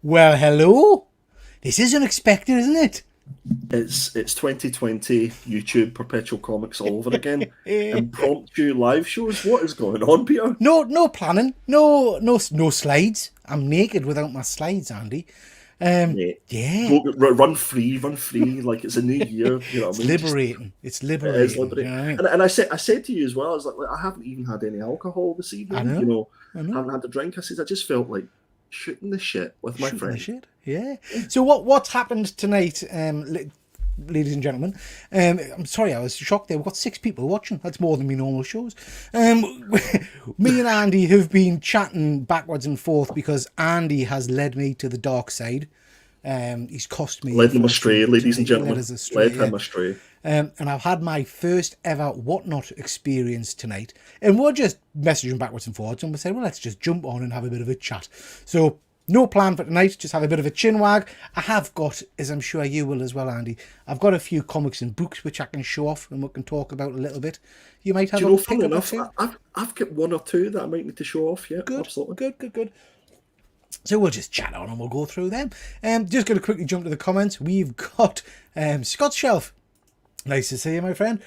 Well, hello. This is unexpected, isn't it? It's 2020 YouTube Perpetual Comics all over again. Impromptu live shows. What is going on, Peter? No planning. No slides. I'm naked without my slides, Andy. Mate, Yeah, run free, like it's a new year. You know what it's I mean? Just, liberating. It's it is liberating. You liberating. know what I mean? And I said to you as well. I was like, I haven't even had any alcohol this I evening. know. I Haven't know. had a drink. I said I just felt like shooting the shit with my Shooting the friend. shit. Yeah. So what's happened tonight, ladies and gentlemen? I'm sorry, I was shocked there. We've got 6 people watching. That's more than my normal shows. Me and Andy have been chatting backwards and forth because Andy has led me to the dark side. He's cost me. Led them astray, ladies and He led gentlemen. us astray. Led him astray. And I've had my first ever Whatnot experience tonight. And we're just messaging backwards and forwards. And we said, well, let's just jump on and have a bit of a chat. So, no plan for tonight. Just have a bit of a chin wag. I have got, as I'm sure you will as well, Andy, I've got a few comics and books which I can show off and we can talk about a little bit. You might have Do you know, a pick funny up or enough, two. I've got one or two that I might need to show off. Yeah, Good, absolutely. good. So we'll just chat on and we'll go through them. Just going to quickly jump to the comments. We've got Scott Shelf. Nice to see you, my friend.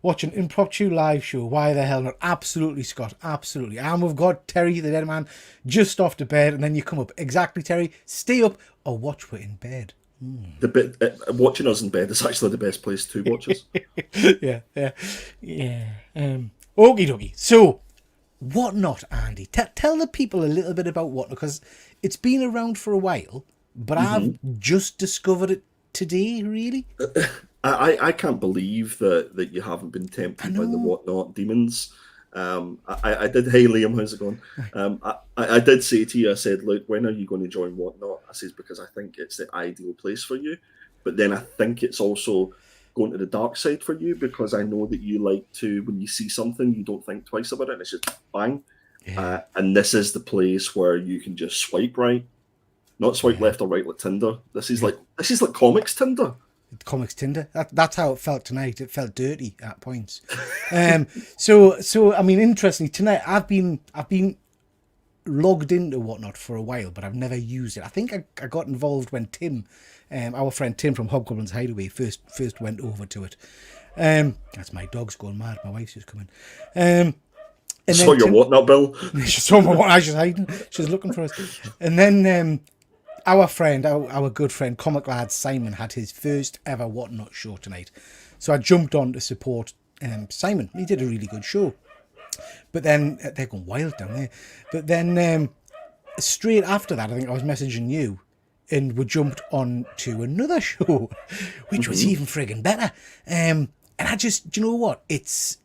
Watch an impromptu live show. Why the hell not? Absolutely, Scott. Absolutely. And we've got Terry, the dead man, just off to bed. And then you come up. Exactly, Terry. Stay up or watch we're in bed. The bit watching us in bed is actually the best place to watch us. Yeah. Okie dokie. So, Whatnot, Andy? Tell the people a little bit about Whatnot, because it's been around for a while, but I've just discovered it today, really. I can't believe that you haven't been tempted by the Whatnot demons. I did. Hey Liam, how's it going? I did say to you, I said, look, when are you going to join Whatnot? I says because I think it's the ideal place for you, but then I think it's also going to the dark side for you because I know that you like to, when you see something, you don't think twice about it, and it's just bang. Yeah. And this is the place where you can just swipe right, not swipe left or right like Tinder. This is like comics Tinder. Comics Tinder. That's how it felt tonight. It felt dirty at points. So I mean, interestingly, tonight I've been logged into Whatnot for a while, but I've never used it. I think I got involved when Tim, our friend Tim from Hobgoblin's Hideaway, first went over to it. That's my dog's going mad. My wife's just coming. And So your Whatnot bill. she saw my what? She's hiding. She's looking for us. And then our friend, our good friend, Comic Lad Simon, had his first ever Whatnot show tonight. So I jumped on to support Simon. He did a really good show. But then they're going wild down there. But then straight after that, I think I was messaging you, and we jumped on to another show, which was even friggin' better. And I just, do you know what? It's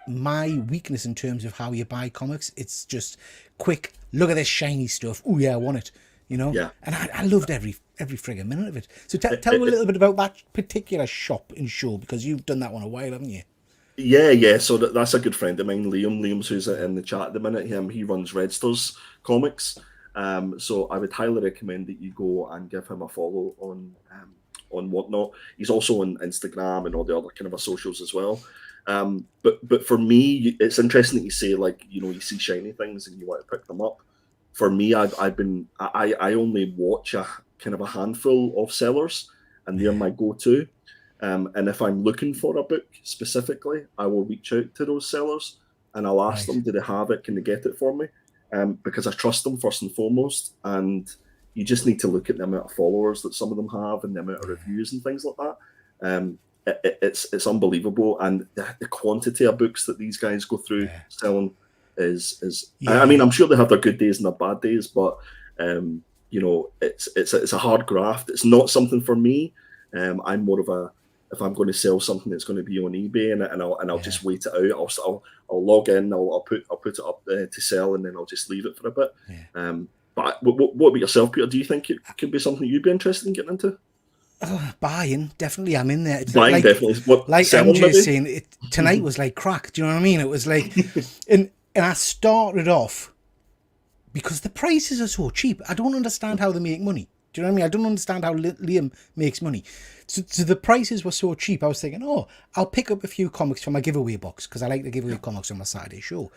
my weakness in terms of how you buy comics. It's just quick. Look at this shiny stuff. Oh yeah, I want it. You know. Yeah. And I loved every friggin' minute of it. So tell me a little bit about that particular shop and show, because you've done that one a while, haven't you? Yeah. So that's a good friend of mine, Liam. Liam's who's in the chat at the minute. He runs Redstars Comics. So I would highly recommend that you go and give him a follow on Whatnot. He's also on Instagram and all the other kind of socials as well. But for me, it's interesting that you say, like, you see shiny things and you want to pick them up. For me, I only watch a kind of a handful of sellers, and they're my go-to. And if I'm looking for a book specifically, I will reach out to those sellers and I'll ask them, do they have it? Can they get it for me? Because I trust them first and foremost. And you just need to look at the amount of followers that some of them have and the amount of reviews and things like that. It's unbelievable, and the quantity of books that these guys go through selling is. I mean, I'm sure they have their good days and their bad days, but it's a hard graft. It's not something for me. I'm more of a, if I'm going to sell something that's going to be on eBay and I'll just wait it out. I'll log in. I'll put it up to sell, and then I'll just leave it for a bit. Yeah. But what about yourself, Peter? Do you think it could be something you'd be interested in getting into? Buying, definitely. I'm in there. It's Buying, definitely. What, like selling, MJ maybe? saying, tonight was like crack. Do you know what I mean? It was like, and I started off because the prices are so cheap. I don't understand how they make money. Do you know what I mean? I don't understand how Liam makes money. So the prices were so cheap. I was thinking, I'll pick up a few comics for my giveaway box, because I like to give away comics on my Saturday show.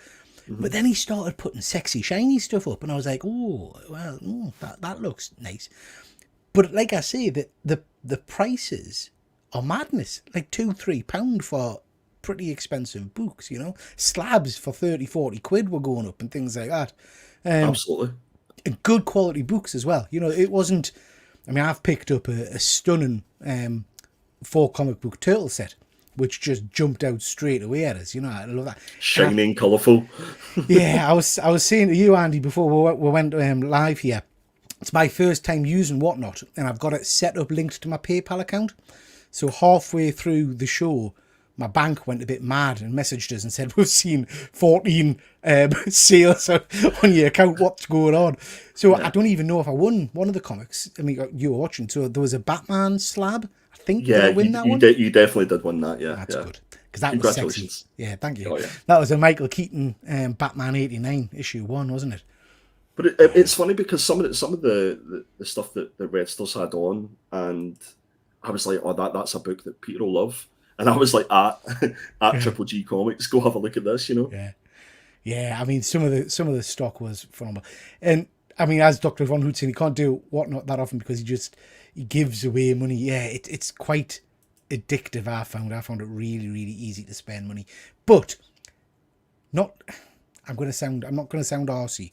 But then he started putting sexy, shiny stuff up, and I was like, oh, well, that looks nice. But like I say, the prices are madness. Like £2-3 for pretty expensive books, you know. Slabs for 30-40 quid were going up and things like that. Absolutely. And good quality books as well. You know, it wasn't... I mean, I've picked up a stunning 4 comic book turtle set, which just jumped out straight away at us. You know, I love that. Shining, colourful. Yeah, I was saying to you, Andy, before we went live here, it's my first time using Whatnot, and I've got it set up linked to my PayPal account. So halfway through the show, my bank went a bit mad and messaged us and said, we've seen 14 sales on your account. What's going on? So I don't even know if I won one of the comics. I mean, you were watching. So there was a Batman slab. I think did I win that one? You definitely did win that, yeah. That's yeah. good. Because that was sexy. Yeah, thank you. Oh, yeah. That was a Michael Keaton Batman 89 issue 1, wasn't it? But it's funny because some of the stuff that Red Stars had on, and I was like, oh, that's a book that Peter will love. And I was like, at Triple G Comics, go have a look at this, you know? Yeah. I mean, some of the stock was phenomenal. And I mean, as Dr. Von Hoot said, he can't do Whatnot that often because he gives away money. Yeah, it's quite addictive. I found it really, really easy to spend money, but I'm not going to sound arsey.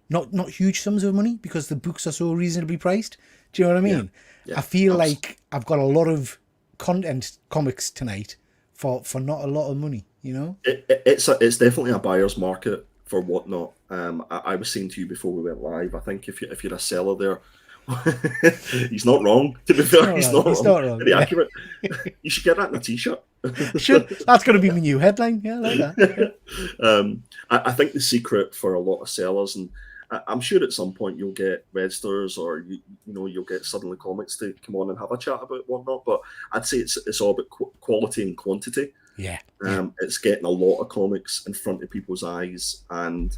Not huge sums of money because the books are so reasonably priced. Do you know what I mean? Yeah, I feel like I've got a lot of comics tonight for not a lot of money, you know. It's definitely a buyer's market for Whatnot. I was saying to you before we went live, I think if you're a seller there, he's not wrong. To be fair, he's not wrong. Very accurate. You should get that in a t-shirt. That's going to be my new headline. Yeah, I like that. I think the secret for a lot of sellers, and I'm sure at some point you'll get Red Stars or you'll get Suddenly Comics to come on and have a chat about Whatnot. But I'd say it's all about quality and quantity. Yeah. It's getting a lot of comics in front of people's eyes, and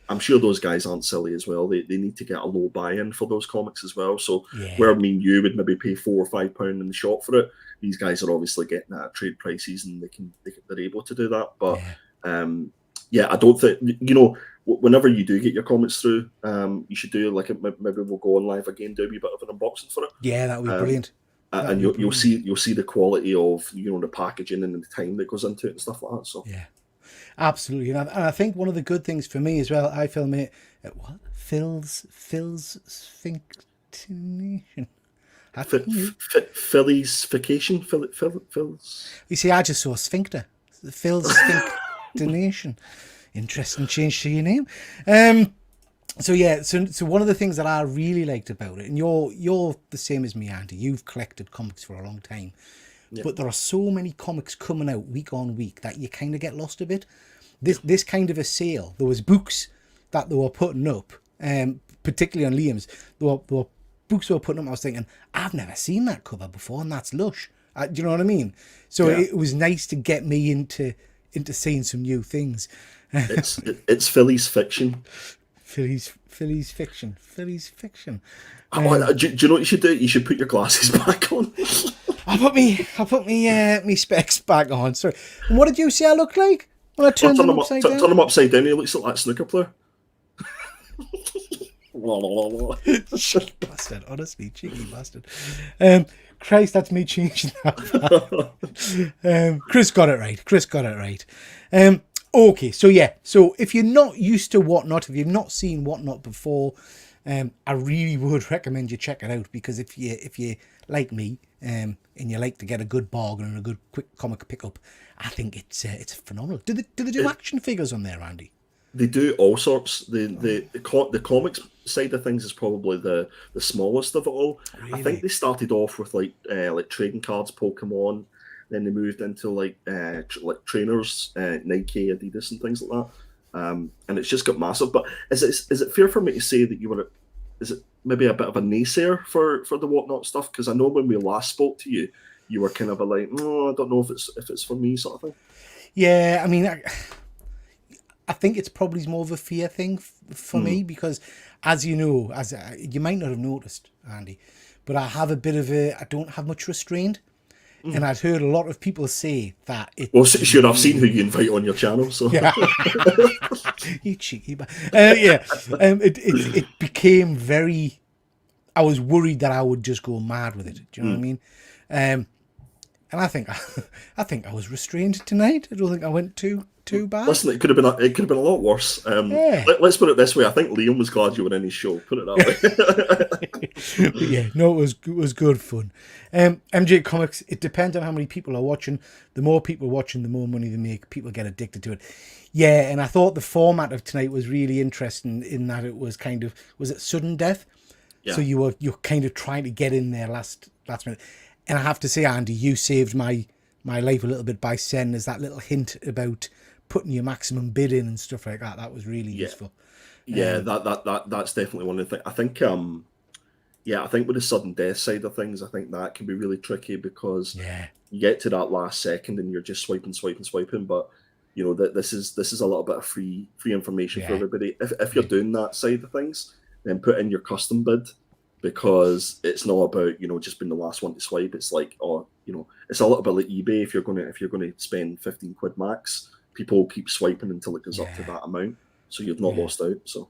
I'm sure those guys aren't silly as well. They need to get a low buy-in for those comics as well. So where me and you would maybe pay £4 or £5 in the shop for it, these guys are obviously getting it at trade prices, and they're able to do that. But I don't think whenever you do get your comments through, you should do maybe we'll go on live again, do a wee bit of an unboxing for it. Yeah, that would be brilliant. And you'll see the quality of the packaging and the time that goes into it and stuff like that. So yeah, absolutely. And I think one of the good things for me as well, I film it at Phil's Sphinctination. Phillies-fication? Phil's. You see, I just saw Sphincter. Phil's Sphinctination. Interesting change to your name. So one of the things that I really liked about it, and you're the same as me, Andy. You've collected comics for a long time, but there are so many comics coming out week on week that you kind of get lost a bit. This kind of a sale. There was books that they were putting up, particularly on Liam's. There were books they were putting up. I was thinking, I've never seen that cover before, and that's lush. Do you know what I mean? So it was nice to get me into seeing some new things. It's Philly's fiction. Philly's fiction. Do you know what you should do? You should put your glasses back on. I put me specs back on. Sorry. And what did you say I look like when I turned them upside down? Turn them upside down. He looks like that snooker player. Bastard, honestly, cheeky bastard. Christ, that's me changing that. Chris got it right. Okay, so if you're not used to Whatnot, if you've not seen Whatnot before, I really would recommend you check it out, because if you like me, and you like to get a good bargain and a good quick comic pickup, I think it's phenomenal. Do they do action figures on there, Andy? They do all sorts. The comics side of things is probably the smallest of it all. Really? I think they started off with like trading cards, Pokemon. Then they moved into like trainers, Nike, Adidas, and things like that. And it's just got massive. But is it fair for me to say that is it maybe a bit of a naysayer for the Whatnot stuff? Because I know when we last spoke to you, you were kind of like, no, I don't know if it's for me, sort of thing. Yeah, I mean, I think it's probably more of a fear thing for me, because as you know, you might not have noticed, Andy, but I have I don't have much restraint. And I'd heard a lot of people say that it... Well, sure, I've seen who you invite on your channel, so... Yeah. You cheeky. It became very. I was worried that I would just go mad with it. Do you know what I mean? And I think I was restrained tonight. I don't think I went too bad. Listen, it could have been a lot worse. Yeah. Let's put it this way. I think Liam was glad you were in his show. Put it that way. Yeah, no, it was good fun. MJ Comics. It depends on how many people are watching. The more people watching, the more money they make. People get addicted to it. Yeah, and I thought the format of tonight was really interesting in that it was kind of, was it sudden death? Yeah. So you're kind of trying to get in there last minute. And I have to say, Andy, you saved my life a little bit by sending us that little hint about putting your maximum bid in and stuff like that. That was really useful. Yeah, that's definitely one of the things. I think I think with the sudden death side of things, I think that can be really tricky because you get to that last second and you're just swiping. But you know that this is a little bit of free information for everybody. If you're doing that side of things, then put in your custom bid, because it's not about just being the last one to swipe. It's like it's a little bit like eBay. If you're gonna spend 15 quid max, people keep swiping until it goes up to that amount, so you've not lost out. So.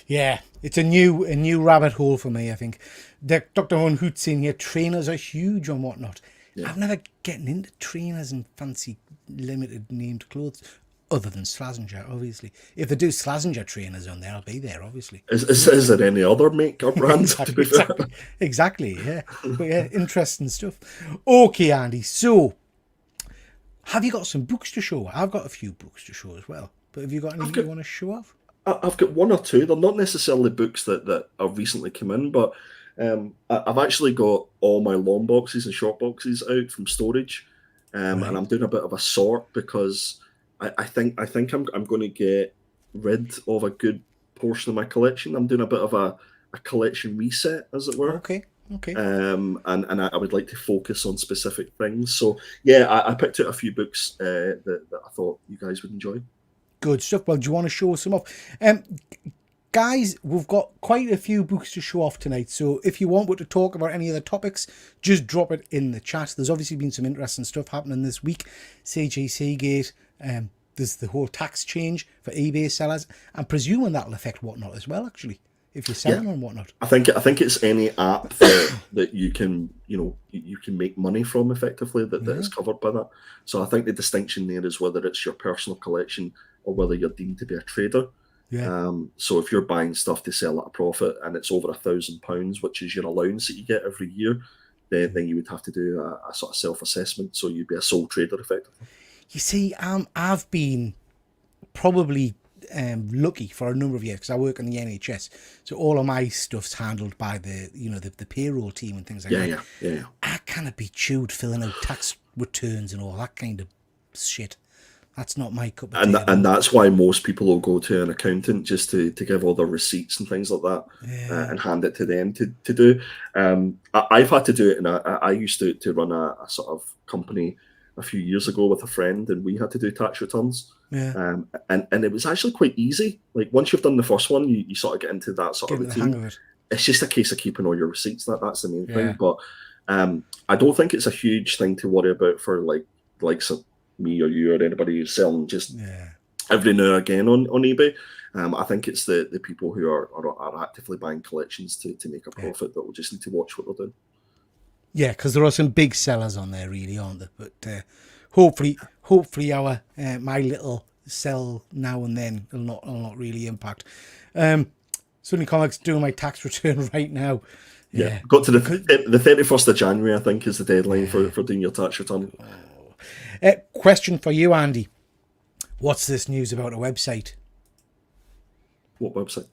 Yeah, it's a new rabbit hole for me, I think. Dr. Von Hoot saying here, trainers are huge and whatnot. Yeah. I've never gotten into trainers and fancy limited named clothes, other than Slazenger, obviously. If they do Slazenger trainers on there, I'll be there, obviously. Is there any other make or brand? Exactly, yeah. But yeah, interesting stuff. Okay, Andy, so have you got some books to show? I've got a few books to show as well. But have you got anything you want to show off? I've got one or two. They're not necessarily books that have recently come in, but I've actually got all my long boxes and short boxes out from storage, and I'm doing a bit of a sort because I think I'm going to get rid of a good portion of my collection. I'm doing a bit of a collection reset, as it were. Okay. And I would like to focus on specific things. So yeah, I picked out a few books that I thought you guys would enjoy. Good stuff. Well, do you want to show some off? Guys, we've got quite a few books to show off tonight. So if you want to talk about any of the topics, just drop it in the chat. There's obviously been some interesting stuff happening this week. CGC Gate, there's the whole tax change for eBay sellers. I'm presuming that'll affect Whatnot as well, actually, if you're selling on Whatnot. I think it's any app that you can you can make money from effectively that is covered by that. So I think the distinction there is whether it's your personal collection or whether you're deemed to be a trader. Yeah. So if you're buying stuff to sell at a profit and it's over £1,000, which is your allowance that you get every year, then you would have to do a sort of self-assessment. So you'd be a sole trader effectively. You see, I've been probably lucky for a number of years because I work in the NHS, so all of my stuff's handled by the payroll team and things like that. Yeah. I cannot be chewed filling out tax returns and all that kind of shit. That's not my cup of tea. And that's why most people will go to an accountant just to give all their receipts and things like that and hand it to them to do. I've had to do it, and I used to run a sort of company a few years ago with a friend, and we had to do tax returns. Yeah. And it was actually quite easy. Like once you've done the first one, you sort of get into that sort of routine. The hang of it. It's just a case of keeping all your receipts. That's the main thing. But I don't think it's a huge thing to worry about for like some me or you or anybody who's selling just every now and again on eBay. I think it's the people who are actively buying collections to make a profit that will just need to watch what they're doing. Yeah, because there are some big sellers on there, really, aren't there? But hopefully our my little sell now and then will not really impact. Sunny Comics doing my tax return right now. Yeah, got to the 31st of January, I think, is the deadline for doing your tax return. Question for you, Andy. What's this news about a website? What website?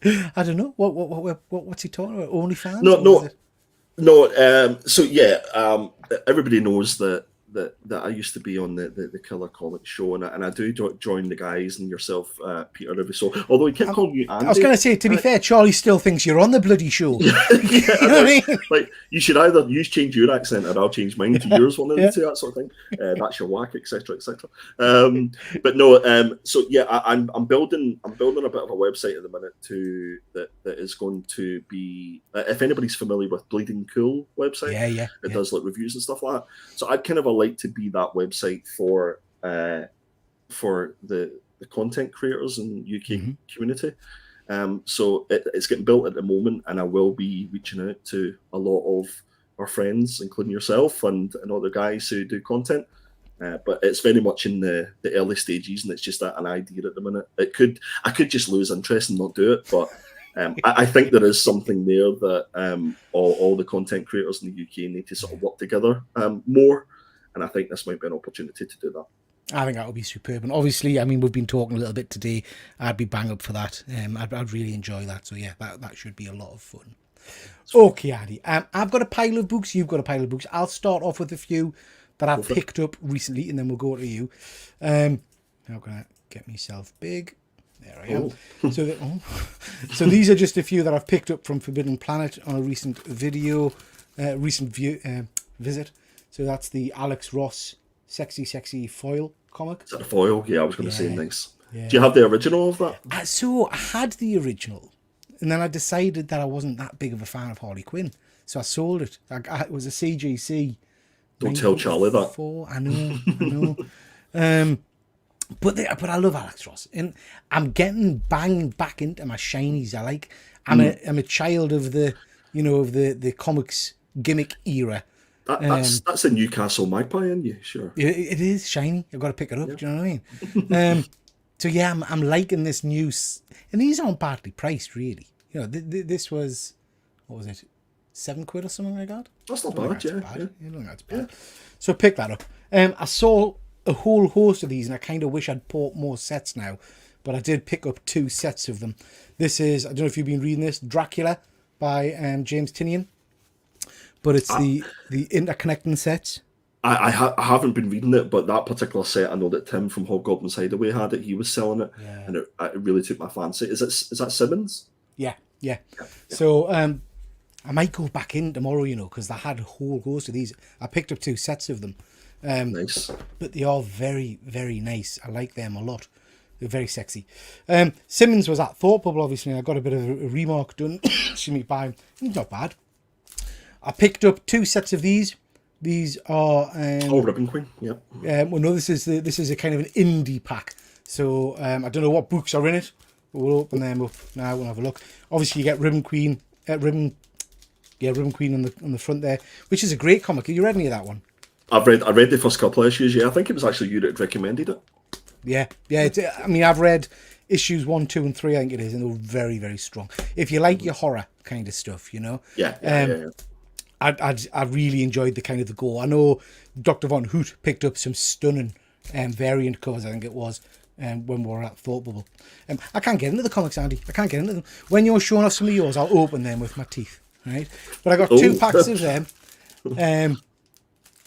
I don't know. What's he talking about? OnlyFans? No. So yeah, everybody knows that I used to be on the Killer Comics show, and I do join the guys and yourself, Peter, every so. Although he kept calling you Andy. I was going to say, to be fair, Charlie still thinks you're on the bloody show. You know what I mean? Like you should either change your accent, or I'll change mine to yours. One of the two, that sort of thing. That's your whack, etc., etc. But no. So yeah, I'm building a bit of a website at the minute that is going to be. If anybody's familiar with Bleeding Cool website, does like reviews and stuff like that. So I'd kind of like to be that website for for the content creators in UK community. So it's getting built at the moment, and I will be reaching out to a lot of our friends, including yourself and other guys who do content. But it's very much in the early stages, and it's just an idea at the minute. I could just lose interest and not do it, but I think there is something there that all the content creators in the UK need to sort of work together more, and I think this might be an opportunity to do that. I think that would be superb. And obviously, I mean, we've been talking a little bit today. I'd be bang up for that. I'd really enjoy that. So yeah, that should be a lot of fun. Okay, Andy. I've got a pile of books. You've got a pile of books. I'll start off with a few that I've picked up recently, and then we'll go to you. How can I get myself big? There I am. So these are just a few that I've picked up from Forbidden Planet on a recent visit. So that's the Alex Ross Sexy Foil comic. Is that a foil? Yeah, I was going to say nice. Yeah. Do you have the original of that? So I had the original, and then I decided that I wasn't that big of a fan of Harley Quinn, so I sold it. It was a CGC. Don't tell Charlie that. I know. But I love Alex Ross, and I'm getting banged back into my shinies. I'm a child of the comics gimmick era. That's a Newcastle Magpie in you, sure. It is shiny. I've got to pick it up. Yeah. Do you know what I mean? So yeah, I'm liking this new, and these aren't badly priced, really. You know, this was, what was it, £7 or something like that? That's not bad, yeah. I don't think that's bad. So pick that up. I saw a whole host of these, and I kind of wish I'd bought more sets now, but I did pick up 2 sets of them. This is, I don't know if you've been reading this, Dracula by James Tynion. But it's the interconnecting sets. I haven't been reading it, but that particular set, I know that Tim from Hobgoblin's Hideaway had it. He was selling it, and it really took my fancy. Is that Simmons? Yeah. So I might go back in tomorrow, because I had a whole host of these. I picked up 2 sets of them. Nice. But they are very, very nice. I like them a lot. They're very sexy. Simmons was at Thought Bubble, obviously. I got a bit of a remark done by him. He's not bad. I picked up 2 sets of these. These are Ribbon Queen. Yep. Well, no, this is a kind of an indie pack. So I don't know what books are in it. But we'll open them up now. We'll have a look. Obviously, you get Ribbon Queen. Ribbon Queen on the front there, which is a great comic. Have you read any of that one? I read the first couple of issues. Yeah, I think it was actually you that recommended it. Yeah. I've read issues 1, 2, and 3. I think it is, and they're very, very strong. If you like your horror kind of stuff, Yeah. I really enjoyed the kind of the gore. I know Dr. Von Hoot picked up some stunning variant covers, I think it was, when we were at Thought Bubble. I can't get into the comics, Andy. I can't get into them. When you're showing off some of yours, I'll open them with my teeth, right? But I got 2 packs of them.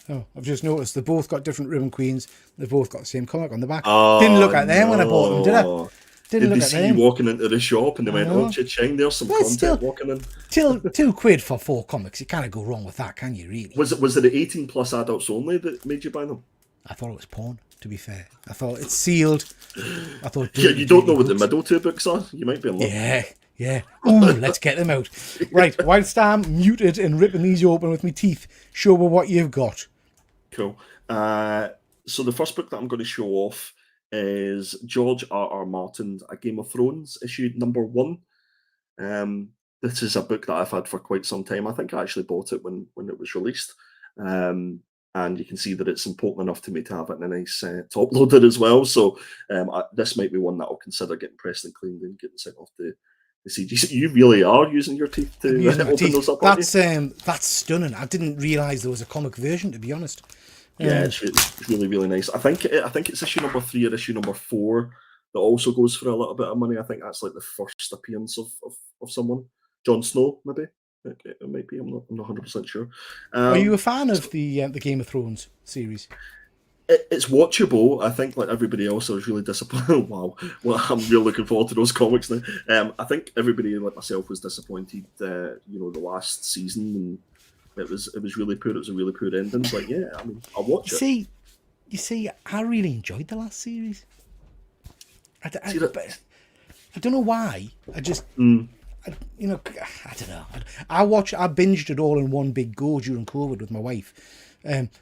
I've just noticed they've both got different Ribbon Queens. They've both got the same comic on the back. Didn't look at them when I bought them, did I? Did they see you walking into the shop and they went, "Oh, cha-ching, there's some content walking in." Till £2 for 4 comics. You can't go wrong with that, can you? Really? Was it the 18 plus adults only that made you buy them? I thought it was porn. To be fair, I thought it's sealed. I thought. Yeah, you don't know what the middle 2 books are. You might be in luck. Yeah. Ooh, let's get them out. Right, whilst I'm muted and ripping these open with my teeth, show me what you've got. Cool. So the first book that I'm going to show off is George R.R. Martin's A Game of Thrones, issue number 1. This is a book that I've had for quite some time. I think I actually bought it when it was released. And you can see that it's important enough to me to have it in a nice top loader as well. So this might be one that I'll consider getting pressed and cleaned and getting sent off the CG. You really are using your teeth to open those up. That's stunning. I didn't realise there was a comic version, to be honest. Yeah, it's really, really nice. I think it's issue number 3 or issue number 4 that also goes for a little bit of money. I think that's like the first appearance of someone. Jon Snow, maybe. It might be. I'm not 100% sure. Are you a fan of the Game of Thrones series? It's watchable. I think, like everybody else, I was really disappointed. Wow, well, I'm really looking forward to those comics now. I think everybody, like myself, was disappointed. The last season, and it was really poor. It was a really poor ending. But yeah, I mean, I'll watch it. You see, I really enjoyed the last series. I don't know why. I just. I don't know. I binged it all in one big go during COVID with my wife,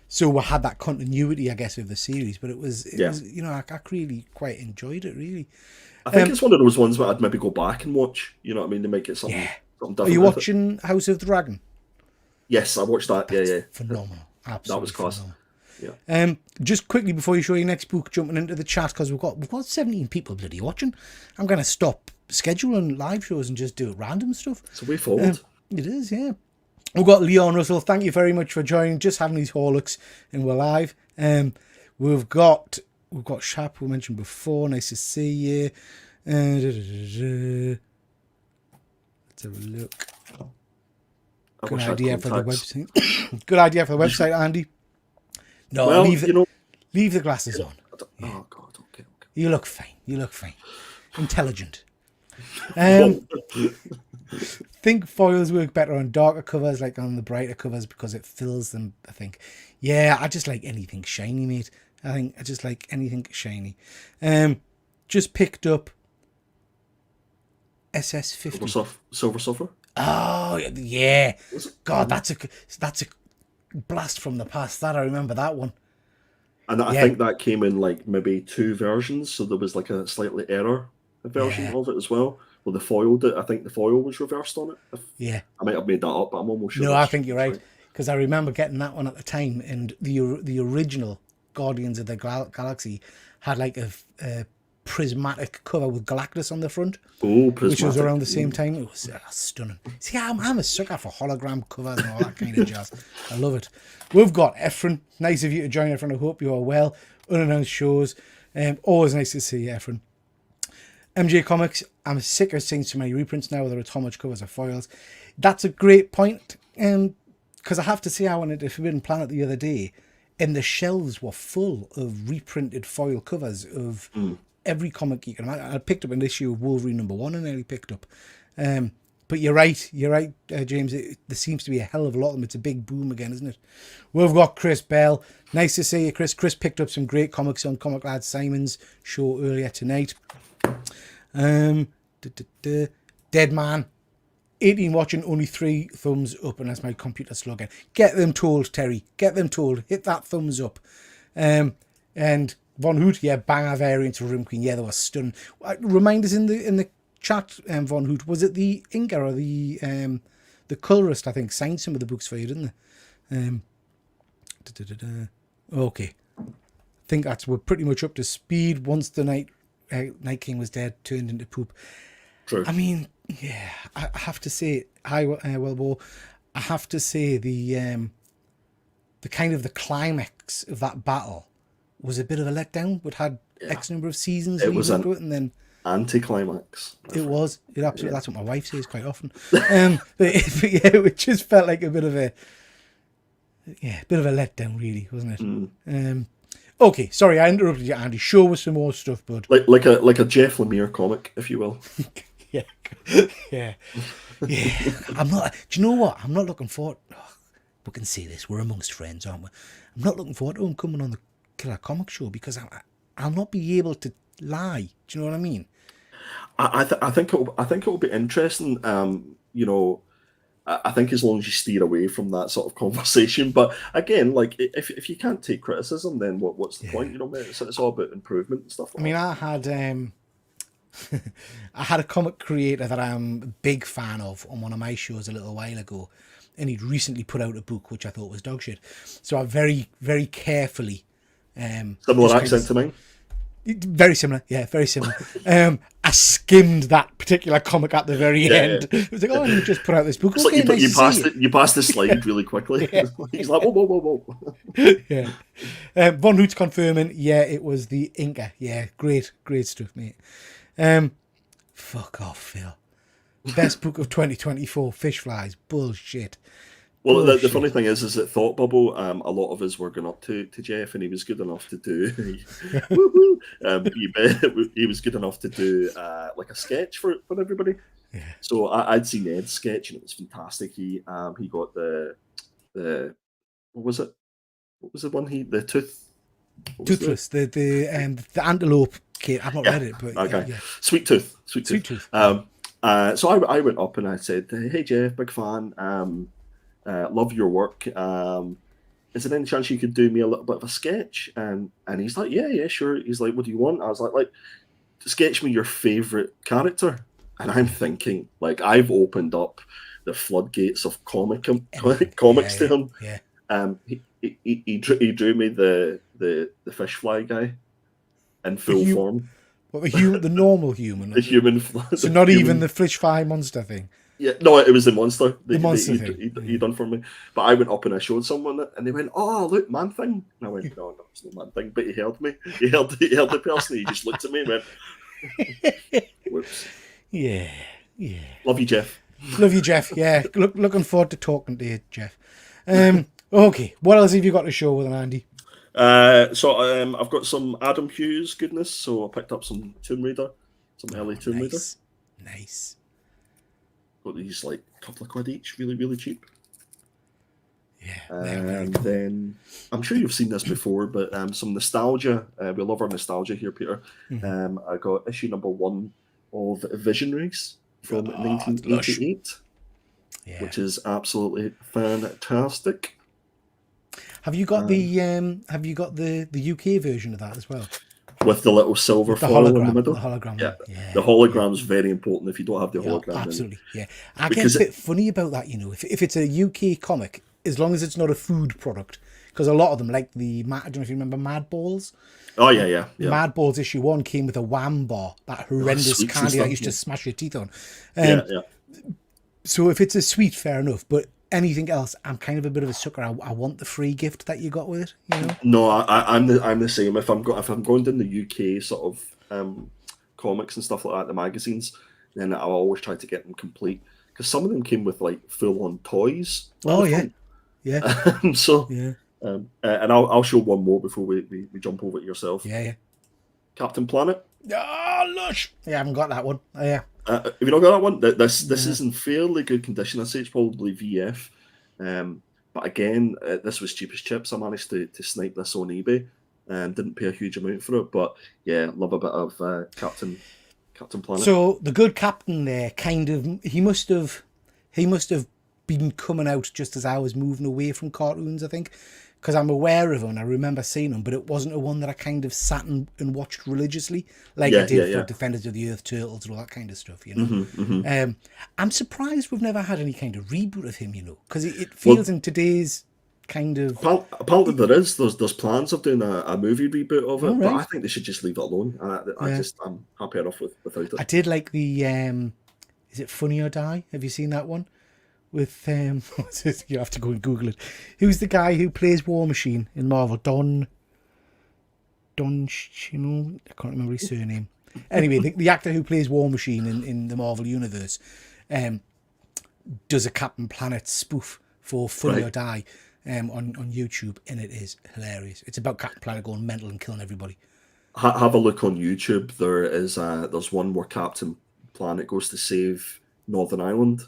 So we had that continuity, I guess, of the series. But it was Yeah. you know, I really quite enjoyed it. Really. I think it's one of those ones where I'd maybe go back and watch. You know what I mean? To make it something Yeah. something Are you different with it. watching House of the Dragon? Yes, I watched that. Yeah, yeah. Phenomenal. That was Absolutely class. phenomenal. Yeah. Just quickly before you show your next book, jumping into the chat because we've got 17 people bloody watching. I'm going to stop scheduling live shows and just do random stuff. It's a way forward. It is, yeah. We've got Leon Russell. Thank you very much for joining. Just having these Horlocks and we're live. We've got Shap, we mentioned before. Nice to see you. Let's have a look. Good idea for the website. Good idea for the website, Andy. No, Well, leave the glasses on. Oh God. Okay. You look fine. Intelligent. Think foils work better on darker covers, like on the brighter covers, because it fills them, I think. Yeah, I just like anything shiny, mate. I just like anything shiny. Just picked up SS50. Silver Surfer. Oh yeah. God, that's a blast from the past. That I remember that one. And I think that came in like maybe 2 versions, so there was like a slightly error version of it as well. Well, the foil did. I think the foil was reversed on it. Yeah. I might have made that up, but I'm almost sure. No, I think you're right. Because I remember getting that one at the time, and the original Guardians of the Galaxy had like a prismatic cover with Galactus on the front. Oh, prismatic. Which was around the same time. It was stunning. See, I'm a sucker for hologram covers and all that kind of jazz. I love it. We've got Ephraim. Nice of you to join, Ephraim. I hope you are well. Unannounced shows. Always nice to see you, Ephraim. MJ Comics. I'm sick of seeing so many reprints now, whether it's how much covers or foils. That's a great point. Because I have to say, I went into Forbidden Planet the other day, and the shelves were full of reprinted foil covers of every comic you can imagine. I picked up an issue of Wolverine #1 and nearly picked up. But you're right, James. There seems to be a hell of a lot of them. It's a big boom again, isn't it? We've got Chris Bell. Nice to see you, Chris. Chris picked up some great comics on Comic Lad Simon's show earlier tonight. Dead Man. 18 watching, only 3 thumbs up, and that's my computer slogan. Get them told, Terry. Get them told. Hit that thumbs up. And Von Hoot, yeah, banger variants of Room Queen. Yeah, they were stunning. Remind us in the chat, Von Hoot, was it the inker or the colorist, I think, signed some of the books for you, didn't they? Okay. I think we're pretty much up to speed. Once the Night King was dead, turned into poop. True. I mean, yeah, I have to say, I have to say the kind of the climax of that battle was a bit of a letdown. We'd had X number of seasons leading up to it, and then anticlimax. It absolutely. That's what my wife says quite often. But yeah, it just felt like a bit of a letdown, really, wasn't it? Okay, sorry, I interrupted you, Andy. Show us some more stuff, bud. Like a Jeff Lemire comic, if you will. yeah. I'm not. Do you know what? I'm not looking forward. We can say this. We're amongst friends, aren't we? I'm not looking forward to him coming on the Killer Comic Show because I'll not be able to lie. Do you know what I mean? I think it will be interesting. I think as long as you steer away from that sort of conversation. But again, like if you can't take criticism, then what's the point? You know, it's all about improvement and stuff. I mean, I had a comic creator that I'm a big fan of on one of my shows a little while ago, and he'd recently put out a book which I thought was dog shit. So I very, very carefully similar accent to mine. Very similar, yeah, very similar. I skimmed that particular comic at the very end. Yeah. It was like, you just put out this book. It's okay, like you passed the slide really quickly. He's like, whoa. Yeah. Von Hoot's confirming, yeah, it was the Inca. Yeah, great stuff, mate. Fuck off, Phil. Best book of 2024, Fish Flies. Bullshit. Well, the funny thing is that Thought Bubble, a lot of us were going up to Jeff, and he was good enough to do. He was good enough to do like a sketch for everybody. Yeah. So I'd seen Ed's sketch, and it was fantastic. He got the what was it? What was the one the tooth? Toothless, the antelope kid. I've not read it, but okay. Yeah. Sweet Tooth. So I went up and I said, "Hey Jeff, big fan. Love your work. is there any chance you could do me a little bit of a sketch? And he's like, yeah, sure. He's like, what do you want? I was like, sketch me your favorite character. And I'm thinking, like, I've opened up the floodgates of comics to him. Yeah. He drew me the fish fly guy in full form. What, the normal human? The human. So not even the fish fly monster thing? Yeah, no, it was the monster. The monster thing. He done for me. But I went up and I showed someone it, and they went, "Oh, look, man thing." And I went, "No, it's no man thing." But he held me. He held the person. He just looked at me and went, "Whoops." Yeah. Love you, Jeff. Love you, Jeff. Yeah, looking forward to talking to you, Jeff. Okay, what else have you got to show with an Andy? So I've got some Adam Hughes goodness. So I picked up some Tomb Raider, some early Tomb Raider. Nice. Got these like a couple of quid each, really, really cheap. Yeah. And then I'm sure you've seen this before, but some nostalgia. We love our nostalgia here, Peter. I got issue number 1 of Visionaries from 1988, which is absolutely fantastic. Have you got the UK version of that as well? With the little silver foil in the middle. The hologram. Yeah. The hologram's very important if you don't have the hologram. Absolutely, yeah. I get a bit funny about that, you know. If it's a UK comic, as long as it's not a food product, because a lot of them, like I don't know if you remember Mad Balls. Oh, yeah. Mad Balls issue 1 came with a Wham bar, that horrendous candy that used to smash your teeth on. So if it's a sweet, fair enough, but anything else, I'm kind of a bit of a sucker. I want the free gift that you got with it, you know. No, I'm the same. If I'm going down the UK sort of comics and stuff like that, the magazines, then I'll always try to get them complete, because some of them came with like full on toys. Oh yeah. And I'll show one more before we jump over to yourself. Yeah. Captain Planet. Oh, lush! Yeah, I haven't got that one. Oh, yeah. Have you not got that one? This is in fairly good condition. I'd say it's probably VF. But again, this was cheap as chips. I managed to snipe this on eBay and didn't pay a huge amount for it. But yeah, love a bit of Captain Planet. So the good captain there, kind of, he must have been coming out just as I was moving away from cartoons, I think. Because I'm aware of him and I remember seeing him, but it wasn't a one that I kind of sat and watched religiously, like I did for Defenders of the Earth, Turtles, and all that kind of stuff, you know. I'm surprised we've never had any kind of reboot of him, you know, because it feels in today's kind of... Apparently there's plans of doing a movie reboot of it, but I think they should just leave it alone. I'm happy enough without it. I did like the... is it Funny or Die? Have you seen that one? With you have to go and Google it. Who's the guy who plays War Machine in Marvel? Don, I can't remember his surname. Anyway, the actor who plays War Machine in the Marvel universe does a Captain Planet spoof for Funny or Die on YouTube, and it is hilarious. It's about Captain Planet going mental and killing everybody. Have a look on YouTube. There's one where Captain Planet goes to save Northern Ireland.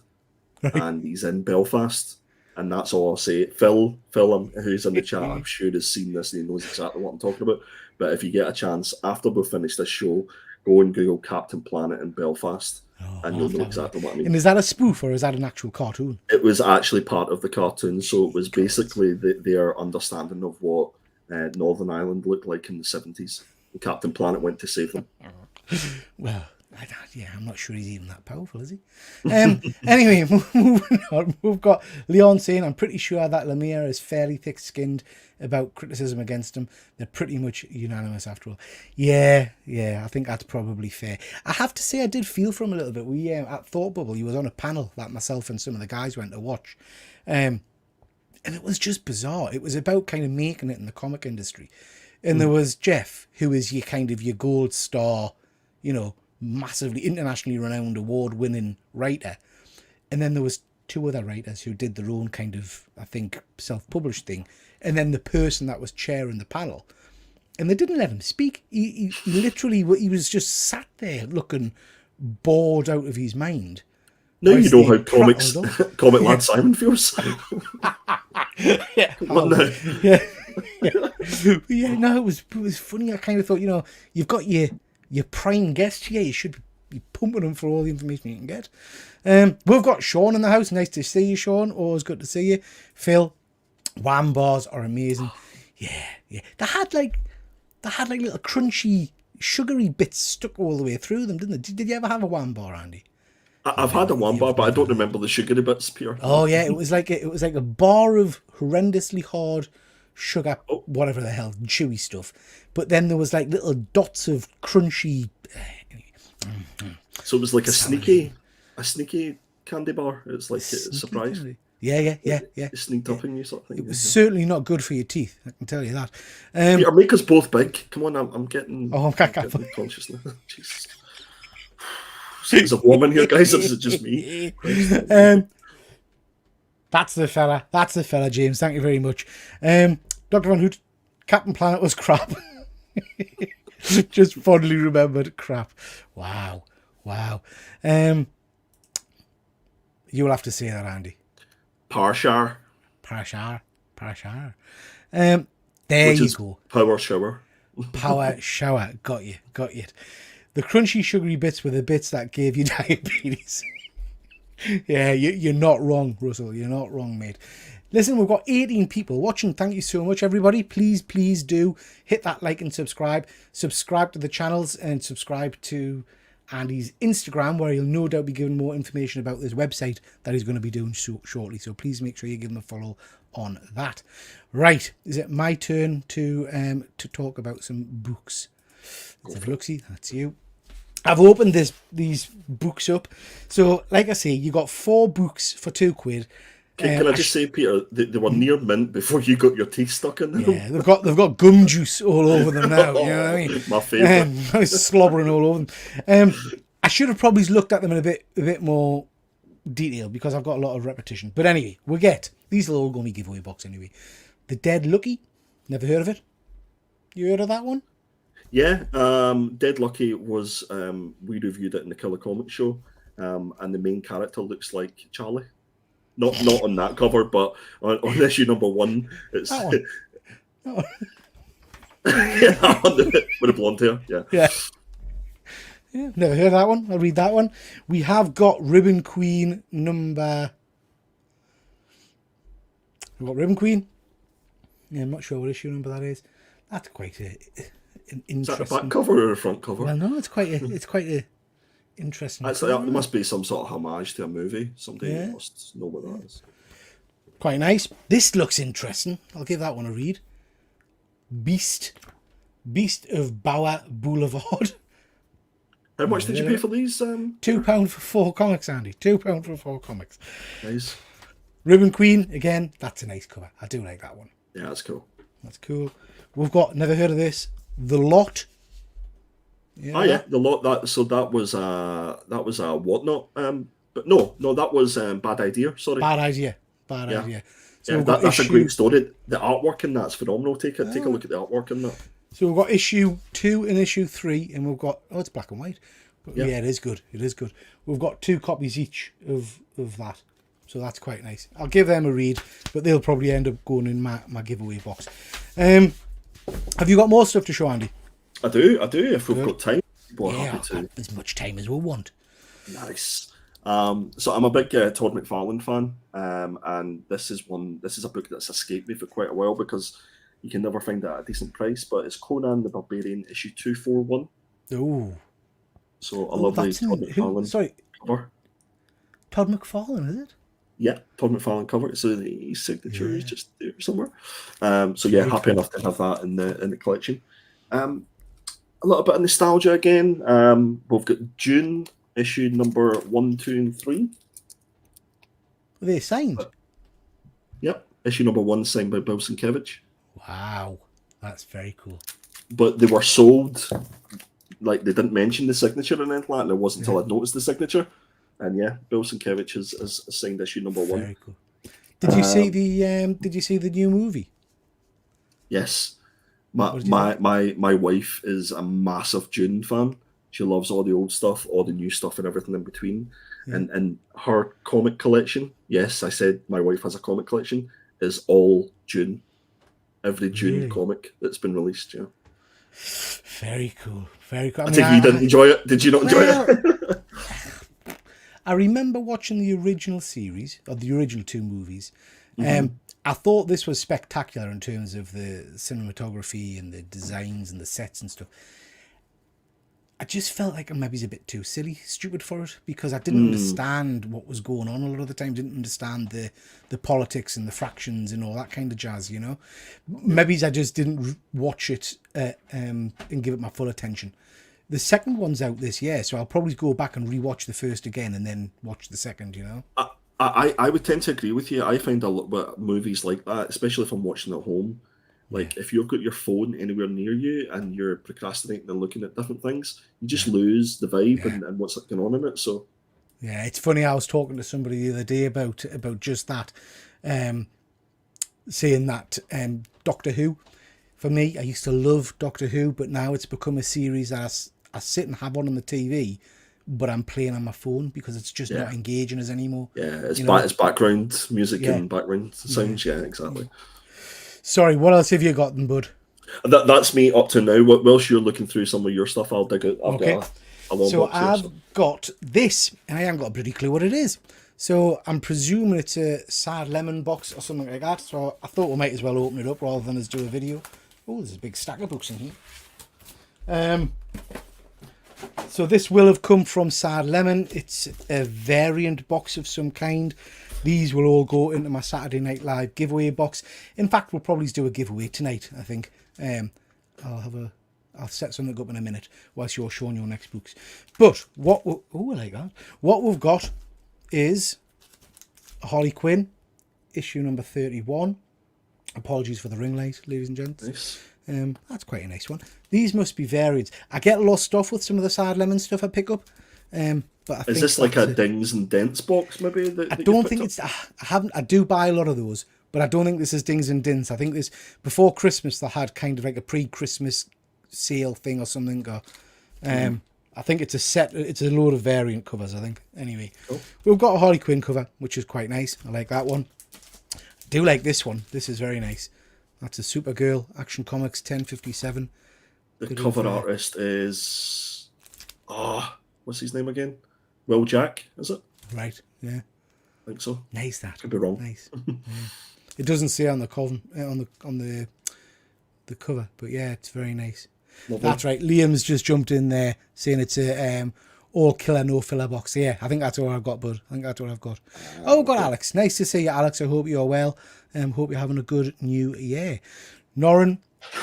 Right. And he's in Belfast, and that's all I'll say. Phil, who's in the chat, I'm sure has seen this and he knows exactly what I'm talking about. But if you get a chance, after we finish this show, go and Google Captain Planet in Belfast, and you'll know exactly what I mean. And is that a spoof, or is that an actual cartoon? It was actually part of the cartoon, so it was basically their understanding of what Northern Ireland looked like in the 70s. And Captain Planet went to save them. Well... I'm not sure he's even that powerful, is he? Anyway, moving on. We've got Leon saying, I'm pretty sure that Lemire is fairly thick-skinned about criticism against him. They're pretty much unanimous after all. Yeah, I think that's probably fair. I have to say I did feel for him a little bit. We at Thought Bubble, he was on a panel that myself and some of the guys went to watch. And it was just bizarre. It was about kind of making it in the comic industry. And there was Jeff, who is your gold star, you know, massively internationally renowned award-winning writer, and then there was 2 other writers who did their own kind of, I think, self-published thing, and then the person that was chairing the panel, and they didn't let him speak. He literally, he was just sat there looking bored out of his mind. Now you know how comic lad Simon feels. No, it was funny. I kind of thought, you know, you've got your prime guest here, you should be pumping them for all the information you can get. We've got Sean in the house. Nice to see you, Sean. Always good to see you. Phil, Wham bars are amazing. Yeah. They had like little crunchy, sugary bits stuck all the way through them, didn't they? Did you ever have a Wham bar, Andy? I've had a one bar, You've but I don't never. remember the sugary bits, Peter. Oh yeah, it was like a bar of horrendously hard sugar, Oh. whatever the hell, chewy stuff. But then there was like little dots of crunchy. So it was like a sneaky candy bar. It's like a surprise. Yeah. It sneaked up in you, sort of thing. It was certainly not good for your teeth. I can tell you that. Peter, make us both big. Come on, I'm getting. Oh, I'm getting conscious now. Jesus. Is a woman here, guys? Or is it just me? That's the fella, James. Thank you very much. Dr. Van Hoot, Captain Planet was crap. Just fondly remembered crap. Wow. You'll have to say that, Andy. Parshar. Parashar. There Which you is go. Power shower. Power shower. Got you. The crunchy, sugary bits were the bits that gave you diabetes. Yeah, you're not wrong, Russell. You're not wrong, mate. Listen, we've got 18 people watching. Thank you so much, everybody. Please do hit that like and subscribe. Subscribe to the channels and subscribe to Andy's Instagram, where he'll no doubt be giving more information about this website that he's going to be doing shortly. So please make sure you give him a follow on that. Right, is it my turn to talk about some books? Let's have a look-see. That's you. I've opened these books up. So, like I say, you got 4 books for £2. Can I just say, Peter, they were near mint before you got your teeth stuck in them. Yeah, they've got gum juice all over them now. You know what I mean? My favourite. Slobbering all over them. I should have probably looked at them in a bit more detail because I've got a lot of repetition. But anyway, these will all go in my giveaway box anyway. The Dead Lucky. Never heard of it? You heard of that one? Yeah, Dead Lucky was we reviewed it in the Killer Comic Show, and the main character looks like Charlie. Not on that cover, but on issue number 1, it's That one. yeah, with the blonde hair. Yeah. Yeah, never heard of that one. I'll read that one. We have got Ribbon Queen number. We've got Ribbon Queen. Yeah, I'm not sure what issue number that is. That's quite an interesting. Is that a back cover or a front cover? Well, no, it's quite a interesting. There must be some sort of homage to a movie. Somebody must know what that is. Quite nice. This looks interesting. I'll give that one a read. Beast of Bower Boulevard. How much did you pay for these? £2 for 4 comics, Andy. £2 for 4 comics. Nice. Ribbon Queen, again, that's a nice cover. I do like that one. Yeah, that's cool. That's cool. We've got, never heard of this, The Lot. Yeah. The Lot. That was a Whatnot. But no, that was Bad Idea. Sorry. Bad idea. So Yeah, that's a great story. The artwork in that's phenomenal. Take a look at the artwork in that. So we've got issue 2 and issue 3, and we've got it's black and white. But yeah, it is good. We've got 2 copies each of that. So that's quite nice. I'll give them a read, but they'll probably end up going in my giveaway box. Have you got more stuff to show, Andy? I do. If we've got time, we're happy to. As much time as we want. Nice. So I'm a big Todd McFarlane fan, and this is a book that's escaped me for quite a while because you can never find it at a decent price. But it's Conan the Barbarian issue 241. Oh. So a lovely Todd McFarlane cover. Todd McFarlane, is it? Yeah, Todd McFarlane cover. So the signature is just there somewhere. So yeah, happy enough to have that in the collection. A little bit of nostalgia again. We've got June issue number 1, 2, and 3. Are they signed? Yep, issue number 1 signed by Bill Sienkiewicz. Wow, that's very cool. But they were sold, like they didn't mention the signature or anything like that. It wasn't until I noticed the signature. And yeah, Bill Sienkiewicz has signed issue number 1. Very cool. Did you see the new movie? Yes. My wife is a massive Dune fan. She loves all the old stuff, all the new stuff, and everything in between. Yeah. And her comic collection, yes, I said my wife has a comic collection, is all Dune. Every Dune comic that's been released, yeah. Very cool. Very cool. I think you didn't enjoy it. Did you not enjoy it? I remember watching the original series, or the original 2 movies, I thought this was spectacular in terms of the cinematography and the designs and the sets and stuff. I just felt like maybe it's a bit too silly, stupid for it, because I didn't understand what was going on a lot of the time. Didn't understand the politics and the fractions and all that kind of jazz, you know. Maybe I just didn't watch it and give it my full attention. The second one's out this year, so I'll probably go back and rewatch the first again and then watch the second, you know. I would tend to agree with you. I find a lot with movies like that, especially if I'm watching at home. Like if you've got your phone anywhere near you and you're procrastinating and looking at different things, you just lose the vibe and what's going on in it. So yeah, it's funny. I was talking to somebody the other day about just that, saying that Doctor Who. For me, I used to love Doctor Who, but now it's become a series that I sit and have on the TV, but I'm playing on my phone because it's just not engaging us anymore. Yeah, it's background music and background sounds. Yeah, exactly. Sorry, what else have you got then, bud? That's me up to now. Whilst you're looking through some of your stuff, I'll dig it. I've got this, and I haven't got a bloody clue what it is. So I'm presuming it's a Sad Lemon box or something like that. So I thought we might as well open it up rather than us do a video. Oh, there's a big stack of books in here. So this will have come from Sad Lemon. It's a variant box of some kind. These will all go into my Saturday Night Live giveaway box. In fact, we'll probably do a giveaway tonight, I think. I'll set something up in a minute whilst you're showing your next books. But I like that. What we've got is Harley Quinn, issue number 31. Apologies for the ring light, ladies and gents. Nice. That's quite a nice one. These must be variants. I get lost off with some of the Sad Lemon stuff I pick up. But I think this like a dings and dents box, maybe? I don't think it's. I do buy a lot of those, but I don't think this is dings and dents. I think this before Christmas they had kind of like a pre-Christmas sale thing or something. Or, I think it's a set. It's a load of variant covers. I think. Anyway, we've got a Harley Quinn cover, which is quite nice. I like that one. I do like this one. This is very nice. That's a Supergirl Action Comics 1057. The cover artist is what's his name again? Will Jack, is it? Right, yeah. I think so. Nice that. Could be wrong. Nice. Yeah. It doesn't say on the cover, on the cover, but yeah, it's very nice. Lovely. That's right. Liam's just jumped in there saying it's a all killer no filler box. Yeah, I think that's what I've got, bud. I think that's what I've got. We've got Alex. Nice to see you, Alex. I hope you're well. Hope you're having a good new year. Norrin,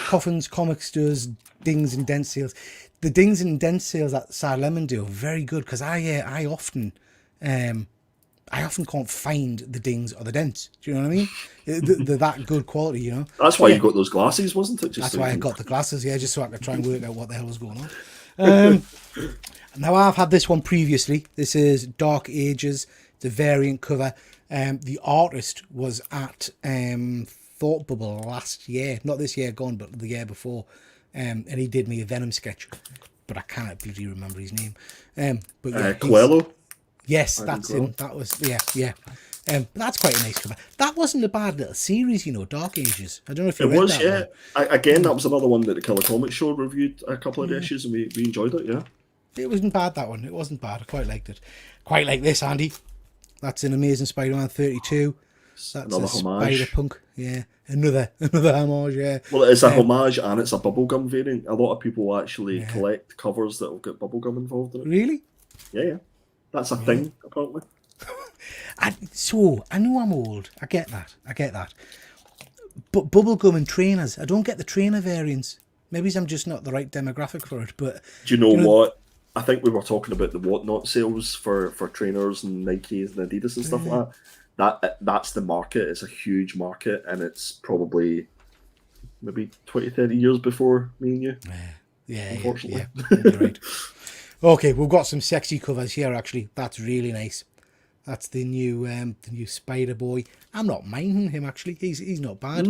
Coffins Comics does dings and dent sales. The dings and dent sales that Sad Lemon do are very good because I often can't find the dings or the dents. Do you know what I mean? They're that good quality, you know. That's why you got those glasses, wasn't it? That's why I got the glasses, yeah, just so I could try and work out what the hell was going on. Now I've had this one previously. This is Dark Ages. It's a variant cover. The artist was at Thought Bubble last year, not this year gone, but the year before. And he did me a Venom sketch, but I can't really remember his name. But yeah, Coelho. Yes, that's him. That was yeah. That's quite a nice cover. That wasn't a bad little series, you know, Dark Ages. I don't know if you read that. It was, Again, that was another one that the Killer Comics Show reviewed a couple of issues, and we enjoyed it. Yeah, it wasn't bad, that one. It wasn't bad. I quite liked it. Quite like this, Andy. That's an Amazing Spider-Man 32. That's another a homage. Spider-Punk. Yeah, another homage. Yeah. Well, it's a homage and it's a bubblegum variant. A lot of people actually collect covers that will get bubblegum involved in it. Really? Yeah. That's a thing, apparently. I know I'm old. I get that. But bubblegum and trainers, I don't get the trainer variants. Maybe I'm just not the right demographic for it. But do you know what? I think we were talking about the Whatnot sales for trainers and Nikes and Adidas and stuff like that. That's the market. It's a huge market, and it's probably maybe 20, 30 years before me and you. Yeah, unfortunately. You're right. Okay, we've got some sexy covers here, actually. That's really nice. That's the new Spider Boy. I'm not minding him, actually. He's not bad.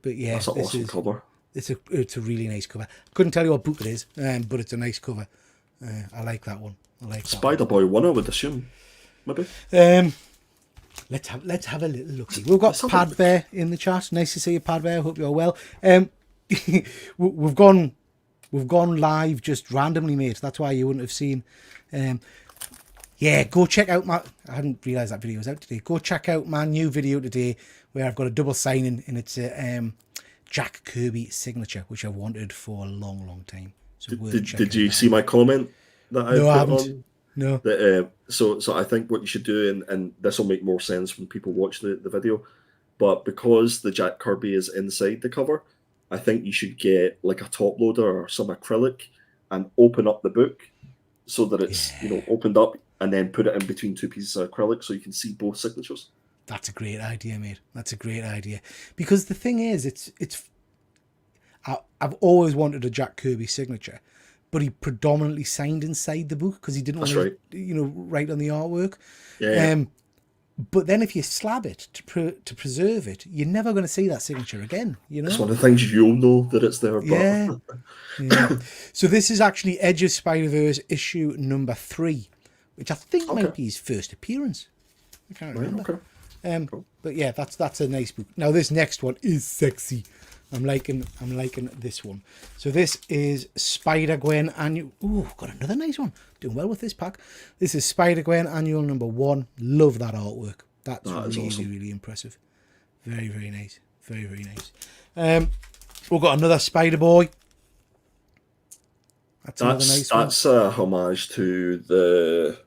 But yeah, that's an awesome cover. It's a really nice cover. Couldn't tell you what book it is, but it's a nice cover. I like that one. Spider Boy 1, I would assume. Maybe. Let's have a little look. We've got Pad Bear in the chat. Nice to see you, Pad Bear. Hope you're well. We've gone live just randomly, mate. That's why you wouldn't have seen. Yeah, go check out I hadn't realised that video was out today. Go check out my new video today where I've got a double signing, and it's a Jack Kirby signature, which I've wanted for a long, long time. So Did you see my comment that I No, put I haven't. on? No. That, so I think what you should do, and this will make more sense when people watch the video, but because the Jack Kirby is inside the cover, I think you should get like a top loader or some acrylic and open up the book so that it's opened up, and then put it in between two pieces of acrylic so you can see both signatures. That's a great idea, mate. That's a great idea. Because the thing is, I've always wanted a Jack Kirby signature, but he predominantly signed inside the book because he didn't want to, write on the artwork. Yeah. But then if you slab it to preserve it, you're never going to see that signature again. It's one of the things you'll know that it's there. But... Yeah. So this is actually Edge of Spider-Verse issue number 3, which I think might be his first appearance. I can't remember. Cool. But yeah, that's a nice book. Now this next one is sexy. I'm liking this one. So this is Spider-Gwen annual. Ooh, got another nice one. Doing well with this pack. This is Spider-Gwen annual number 1. Love that artwork. That's really, awesome. Really impressive. Very, very nice. Very, very nice. We've got another Spider-Boy. That's another nice one. That's a homage to the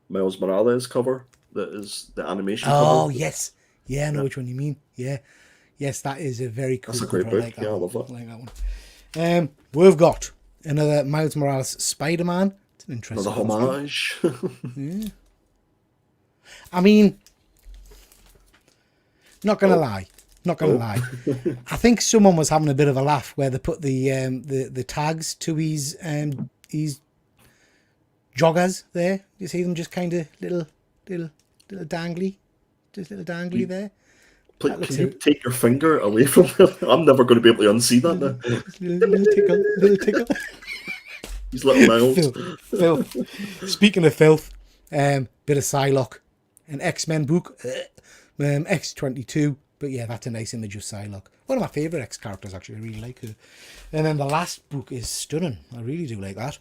Miles Morales cover. That is the animation cover. Oh, yes. Yeah, I know which one you mean. Yeah. Yes, that is a very cool That's a great cover. book. I love that. I like that one. We've got another Miles Morales Spider-Man. It's an interesting another homage. Yeah. I mean, not gonna lie. I think someone was having a bit of a laugh where they put the tags to his joggers there. You see them just kind of little dangly, there. Can you take your finger away from it? I'm never going to be able to unsee that now. little tickle. These little mouths. Filth. Speaking of filth, bit of Psylocke, an X-Men book, X-22. But yeah, that's a nice image of Psylocke. One of my favourite X characters, actually. I really like her. And then the last book is stunning. I really do like that.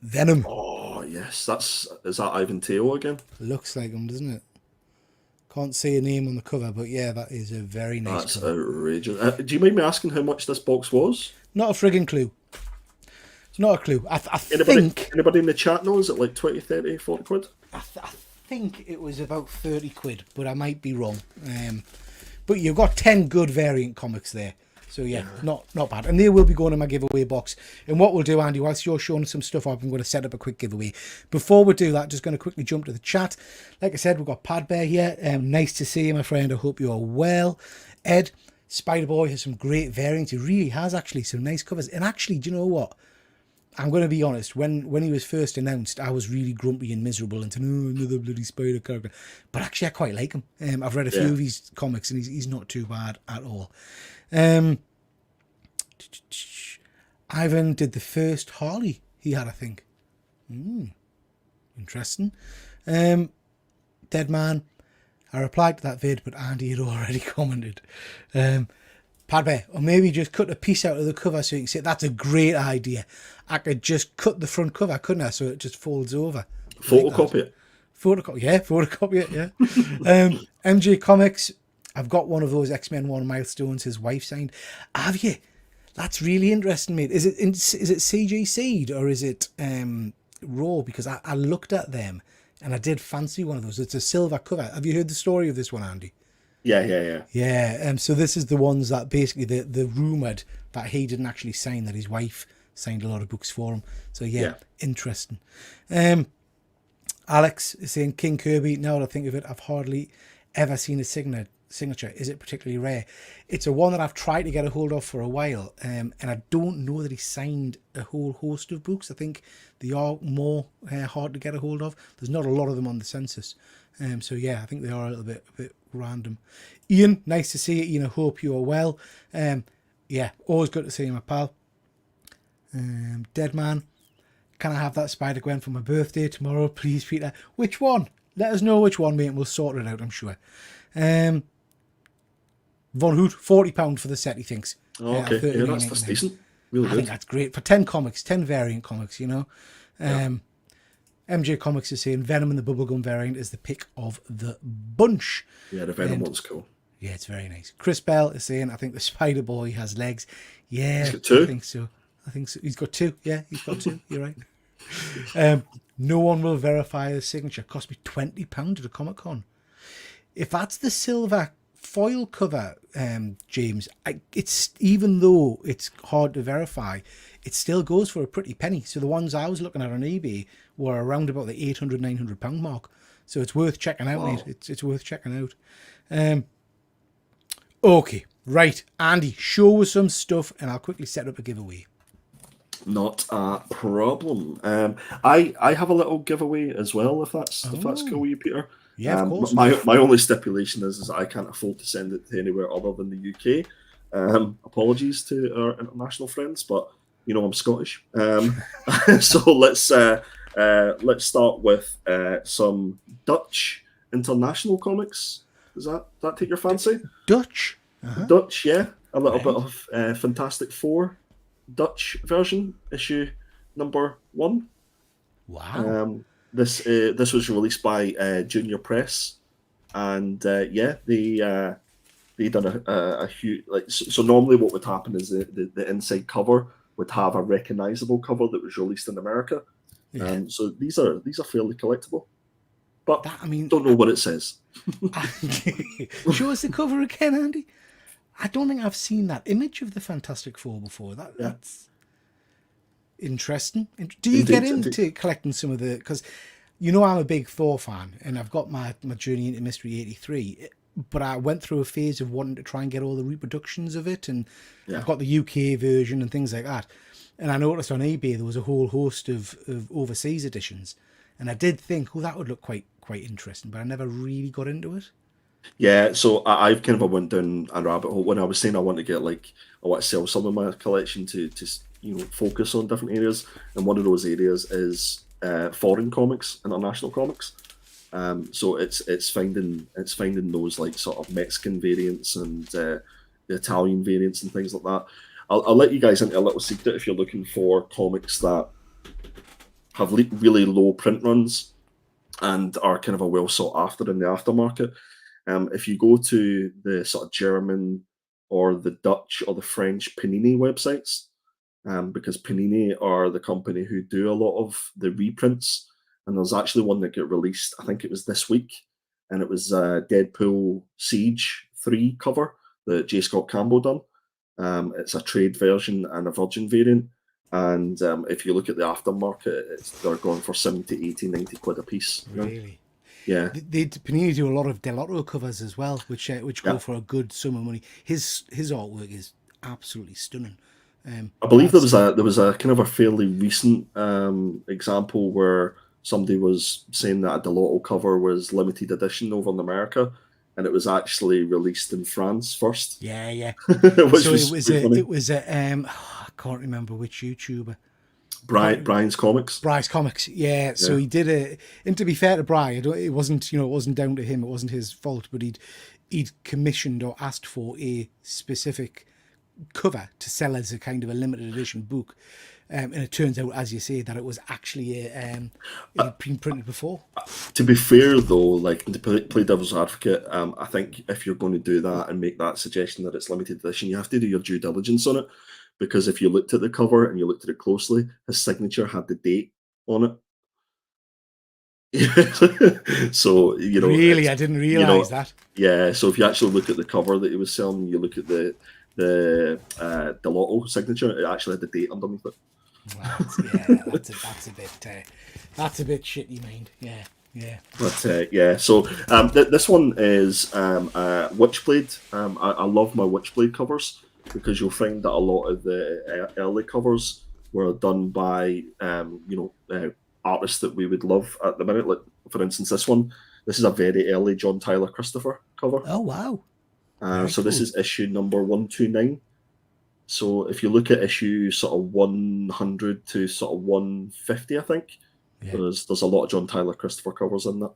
Venom. Oh yes, is that Ivan Teo again? Looks like him, doesn't it? Can't see a name on the cover, but yeah, that is a very nice cover. That's outrageous. Do you mind me asking how much this box was? Not a frigging clue. It's not a clue. I think... Anybody in the chat knows? Is it like 20, 30, 40 quid? I think it was about 30 quid, but I might be wrong. But you've got 10 good variant comics there. So yeah, not bad. And they will be going in my giveaway box. And what we'll do, Andy, whilst you're showing some stuff up, I'm going to set up a quick giveaway. Before we do that, just going to quickly jump to the chat. Like I said, we've got Pad Bear here. Nice to see you, my friend. I hope you're well. Ed, Spider-Boy has some great variants. He really has, actually, some nice covers. And actually, do you know what? I'm going to be honest, when he was first announced, I was really grumpy and miserable and said, oh, another bloody Spider character. But actually, I quite like him. I've read a few of his comics and he's not too bad at all. Ivan did the first Harley he had, I think. Interesting. Dead Man. I replied to that vid, but Andy had already commented. Pad Bear, or maybe just cut a piece out of the cover so you can see it. That's a great idea. I could just cut the front cover, couldn't I? So it just folds over. Photocopy it. Photocopy it, yeah. MJ Comics, I've got one of those X-Men 1 milestones his wife signed. Have you? That's really interesting, mate. Is it CG Seed or is it Raw? Because I looked at them and I did fancy one of those. It's a silver cover. Have you heard the story of this one, Andy? Yeah. So this is the ones that basically the rumoured that he didn't actually sign, that his wife signed a lot of books for him. So yeah. Interesting. Alex is saying King Kirby. Now that I think of it, I've hardly ever seen a signature. Is it particularly rare? It's a one that I've tried to get a hold of for a while, and I don't know that he signed a whole host of books. I think they are more hard to get a hold of. There's not a lot of them on the census. So yeah, I think they are a little bit random. Ian, nice to see you. Ian, I hope you are well. Yeah, always good to see you, my pal. Dead Man, can I have that Spider-Gwen for my birthday tomorrow, please, Peter? Which one? Let us know which one, mate, and we'll sort it out, I'm sure. Von Hoot, £40 for the set, he thinks. Oh, okay, yeah, that's decent. Really good. I think that's great. For 10 comics, 10 variant comics, you know. MJ Comics is saying Venom and the Bubblegum variant is the pick of the bunch. Yeah, the Venom one's cool. Yeah, it's very nice. Chris Bell is saying, I think the Spider Boy has legs. He's Yeah, got I two. think so. I think so. He's got two. Yeah, he's got two. You're right. Um, no one will verify his signature. Cost me £20 at a Comic Con. If that's the silver foil cover, James, it's, even though it's hard to verify, it still goes for a pretty penny. So the ones I was looking at on eBay were around about the £800, £900 mark. So it's worth checking out, mate. Wow. It's worth checking out. Okay, right, Andy, show us some stuff, and I'll quickly set up a giveaway. Not a problem. I have a little giveaway as well, if that's cool with you, Peter. Yeah, of course. My only stipulation is I can't afford to send it to anywhere other than the UK. Apologies to our international friends, but you know I'm Scottish. So let's start with some Dutch international comics. Does that take your fancy? Dutch. Dutch, yeah. A little Right. bit of Fantastic Four Dutch version, issue number 1. Wow. This was released by Junior Press, and they done a huge, like, so normally what would happen is the inside cover would have a recognizable cover that was released in America. Yeah. So these are fairly collectible, but That, I mean, don't know what it says. show us the cover again, Andy. I don't think I've seen that image of the Fantastic Four before. That's interesting. Do you get Indeed. into collecting some of the? Because you know I'm a big Thor fan, and I've got my journey into Mystery 83. But I went through a phase of wanting to try and get all the reproductions of it, and Yeah. I've got the UK version and things like that. And I noticed on eBay there was a whole host of overseas editions, and I did think, oh, that would look quite interesting, but I never really got into it. Yeah, so I've kind of went down a rabbit hole when I was saying I want to get, like, I want to sell some of my collection to focus on different areas, and one of those areas is foreign comics, international comics. So it's finding those, like, sort of Mexican variants and the Italian variants and things like that. I'll let you guys into a little secret if you're looking for comics that have really low print runs and are kind of a well sought after in the aftermarket. If you go to the sort of German or the Dutch or the French Panini websites, because Panini are the company who do a lot of the reprints, and there's actually one that got released, I think it was this week, and it was Deadpool Siege 3 cover that J. Scott Campbell done. It's a trade version and a Virgin variant. And if you look at the aftermarket, they're going for 70, 80, 90 quid a piece. Really? Yeah. Panini do a lot of Delotto covers as well, which go Yeah. for a good sum of money. His artwork is absolutely stunning. I believe there was a kind of a fairly recent example where somebody was saying that a Delotto cover was limited edition over in America, and it was actually released in France first. Yeah. Which So was funny. it was a I can't remember which YouTuber. Brian's Comics. Bryce Comics, yeah. So he did a, and to be fair to Brian, it wasn't it wasn't down to him. It wasn't his fault, but he'd commissioned or asked for a specific cover to sell as a kind of a limited edition book, and it turns out, as you say, that it was actually it had been printed before. To be fair, though, like, to play devil's advocate, I think if you're going to do that and make that suggestion that it's limited edition, you have to do your due diligence on it. Because if you looked at the cover and you looked at it closely, his signature had the date on it. So, Really, I didn't realize that. Yeah, so if you actually look at the cover that he was selling, you look at the Delotto signature, it actually had the date underneath it. Wow, that's a bit shitty, mind. Yeah. But yeah, so this one is Witchblade. I love my Witchblade covers because you'll find that a lot of the early covers were done by artists that we would love at the minute. Like, for instance, this one. This is a very early John Tyler Christopher cover. Oh wow! So this is issue number 129. So if you look at issue sort of 100 to sort of 150, I think there's a lot of John Tyler Christopher covers in that.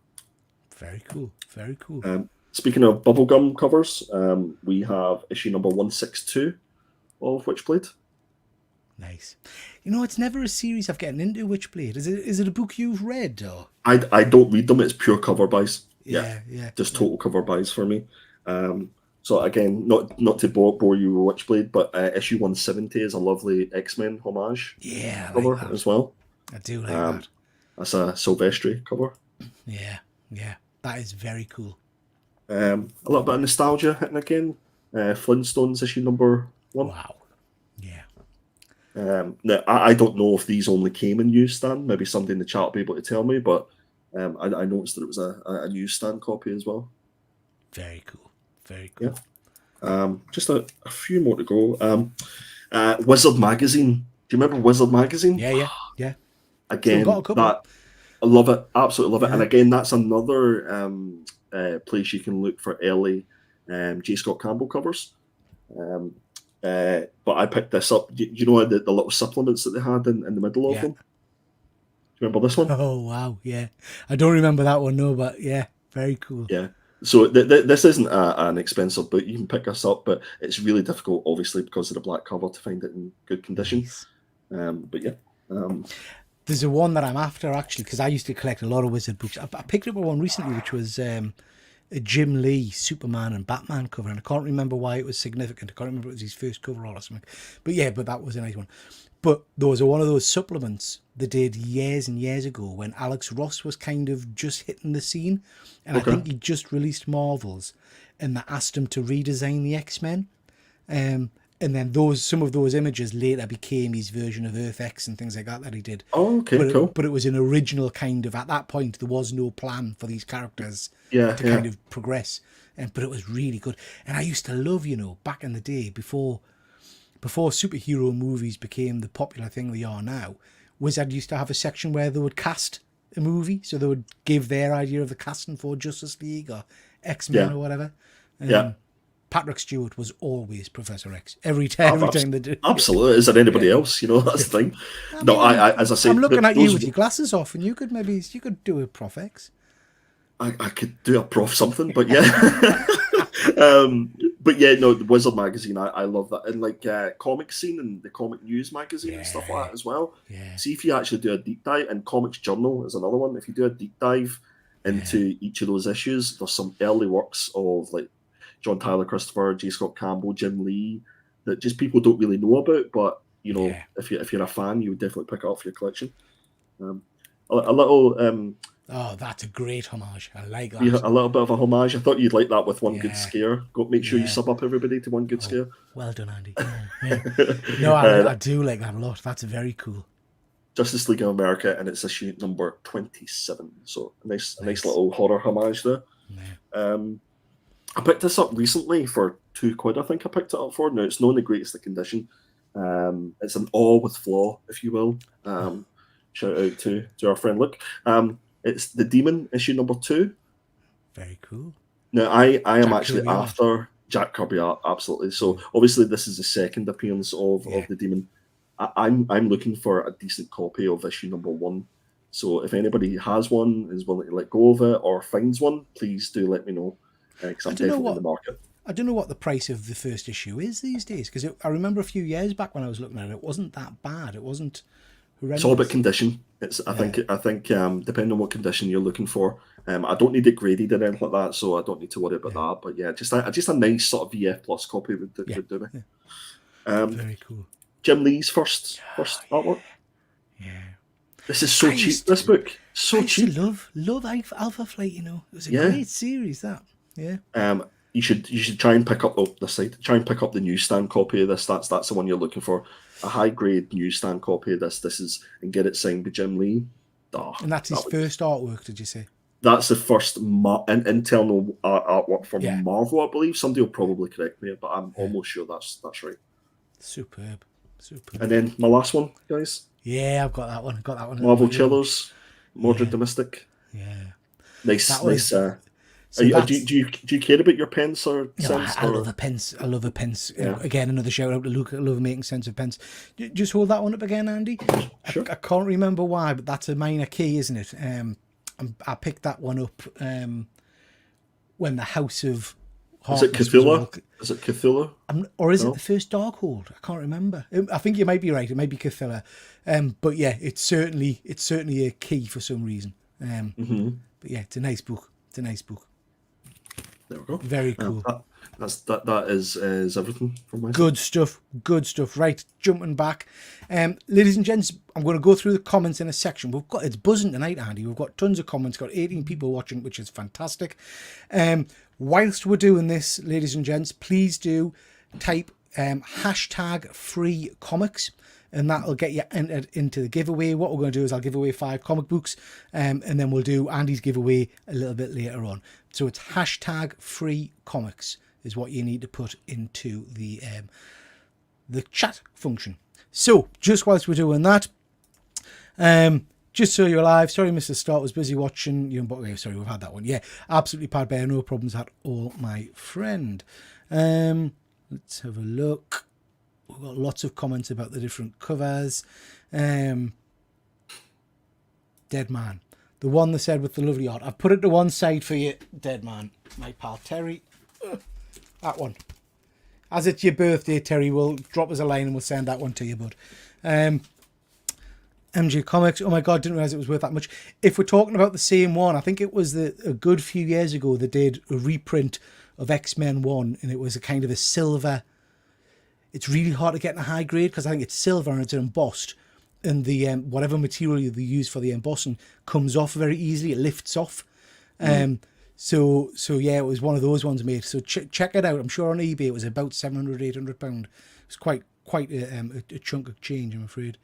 Very cool. Very cool. Speaking of bubblegum covers, we have issue number 162 of Witchblade. Nice. It's never a series I've gotten into, Witchblade. Is it a book you've read, or? I don't read them. It's pure cover buys. Yeah. Just total cover buys for me. So again, not to bore you with Witchblade, but issue 170 is a lovely X-Men homage Yeah, I like cover that. as well. I do like Um, that. that's a Silvestri cover. Yeah, yeah, that is very cool. A little bit of nostalgia hitting again. Flintstones issue number 1. Wow. Yeah. Now, I don't know if these only came in newsstand. Maybe somebody in the chat will be able to tell me, but I noticed that it was a newsstand copy as well. Very cool. Very cool. Yeah. Just a few more to go. Wizard Magazine. Do you remember Wizard Magazine? Yeah, yeah, yeah. Again, Still got a couple. that I love it. Absolutely love it. Yeah. And again, that's another place you can look for early J. Scott Campbell covers. But I picked this up. You know the little supplements that they had in the middle of Yeah. them? Do you remember this one? Oh, wow. Yeah. I don't remember that one, no, but yeah, very cool. Yeah. So this isn't an expensive book. You can pick this up, but it's really difficult, obviously, because of the black cover to find it in good condition. Nice. But yeah. There's a one that I'm after, actually, because I used to collect a lot of Wizard books. I picked up one recently, which was a Jim Lee Superman and Batman cover, and I can't remember why it was significant. I can't remember if it was his first cover or something. But yeah, but that was a nice one. But there was one of those supplements they did years and years ago when Alex Ross was kind of just hitting the scene, and I think he just released Marvels, and they asked him to redesign the X-Men. And then some of those images later became his version of Earth X and things like that he did. Oh, okay, cool. But it was an original kind of, at that point, there was no plan for these characters to kind of progress. But it was really good. And I used to love, back in the day, before superhero movies became the popular thing they are now, Wizard used to have a section where they would cast a movie. So they would give their idea of the casting for Justice League or X-Men or whatever. Patrick Stewart was always Professor X every time they did. Absolutely. Is there anybody else? That's the thing. As I say, I'm looking at you with your glasses off, and you could do a Prof X. I could do a Prof something, but yeah. But yeah, no, the Wizard magazine, I love that, and like comic scene and the comic news magazine and stuff like that as well. Yeah. See if you actually do a deep dive, and Comics Journal is another one. If you do a deep dive into each of those issues, there's some early works of like John Tyler Christopher, J. Scott Campbell, Jim Lee, that just people don't really know about. But if you're a fan, you would definitely pick it up for your collection. A little. Oh, that's a great homage. I like that. A little bit of a homage. I thought you'd like that with One Good Scare. Make sure you sub up everybody to One Good Scare. Well done, Andy. Yeah. No, I do like that a lot. That's very cool. Justice League of America, and it's issue number 27. So a nice little horror homage there. Yeah. I picked this up recently for £2. I think I picked it up for. Now it's not in the greatest of condition. It's an All with Flaw, if you will. Shout out to our friend Luke. It's The Demon, issue number 2. Very cool. Now, I am Jack actually Kirby after Jack Kirby art, absolutely. So obviously this is the second appearance of The Demon. I'm looking for a decent copy of issue number 1. So if anybody has one, is willing to let go of it, or finds one, please do let me know. Because I'm definitely in the market. I don't know what the price of the first issue is these days, because I remember a few years back when I was looking at it, it wasn't that bad. It wasn't horrendous. It's all about condition. I think depending on what condition you're looking for, I don't need it graded or anything like that, so I don't need to worry about that. But yeah, just a nice sort of VF plus copy would do me. Yeah. Very cool. Jim Lee's first artwork. Yeah. This is so cheap. This book, so cheap. I love Alpha Flight. It was a great series. That. Yeah. You should try and pick up the site. Try and pick up the newsstand copy of this. That's the one you're looking for. A high grade newsstand copy of this. This is, and get it signed by Jim Lee. And that's his first artwork. Did you say? That's the first internal artwork from Marvel, I believe. Somebody will probably correct me, but I'm almost sure that's right. Superb. And then my last one, guys. Yeah, I've got that one. Marvel Chillers, Mordred the Mystic. Yeah. Nice. Do you care about your pence or cents? I love a pence. Yeah. Again, another shout out to Luke. I love making sense of pence. Just hold that one up again, Andy. Sure. I can't remember why, but that's a minor key, isn't it? I picked that one up when the House of Harkness. Is it Cthulhu? Is it Cthulhu? Or is it the first Darkhold? I can't remember. I think you might be right. It might be Cthulhu. But yeah, it's certainly a key for some reason. But yeah, it's a nice book. There we go. Very cool. That is everything from my side. Good stuff. Good stuff. Right, jumping back. Ladies and gents, I'm going to go through the comments in a section. It's buzzing tonight, Andy. We've got tons of comments. Got 18 people watching, which is fantastic. Whilst we're doing this, ladies and gents, please do type hashtag free comics, and that'll get you entered into the giveaway. What we're going to do is I'll give away 5 comic books, and then we'll do Andy's giveaway a little bit later on. So it's hashtag free comics is what you need to put into the chat function. So just whilst we're doing that, just so you're alive, sorry Mr. Start was busy watching you, but sorry, we've had that one. Yeah, absolutely Pad Bear, no problems at all, my friend. Let's have a look. We've got lots of comments about the different covers. Dead Man, the one that said with the lovely art. I've put it to one side for you, Dead Man, my pal Terry. That one. As it's your birthday, Terry, we'll drop us a line and we'll send that one to you, bud. MG Comics, oh my god, didn't realise it was worth that much. If we're talking about the same one, I think it was a good few years ago they did a reprint of X-Men 1, and it was a kind of a silver. It's really hard to get in a high grade because I think it's silver and it's embossed, and the whatever material they use for the embossing comes off very easily. It lifts off. So yeah, it was one of those ones, mate. So check it out. I'm sure on eBay it was about £700-800. It's quite a chunk of change, I'm afraid.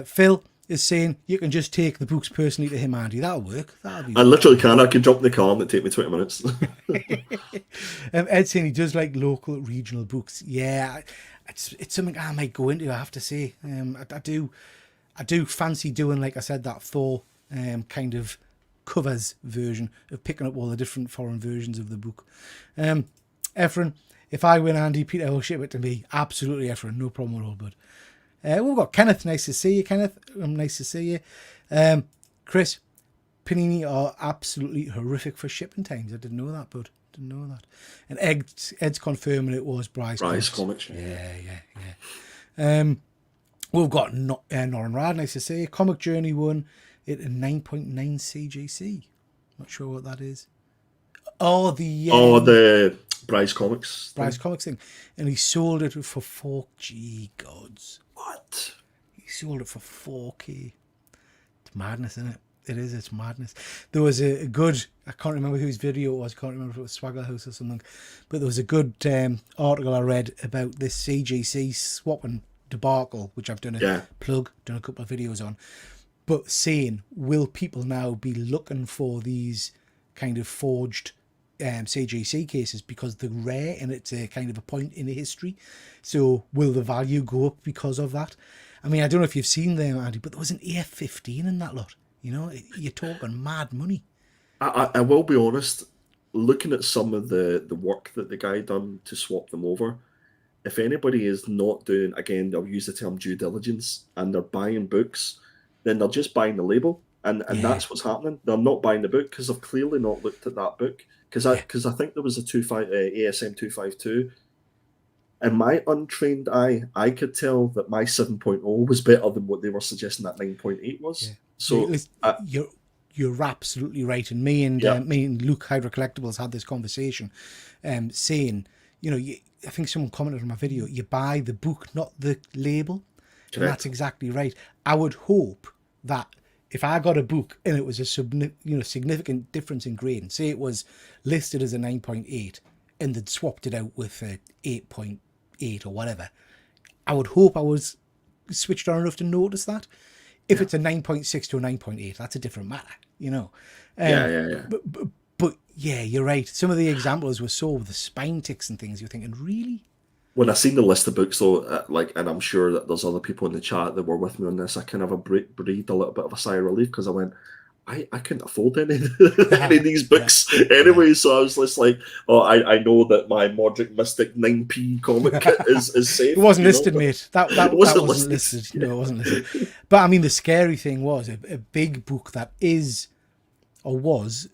Phil is saying you can just take the books personally to him, Andy. That'll work. I literally can. I can jump in the car and it'll take me 20 minutes. Ed's saying he does like local, regional books. Yeah, it's something I might go into, I have to say. I do fancy doing, like I said, that Thor kind of covers version of picking up all the different foreign versions of the book. Efren, if I win, Andy, Peter will ship it to me. Absolutely, Efren, no problem at all, bud. We've got Kenneth. Nice to see you, Kenneth. Nice to see you. Chris, Panini are absolutely horrific for shipping times. I didn't know that, bud. Didn't know that. And Ed's confirming it was Bryce Comics. Yeah. We've got Norrin Rad. Nice to see you. Comic Journey won it a 9.9 CGC. Not sure what that is. The Bryce Comics. Bryce Comics thing. And he sold it for 4G gods. What? He sold it for 4K. It's madness, isn't it? It is, it's madness. There was a good, I can't remember whose video it was, I can't remember if it was Swagger House or something, but there was a good article I read about this CGC swapping debacle, which I've done a couple of videos on, but saying, will people now be looking for these kind of forged CGC cases because they're rare and it's a kind of a point in the history? So will the value go up because of that? I mean, I don't know if you've seen them, Andy, but there was an AF-15 in that lot. You know, you're talking mad money. I will be honest, looking at some of the work that the guy done to swap them over, if anybody is not doing, again, they'll use the term due diligence, and they're buying books, then they're just buying the label. And that's what's happening. They're not buying the book because they've clearly not looked at that book. Because I think there was a ASM 252. In my untrained eye, I could tell that my 7.0 was better than what they were suggesting that 9.8 was. Yeah. So you're absolutely right. And me and Luke Hydra Collectibles had this conversation, saying, you know, I think someone commented on my video, you buy the book, not the label. Correct. And that's exactly right. I would hope that if I got a book and it was a significant difference in grade, say it was listed as a 9.8 and they'd swapped it out with a 8.8 or whatever, I would hope I was switched on enough to notice that. If it's a 9.6 to a 9.8, that's a different matter, you know. But yeah, you're right. Some of the examples were so with the spine ticks and things, you're thinking, really? When I seen the list of books, though, and I'm sure that there's other people in the chat that were with me on this, I kind of breathed a little bit of a sigh of relief because I went, I couldn't afford any of these books anyway. So I was just like, I know that my Mordric Mystic 9p comic is safe. It wasn't listed, mate. That wasn't listed. No, it wasn't listed. But I mean, the scary thing was a big book that is or was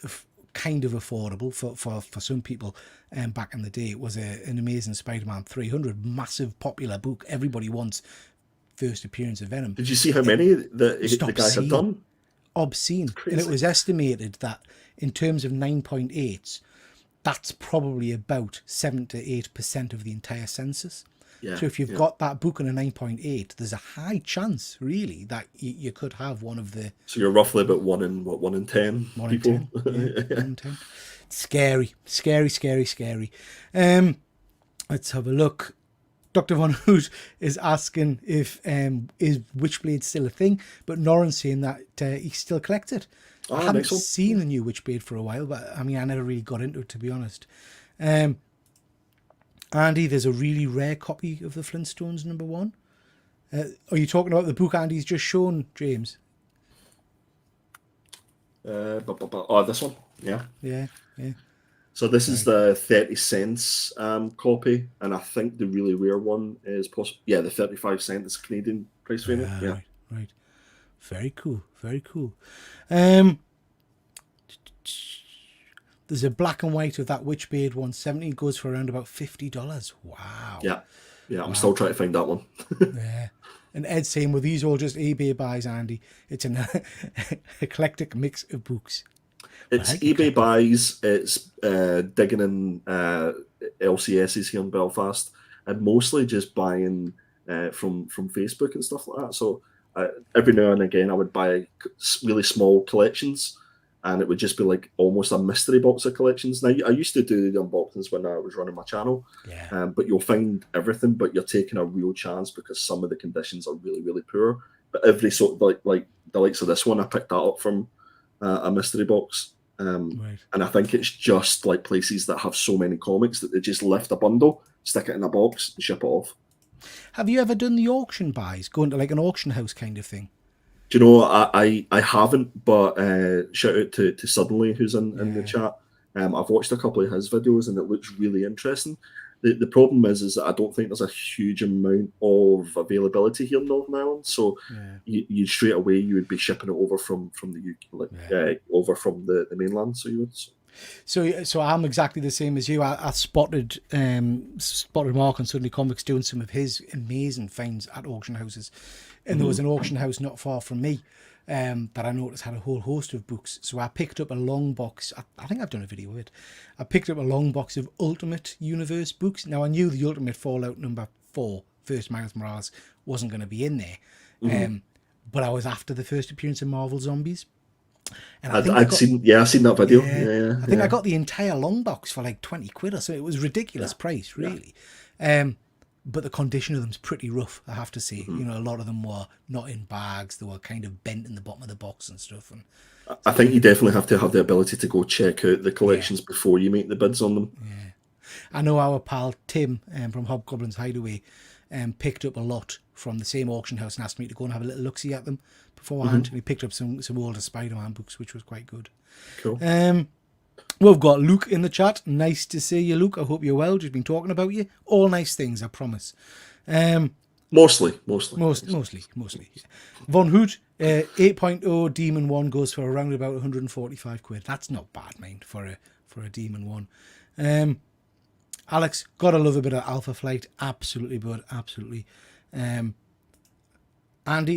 kind of affordable for some people. Back in the day, it was an Amazing Spider-Man 300, massive popular book. Everybody wants first appearance of Venom. Did you see how many the guy had done? Obscene. And it was estimated that in terms of 9.8s, that's probably about 7 to 8% of the entire census. Yeah. So if you've got that book on a 9.8, there's a high chance, really, that you could have one of the So you're roughly about 1 in 10 1 in people. 10. Yeah, 1 in 10. Scary, scary, scary, scary. Let's have a look. Dr. Von Hoot is asking if is Witchblade still a thing, but Norrin's saying that he still collects it. I haven't Nice one. seen the new Witchblade for a while, but I mean, I never really got into it, to be honest. Andy, there's a really rare copy of the Flintstones #1. Are you talking about the book Andy's just shown, James? Oh, this one. Yeah. Yeah, yeah. So this is the 30 cents copy, and I think the really rare one is possible. Yeah, the 35 cent is a Canadian price variant. Yeah. Right. Very cool. Very cool. There's a black and white of that Witchblade 170. It goes for around about $50. Wow. Yeah. I'm still trying to find that one. Yeah. And Ed's saying, well, these all just eBay buys, Andy. It's an eclectic mix of books. It's eBay buys. It's digging in LCSs here in Belfast, and mostly just buying from Facebook and stuff like that. So every now and again, I would buy really small collections, and it would just be like almost a mystery box of collections. Now, I used to do the unboxings when I was running my channel, but you'll find everything, but you're taking a real chance because some of the conditions are really, really poor. But every sort of like the likes of this one, I picked that up from a mystery box. And I think it's just like places that have so many comics that they just lift a bundle, stick it in a box, and ship it off. Have you ever done the auction buys, going to like an auction house kind of thing? Do you know, I haven't, but shout out to Suddenly, who's in the chat. I've watched a couple of his videos, and it looks really interesting. The problem is that I don't think there's a huge amount of availability here in Northern Ireland. So you straight away you would be shipping it over from the UK, over from the mainland. So you would. So I'm exactly the same as you. I spotted Mark on Suddenly Comics doing some of his amazing finds at auction houses, and there was an auction house not far from me that I noticed had a whole host of books. So I picked up a long box. I think I've done a video with it. I picked up a long box of Ultimate Universe books. Now I knew the Ultimate Fallout #4, First Miles Morales, wasn't going to be in there, but I was after the first appearance of Marvel Zombies. And I've seen that video. I think I got the entire long box for like 20 quid or so. It was a ridiculous price, really. But the condition of them's pretty rough, I have to say. You know, a lot of them were not in bags. They were kind of bent in the bottom of the box and stuff. And I think you definitely have to have the ability to go check out the collections before you make the bids on them. Yeah. I know our pal Tim from Hobgoblin's Hideaway picked up a lot from the same auction house and asked me to go and have a little look-see at them beforehand. And he picked up some older Spider-Man books, which was quite good. Cool. We've got Luke in the chat. Nice to see you, Luke. I hope you're well. Just been talking about you. All nice things, I promise. Mostly. Von Hoot, 8.0 Demon 1 goes for around about 145 quid. That's not bad, mate, for a Demon 1. Alex, gotta love a bit of Alpha Flight. Absolutely, bud. Absolutely. Andy,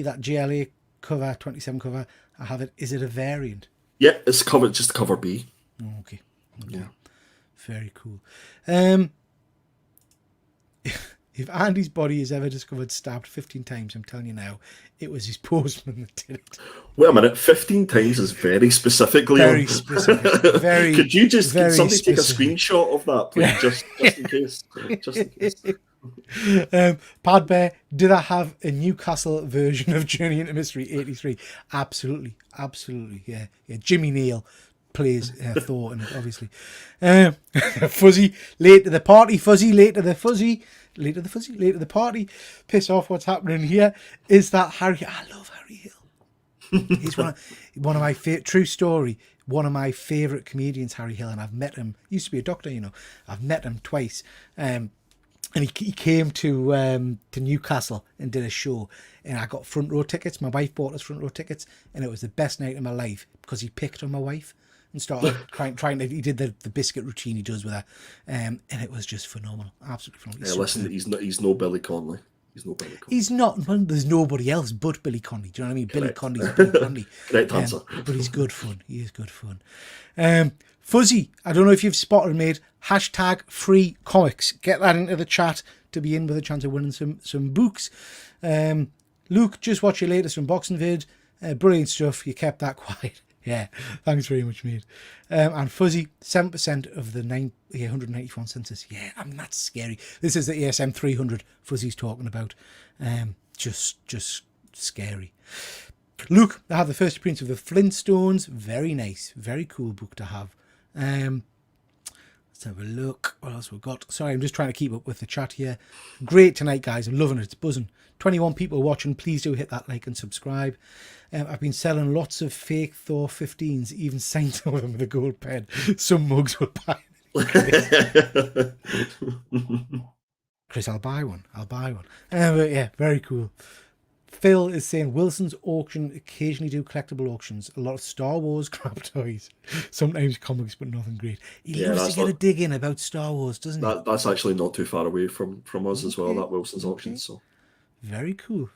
that GLA cover, 27 cover, I have it. Is it a variant? Yeah, it's covered, just cover B. Okay. Yeah. Very cool. If Andy's body is ever discovered stabbed 15 times, I'm telling you now, it was his postman that did it. Wait a minute, 15 times is very specifically. Very specific. Very. Could somebody specific. take a screenshot of that, please, just in case? Just in case. Pad Bear, did I have a Newcastle version of Journey into Mystery 83? Absolutely. Yeah. Jimmy Neal plays Thor in it, obviously. Fuzzy, late to the party. Fuzzy, late to the party. Piss off, what's happening here? Is that Harry? I love Harry Hill. He's one of my true story. One of my favourite comedians, Harry Hill, and I've met him. He used to be a doctor, you know. I've met him twice. And he came to Newcastle and did a show, and I got front row tickets. My wife bought us front row tickets, and it was the best night of my life because he picked on my wife and started trying to. He did the biscuit routine he does with her, and it was just phenomenal, absolutely phenomenal. Listen, he's no Billy Connolly. He's no Billy Connolly. He's not. Well, there's nobody else but Billy Connolly. Do you know what I mean? Billy Correct. Connolly's Billy Connolly. Correct answer. But he's good fun. He is good fun. Fuzzy, I don't know if you've spotted, mate. Hashtag free comics. Get that into the chat to be in with a chance of winning some books. Luke, just watch your latest unboxing vid. Brilliant stuff. You kept that quiet. Yeah, thanks very much, mate. And Fuzzy, 7% of the 191 census. Yeah, I mean, that's scary. This is the ASM 300 Fuzzy's talking about. Just scary. Luke, I have the first appearance of the Flintstones. Very nice. Very cool book to have. Let's have a look. What else we've got? Sorry, I'm just trying to keep up with the chat here. Great tonight, guys. I'm loving it. It's buzzing. 21 people watching. Please do hit that like and subscribe. I've been selling lots of fake Thor 15s, even signed some of them with a gold pen. Some mugs will buy. Chris, I'll buy one. But yeah, very cool. Phil is saying Wilson's auction occasionally do collectible auctions. A lot of Star Wars crap toys. Sometimes comics, but nothing great. He loves to get a dig in about Star Wars, doesn't he? That's actually not too far away from us as well, that Wilson's auction. So very cool.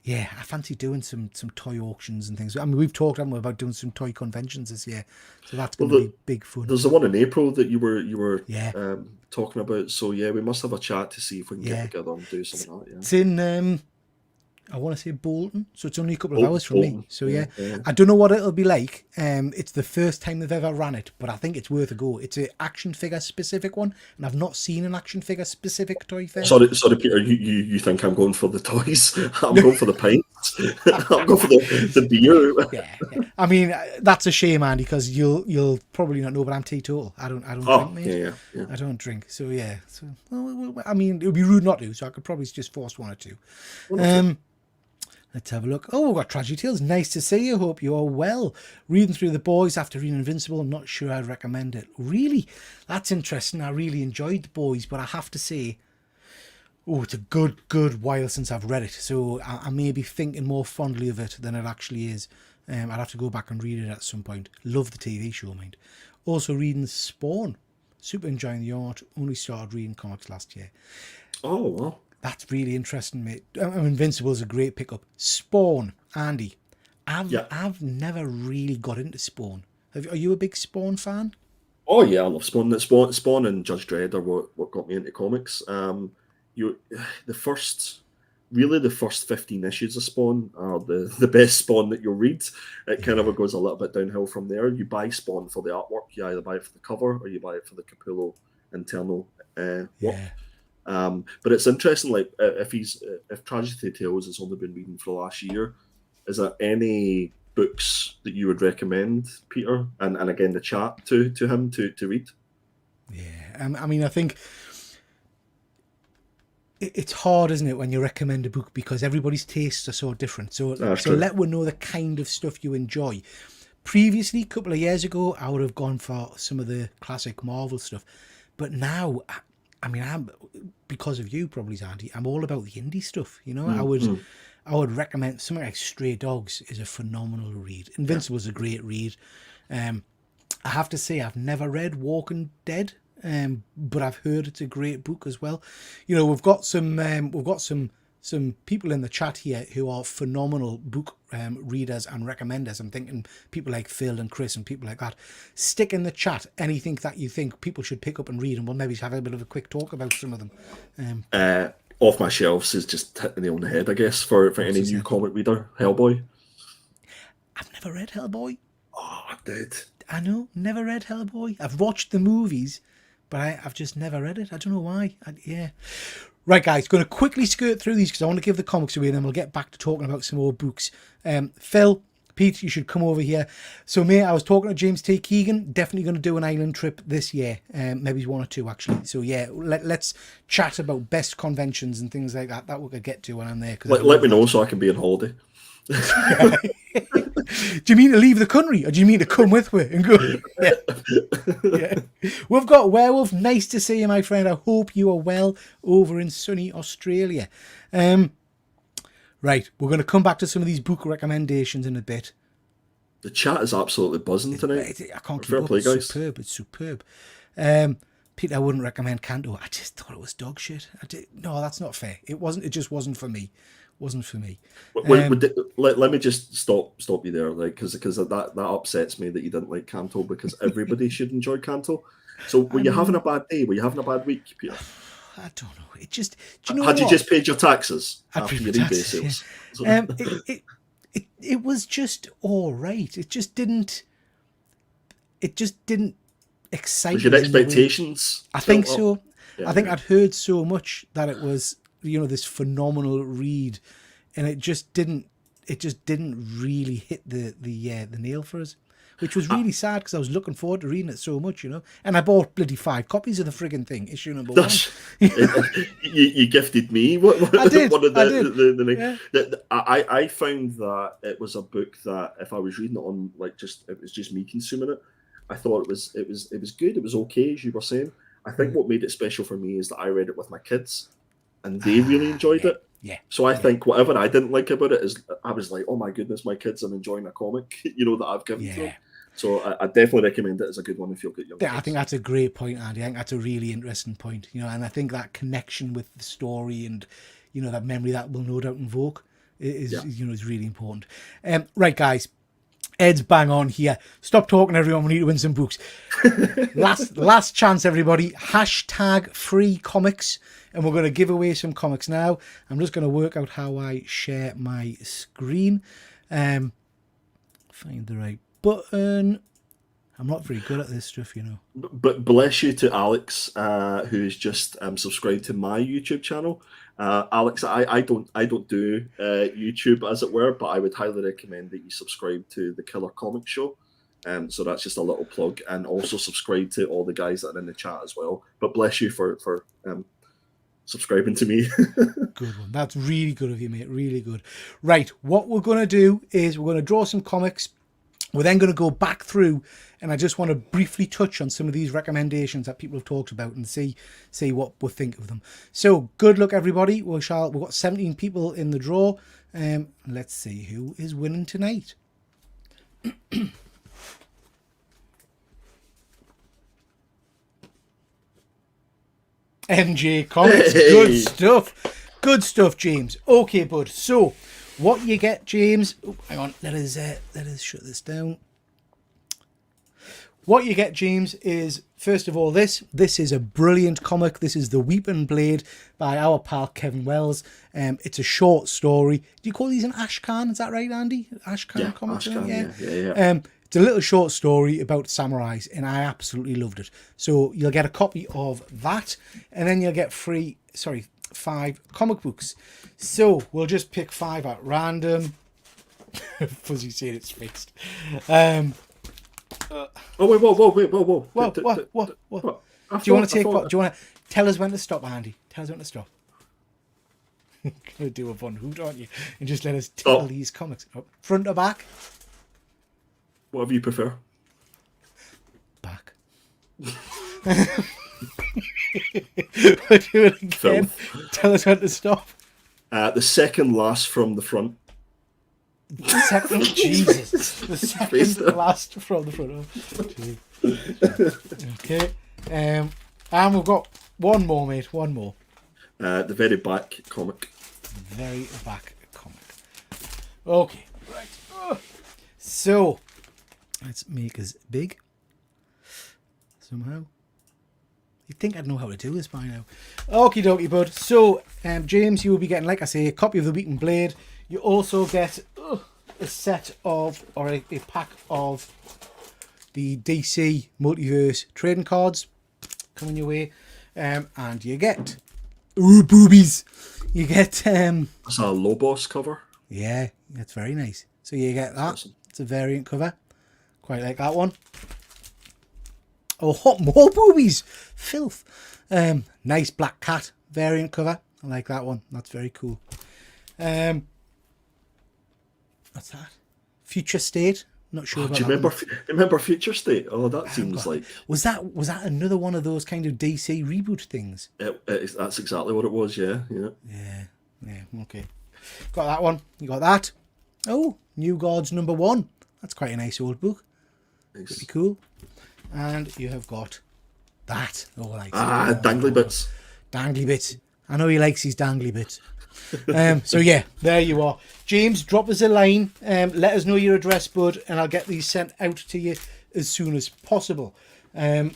Yeah, I fancy doing some toy auctions and things. I mean, we've talked about doing some toy conventions this year, so that's going to be big fun. There's the one in April that you were talking about. So yeah, we must have a chat to see if we can get together and do something like that. Yeah. It's in I want to say Bolton, so it's only a couple of hours from Bolton. me. So yeah, I don't know what it'll be like. It's the first time they've ever ran it, but I think it's worth a go. It's an action figure specific one, and I've not seen an action figure specific toy fair. Sorry, Peter. You think I'm going for the toys? I'm going for the pints. I'm going for the beer. Yeah. I mean, that's a shame, Andy, because you'll probably not know, but I'm teetotal. I don't drink, mate. Yeah. I don't drink. So yeah. So well, I mean, it would be rude not to. So I could probably just force one or two. Let's have a look. Oh, we've got Tragedy Tales. Nice to see you. Hope you are well. Reading through The Boys after reading Invincible. I'm not sure I'd recommend it. Really? That's interesting. I really enjoyed The Boys, but I have to say, it's a good while since I've read it. So I may be thinking more fondly of it than it actually is. I'd have to go back and read it at some point. Love the TV show, mind. Also reading Spawn. Super enjoying the art. Only started reading comics last year. Oh, well. That's really interesting, mate. Invincible is a great pickup. Spawn, Andy. I've never really got into Spawn. Are you a big Spawn fan? Oh yeah, I love Spawn. Spawn and Judge Dredd are what got me into comics. The first 15 issues of Spawn are the best Spawn that you'll read. It kind of goes a little bit downhill from there. You buy Spawn for the artwork. You either buy it for the cover or you buy it for the Capullo internal work. But it's interesting, like if Tragedy Tales has only been reading for the last year, is there any books that you would recommend, Peter, and again the chat to him to read? Yeah, I mean, I think it's hard, isn't it, when you recommend a book because everybody's tastes are so different. So let one know the kind of stuff you enjoy. Previously, a couple of years ago, I would have gone for some of the classic Marvel stuff, but now, I mean, because of you, probably, Andy, I'm all about the indie stuff. You know, I would recommend something like Stray Dogs is a phenomenal read. Invincible is a great read. I have to say, I've never read Walking Dead, but I've heard it's a great book as well. You know, we've got some people in the chat here who are phenomenal book readers and recommenders. I'm thinking people like Phil and Chris and people like that. Stick in the chat anything that you think people should pick up and read, and we'll maybe have a bit of a quick talk about some of them. Off My Shelves is just hitting the nail on the head, I guess, for any new comic reader. Hellboy. I've never read Hellboy. Oh, I did. I know, never read Hellboy. I've watched the movies, but I've just never read it. I don't know why. Right, guys, going to quickly skirt through these because I want to give the comics away and then we'll get back to talking about some more books. Phil, Pete, you should come over here. So, mate, I was talking to James T. Keegan. Definitely going to do an island trip this year. Maybe one or two, actually. So, yeah, let's chat about best conventions and things like that we could get to when I'm there. Let me know so I can be on holiday. Do you mean to leave the country or do you mean to come with me and go? Yeah. We've got Werewolf. Nice to see you, my friend. I hope you are well over in sunny Australia. Right, we're going to come back to some of these book recommendations in a bit. The chat is absolutely buzzing tonight. I can't keep up. It's superb. Peter wouldn't recommend Kanto. I just thought it was dog shit. No, that's not fair. It wasn't. It just wasn't for me. Wasn't for me. Let me just stop you there, like, because that upsets me that you didn't like Kanto, because everybody should enjoy Kanto. So were you having a bad day? Were you having a bad week, Peter? I don't know. It just. Do you know Had what? you just paid your taxes I'd after paid your my eBay taxes, sales? It was just all right. It just didn't excite Was your us in the way- expectations? I think built so. up? Yeah, I think yeah. I'd heard so much that it was, this phenomenal read, and it just didn't really hit the nail for us, which was really sad because I was looking forward to reading it so much, and I bought bloody 5 copies of the frigging thing, issue number 1. You gifted me. I did. One of I did. I found that it was a book that if I was reading it on it was just me consuming it, I thought it was good. It was okay, as you were saying. I think what made it special for me is that I read it with my kids, and they really enjoyed it. Yeah. So I think whatever I didn't like about it is I was like, oh my goodness, my kids are enjoying a comic, that I've given to them. So I definitely recommend it as a good one if you've got young kids. I think that's a great point, Andy. I think that's a really interesting point, and I think that connection with the story and, that memory that will no doubt invoke is really important. Right, guys. Ed's bang on here. Stop talking, everyone. We need to win some books. Last chance, everybody. #free comics. And we're going to give away some comics now. I'm just going to work out how I share my screen. Find the right button. I'm not very good at this stuff, But bless you to Alex, who's just subscribed to my YouTube channel. Alex, I don't do YouTube, as it were, but I would highly recommend that you subscribe to the Killer Comic Show. So that's just a little plug, and also subscribe to all the guys that are in the chat as well. But bless you for subscribing to me. Good one. That's really good of you, mate. Really good. Right, what we're going to do is we're going to draw some comics. We're then going to go back through, and I just want to briefly touch on some of these recommendations that people have talked about and see what we think of them. So good luck, everybody. We've got 17 people in the draw. Let's see who is winning tonight. MJ Comics. Hey. Good stuff, James. Okay, bud. So what you get, James, hang on, let us shut this down. What you get, James, is, first of all, this is a brilliant comic. This is The Weeping Blade by our pal Kevin Wells. It's a short story. Do you call these an Ashcan? Is that right, Andy? Ashcan comics? Yeah. It's a little short story about samurais, and I absolutely loved it. So you'll get a copy of that, and then you'll get 5 comic books. So we'll just pick 5 at random. Fuzzy said it's fixed. Wait, whoa. What? Do you want to tell us when to stop, Andy? Tell us when to stop. Gonna do a Von Hoot, aren't you? And just let us tell these comics. Front or back? Whatever you prefer. Back. We'll do it again. Tell us when to stop. The second last from the front. Jesus. The second last from the front. Okay. And we've got one more, mate. One more. The very back comic. Very back comic. Okay. Right. So, let's make us big. Somehow. You'd think I'd know how to do this by now. Okie dokie, bud. So, James, you will be getting, like I say, a copy of The Weeping Blade. You also get a set of, or a pack of the DC Multiverse trading cards coming your way. And you get, boobies. You get, That's a Lobos cover. Yeah, that's very nice. So you get that. Awesome. It's a variant cover. Quite like that one. Oh, hot more boobies. Filth. Nice black cat variant cover. I like that one. That's very cool. What's that? Future State. Not sure about do you remember Future State? Oh, that seems like... Was that another one of those kind of DC reboot things? That's exactly what it was, yeah. Yeah, okay. Got that one. You got that. Oh, New Gods #1. That's quite a nice old book. Nice. Pretty cool. And you have got That. Oh, like Dangly bits. Dangly bits. I know he likes his dangly bits. So yeah, there you are. James, drop us a line. Let us know your address, bud, and I'll get these sent out to you as soon as possible. I'm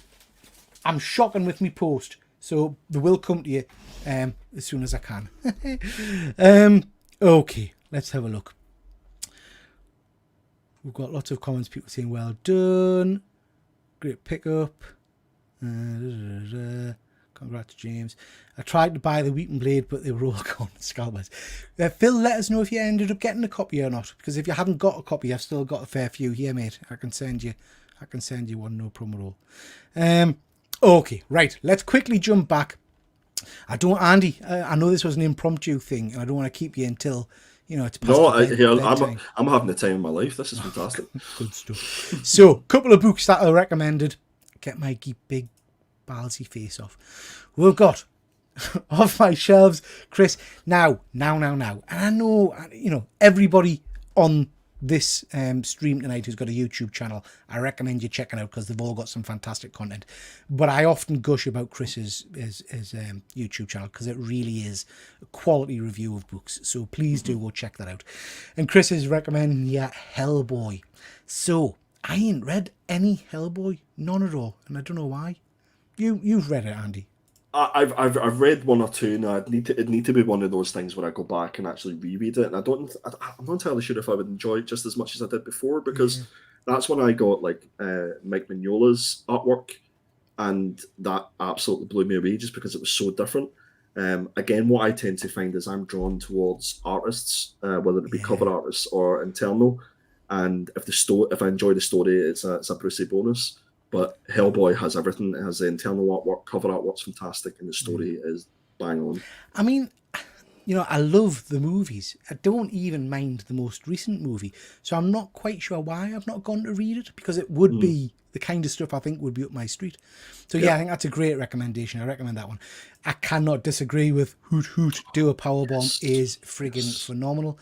shocking with me post, so they will come to you as soon as I can. Okay, let's have a look. We've got lots of comments, people saying well done, great pickup. Congrats, James. I tried to buy the Wheaton Blade, but they were all gone. Scalpers. Phil, let us know if you ended up getting a copy or not, because if you haven't got a copy, I've still got a fair few here, mate. I can send you one, no problem at all. Okay, right. Let's quickly jump back. Andy, I know this was an impromptu thing, and I don't want to keep you until it's past bedtime. I'm having the time of my life. This is fantastic. Good stuff. So, a couple of books that are recommended. Get my big ballsy face off. We've got off my shelves, Chris. Now. And I know, everybody on this stream tonight who's got a YouTube channel, I recommend you checking out because they've all got some fantastic content. But I often gush about Chris's YouTube channel because it really is a quality review of books. So please do go check that out. And Chris is recommending Hellboy. So I ain't read any Hellboy, none at all, and I don't know why. You've read it, Andy. I've read one or two, and it'd need to be one of those things where I go back and actually reread it. And I'm not entirely sure if I would enjoy it just as much as I did before, because that's when I got like Mike Mignola's artwork, and that absolutely blew me away just because it was so different. Again, what I tend to find is I'm drawn towards artists, whether it be cover artists or internal. And if I enjoy the story, it's a Brucey bonus. But Hellboy has everything. It has the internal artwork, cover artwork's fantastic, and the story is bang on. I mean, I love the movies. I don't even mind the most recent movie. So I'm not quite sure why I've not gone to read it, because it would be the kind of stuff I think would be up my street. So I think that's a great recommendation. I recommend that one. I cannot disagree with Hoot Hoot. Do a Powerbomb is friggin' phenomenal.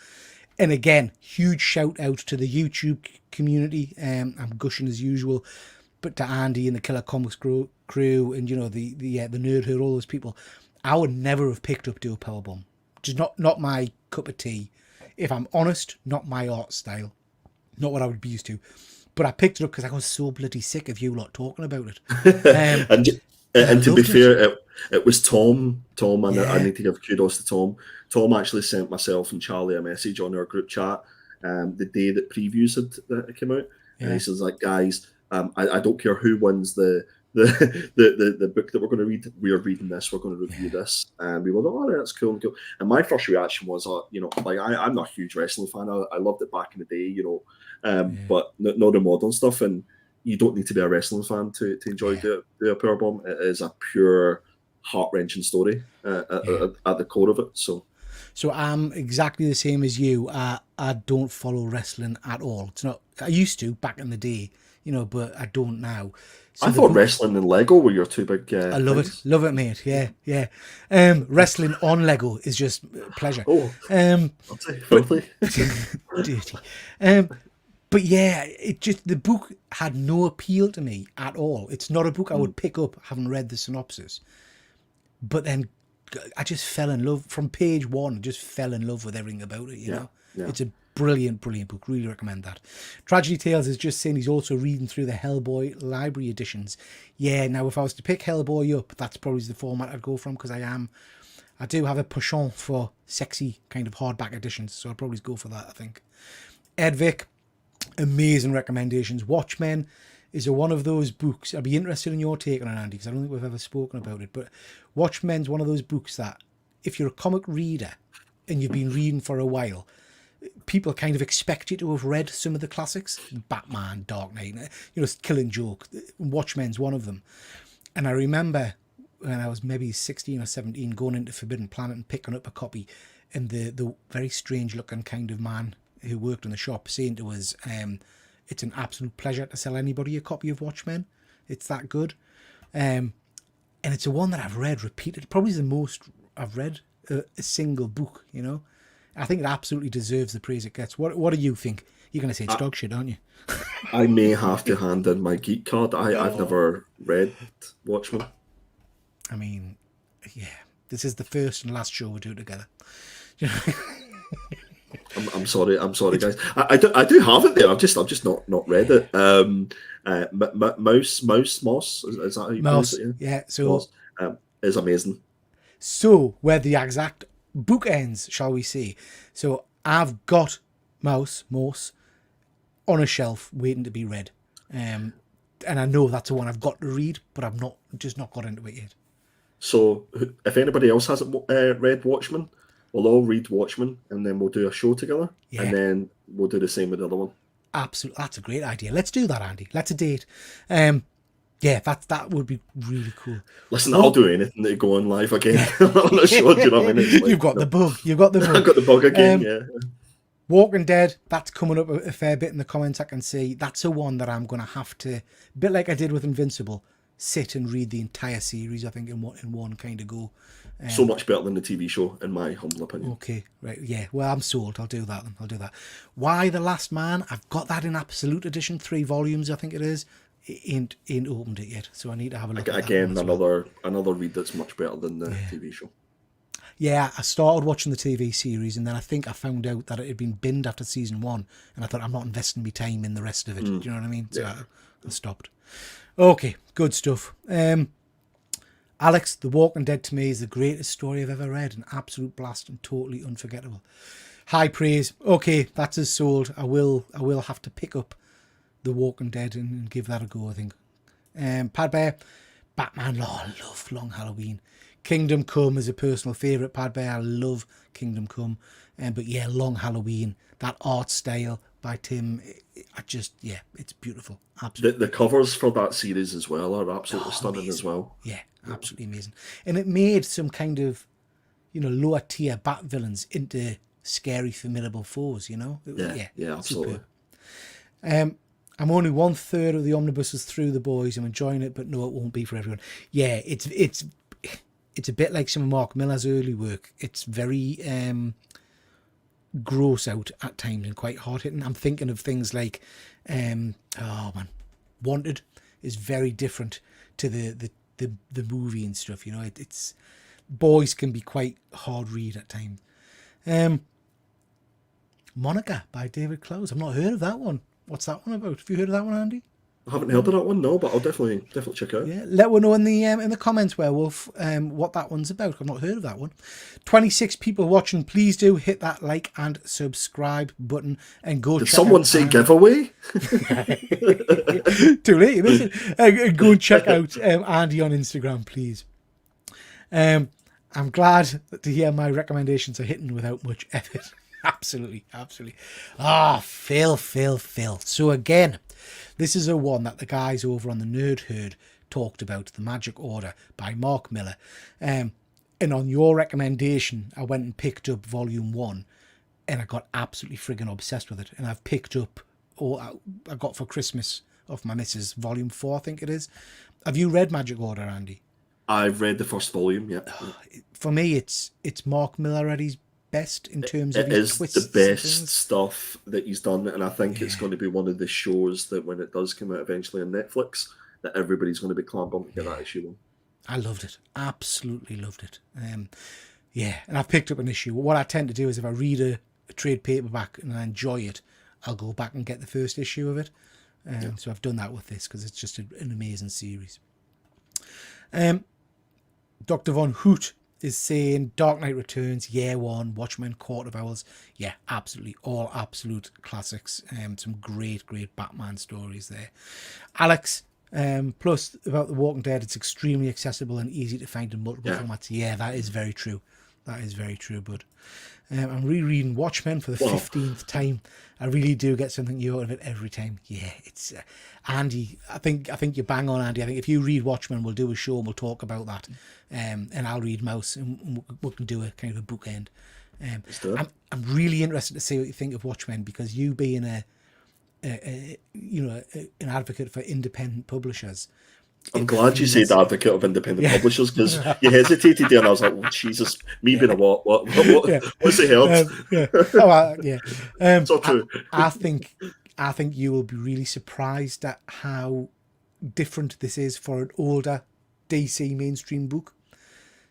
And again, huge shout out to the YouTube community. I'm gushing as usual. But to Andy and the Killer Comics crew and the Nerd Herd, all those people, I would never have picked up Do a Powerbomb. Just not my cup of tea. If I'm honest, not my art style. Not what I would be used to. But I picked it up because I was so bloody sick of you lot talking about it. And to be fair, it was Tom, and I need to give kudos to Tom. Tom actually sent myself and Charlie a message on our group chat the day that previews had came out. And he says, like, guys, I don't care who wins the book that we're going to read. We are reading this. We're going to review this. And we were like, oh, that's cool. And my first reaction was, I'm not a huge wrestling fan. I loved it back in the day, but not the modern stuff. And you don't need to be a wrestling fan to enjoy the Powerbomb. It is a pure heart-wrenching story at the core of it. So I'm exactly the same as you. I don't follow wrestling at all. It's not. I used to back in the day, but I don't now. So I thought wrestling and Lego were your two big. I love it, mate. Yeah. Wrestling on Lego is just pleasure. Oh, filthy. Dirty. But the book had no appeal to me at all. It's not a book I would pick up having read the synopsis. But then I just fell in love from page one. Just fell in love with everything about it. You know, it's a brilliant book. Really recommend that. Tragedy Tales is just saying he's also reading through the Hellboy library editions. Yeah. Now, if I was to pick Hellboy up, that's probably the format I'd go from, because I do have a penchant for sexy kind of hardback editions, so I'd probably go for that. I think. Ed Vick, amazing recommendations. Watchmen is one of those books. I'd be interested in your take on it, Andy, because I don't think we've ever spoken about it. But Watchmen's one of those books that, if you're a comic reader and you've been reading for a while, people kind of expect you to have read some of the classics. Batman, Dark Knight, Killing Joke. Watchmen's one of them. And I remember when I was maybe 16 or 17 going into Forbidden Planet and picking up a copy, and the very strange looking kind of man who worked in the shop saying to us, it's an absolute pleasure to sell anybody a copy of Watchmen. It's that good. And it's a one that I've read repeated. Probably the most I've read a single book, I think it absolutely deserves the praise it gets. What do you think? You're going to say it's dog shit, aren't you? I may have to hand in my geek card. I've never read Watchmen. I mean, yeah, this is the first and last show we do together. I'm sorry, guys. I do have it there. I've just not read it. Mouse, is that how you pronounce it? Yeah. So Moss, is amazing. So, where the exact book ends, shall we say? So, I've got Mouse on a shelf waiting to be read, and I know that's the one I've got to read, but I've just not got into it yet. So, if anybody else hasn't read Watchmen, we'll all read Watchmen, and then we'll do a show together, and then we'll do the same with the other one. Absolutely, that's a great idea. Let's do that, Andy. Let's a date. Yeah, that would be really cool. Listen, I'll do anything to go on live again. I'm not sure, do you know what I mean? You've got the bug. I've got the bug again, yeah. Walking Dead, that's coming up a fair bit in the comments, I can see. That's a one that I'm going to have to, a bit like I did with Invincible, sit and read the entire series, I think, in one kind of go. So much better than the TV show, in my humble opinion. Okay, right, yeah. Well, I'm sold. I'll do that then. I'll do that. Y: The Last Man, I've got that in Absolute Edition, 3 volumes, I think it is. Ain't opened it yet, so I need to have a look at that again. Another read that's much better than the TV show. Yeah, I started watching the TV series, and then I think I found out that it had been binned after season 1, and I thought, I'm not investing my time in the rest of it. Do you know what I mean? So I stopped. Okay, good stuff. Alex, The Walking Dead to me is the greatest story I've ever read. An absolute blast and totally unforgettable. High praise. Okay, that's us sold. I will have to pick up The Walking Dead and give that a go, I think. Pad Bear, Batman, I love Long Halloween. Kingdom Come is a personal favourite, Pad Bear. I love Kingdom Come. But yeah, Long Halloween, that art style by Tim, it's beautiful. Absolutely. The covers for that series as well are absolutely stunning amazing. As well. Yeah, absolutely amazing. And it made some kind of, lower tier Bat villains into scary, formidable foes, Yeah, absolutely. I'm only 1/3 of the omnibuses through The Boys. I'm enjoying it, but no, it won't be for everyone. Yeah, it's a bit like some of Mark Millar's early work. It's very gross out at times and quite hard hitting. I'm thinking of things like, Wanted is very different to the movie and stuff. It's Boys can be quite hard read at times. Monica by David Clowes. I've not heard of that one. What's that one about? Have you heard of that one, Andy? I haven't heard of that one, no, but I'll definitely check it out. Yeah, let one know in the comments, Werewolf, what that one's about. I've not heard of that one. 26 people watching. Please do hit that like and subscribe button and go. Did someone say giveaway? Too late, you missed it. Go and check out Andy on Instagram, please. I'm glad to hear my recommendations are hitting without much effort. Absolutely. Phil. So again, this is a one that the guys over on the Nerd Herd talked about, The Magic Order by Mark Millar. And on your recommendation, I went and picked up volume 1 and I got absolutely friggin' obsessed with it. And I've picked up, I got for Christmas off my missus, volume 4, I think it is. Have you read Magic Order, Andy? I've read the first volume, yeah. For me, it's Mark Millar at his best in terms of his twists. It is the best stuff that he's done, and I think it's going to be one of the shows that when it does come out eventually on Netflix, that everybody's going to be clamping to get that issue on. I loved it. Absolutely loved it. And I've picked up an issue. What I tend to do is if I read a trade paperback and I enjoy it, I'll go back and get the first issue of it. So I've done that with this because it's just an amazing series. Dr. Von Hoot is saying Dark Knight Returns, Year One, Watchmen, Court of Owls. Yeah, absolutely. All absolute classics. Some great Batman stories there. Alex, plus about The Walking Dead, it's extremely accessible and easy to find in multiple formats. Yeah, that is very true. That is very true, bud. I'm rereading Watchmen for the 15th time. I really do get something new out of it every time. Yeah, it's Andy. I think you bang on, Andy. I think if you read Watchmen, we'll do a show and we'll talk about that. And I'll read Mouse, and we can do a kind of a bookend. I'm really interested to see what you think of Watchmen, because you being an advocate for independent publishers, I'm glad you feels- said advocate of independent Yeah. publishers, because you hesitated there, and I was like, "Oh, Jesus, me being a what? Yeah. What's the hell?" Yeah. Oh, yeah. So true. I think you will be really surprised at how different this is for an older DC mainstream book.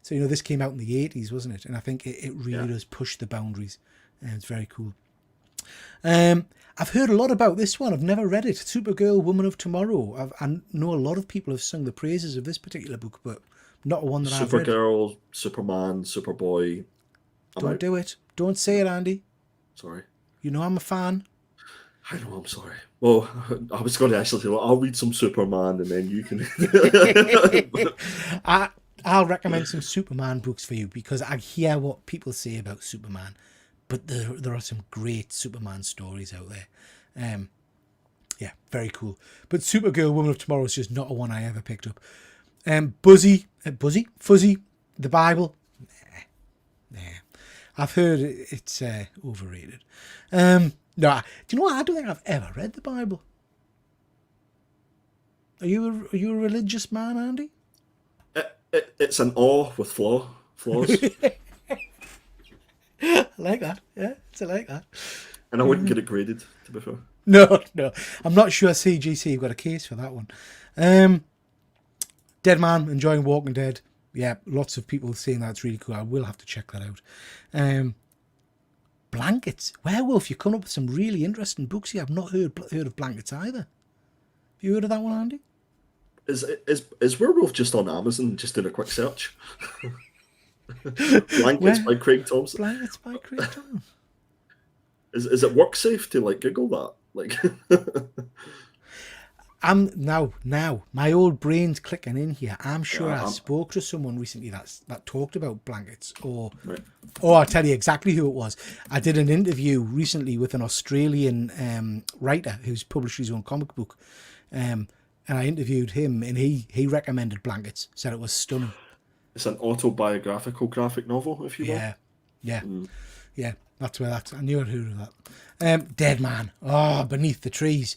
So, this came out in the 80s, wasn't it? And I think it really does push the boundaries. And it's very cool. I've heard a lot about this one. I've never read it. Supergirl, Woman of Tomorrow. I know a lot of people have sung the praises of this particular book, but not one that I've read. Supergirl, Superman, Superboy. Don't do it. Don't say it, Andy. Sorry. You know I'm a fan. I know, I'm sorry. Well, I was going to actually say, I'll read some Superman and then you can. I'll recommend some Superman books for you, because I hear what people say about Superman, but there are some great Superman stories out there. Yeah, very cool. But Supergirl, Woman of Tomorrow is just not a one I ever picked up. Fuzzy, the Bible. Nah. I've heard it's overrated. No, do you know what? I don't think I've ever read the Bible. Are you a religious man, Andy? It's an awe with flaws. I like that. Yeah, I like that. And I wouldn't get it graded, to be fair. No. I'm not sure CGC have got a case for that one. Dead Man, enjoying Walking Dead. Yeah, lots of people saying that's really cool. I will have to check that out. Blankets. Werewolf, you're coming up with some really interesting books here. I've not heard of Blankets either. Have you heard of that one, Andy? Is Werewolf just on Amazon? Just in a quick search. Blankets by Craig Thompson. Blankets by Craig Thompson. Is it work safe to Google that? I'm now my old brain's clicking in here. I'm sure Yeah, I spoke to someone recently that talked about blankets, or Right. I'll tell you exactly who it was. I did an interview recently with an Australian writer who's published his own comic book, and I interviewed him, and he recommended Blankets, said it was stunning. It's an autobiographical graphic novel, if you will. Yeah. That's where I knew I'd heard of that. Dead Man. Oh, Beneath the Trees.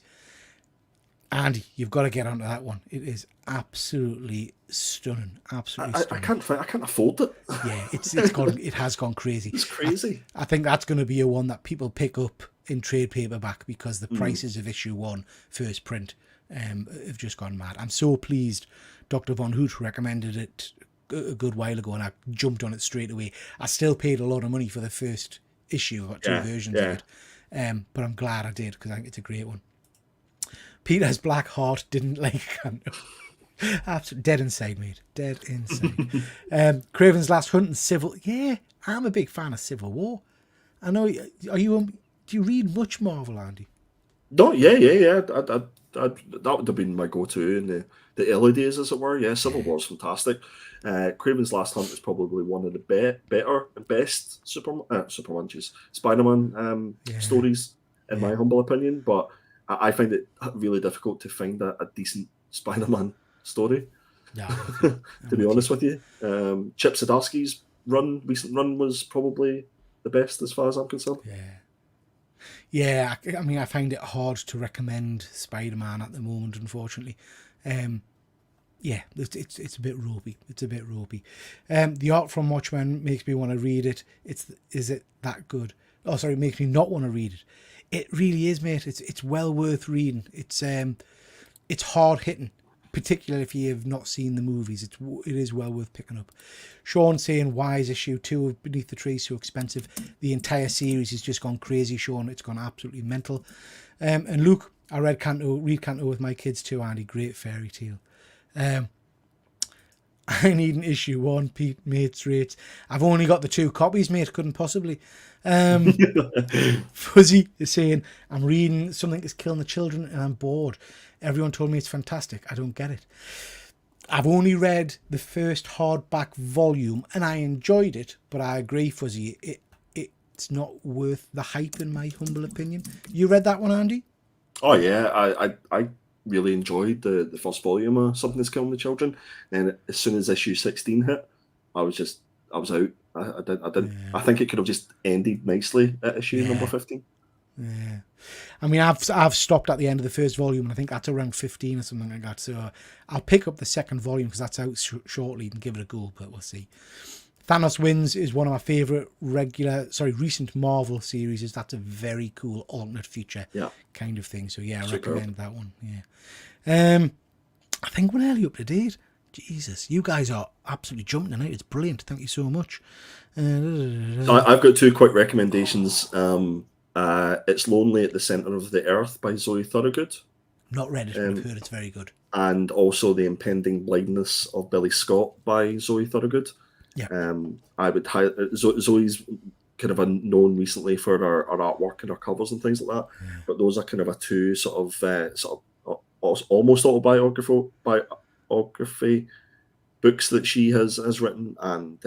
Andy, you've got to get onto that one. It is absolutely stunning. Absolutely stunning. I can't afford it. Yeah, it has gone crazy. It's crazy. I think that's going to be a one that people pick up in trade paperback, because the prices of issue 1 first print have just gone mad. I'm so pleased Dr. Von Hoot recommended it a good while ago, and I jumped on it straight away. I still paid a lot of money for the first issue. I got 2 versions of it, but I'm glad I did, because I think it's a great one. Peter's Black Heart didn't like Kanto. Absolutely dead inside, mate. Dead inside. Craven's Last Hunt and Civil. Yeah, I'm a big fan of Civil War. I know. Do you read much Marvel, Andy? No, yeah. That would have been my go-to in the early days, as it were. Yeah, Civil War's fantastic. Craven's Last Hunt is probably one of the better and best Spider-Man stories, in my humble opinion. But I find it really difficult to find a decent Spider-Man story. Yeah, to be honest with you, Chip Zdarsky's recent run was probably the best as far as I'm concerned. Yeah. I mean, I find it hard to recommend Spider-Man at the moment, unfortunately. Yeah, it's a bit ropey. The art from Watchmen makes me want to read it. Is it that good? Oh, sorry, it makes me not want to read it. It really is, mate. It's well worth reading. It's hard hitting, particularly if you have not seen the movies. It is well worth picking up. Sean saying, why is issue 2 of Beneath the Trees so expensive? The entire series has just gone crazy, Sean. It's gone absolutely mental. And Luke, I read Kanto with my kids too, Andy. Great fairy tale. I need an issue 1, Pete, mates rates. I've only got the 2 copies, mate. Couldn't possibly. Fuzzy is saying, I'm reading Something Is Killing the Children and I'm bored. Everyone told me it's fantastic. I don't get it. I've only read the first hardback volume and I enjoyed it, but I agree, Fuzzy, it's not worth the hype, in my humble opinion. You read that one, Andy? Oh yeah, I really enjoyed the first volume of Something That's Killing the Children, and as soon as issue 16 hit, I was out. I didn't. I think it could have just ended nicely at issue number 15. Yeah. I mean, I've stopped at the end of the first volume, and I think that's around 15 or something like that. So I'll pick up the second volume because that's out shortly and give it a go. But we'll see. Thanos Wins is one of my favourite recent Marvel series. That's a very cool alternate future kind of thing. So yeah, I recommend that one. Yeah. I think we're nearly up to date. Jesus, you guys are absolutely jumping tonight. It's brilliant. Thank you so much. So I've got two quick recommendations. It's Lonely at the Centre of the Earth by Zoe Thorogood. Not read it, but I've heard it's very good. And also The Impending Blindness of Billy Scott by Zoe Thorogood. Yeah. I would Zoe's kind of known recently for her artwork and her covers and things like that. Yeah. But those are kind of two sort of almost autobiography books that she has written, and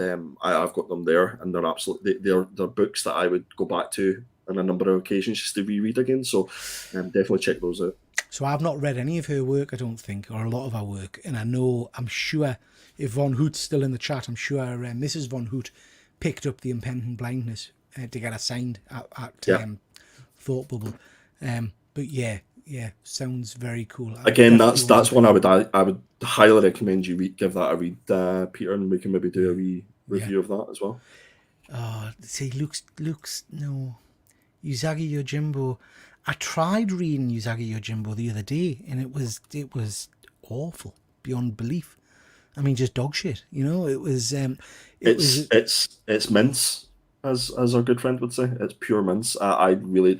I've got them there, and they're absolutely they're books that I would go back to on a number of occasions just to reread again. So definitely check those out. So I've not read any of her work, I don't think, or a lot of her work, and I'm sure if Von Hoot's still in the chat, I'm sure Mrs. Von Hoot picked up The Impending Blindness to get her signed at Thought Bubble. But yeah, sounds very cool. Again, that's one I would highly recommend you give that a read, Peter, and we can maybe do a wee review of that as well. Oh, see, looks no, Usagi Yojimbo. I tried reading Usagi Yojimbo the other day, and it was awful beyond belief. I mean, just dog shit. You know, it was. It's mince. As our good friend would say, it's pure mince. I only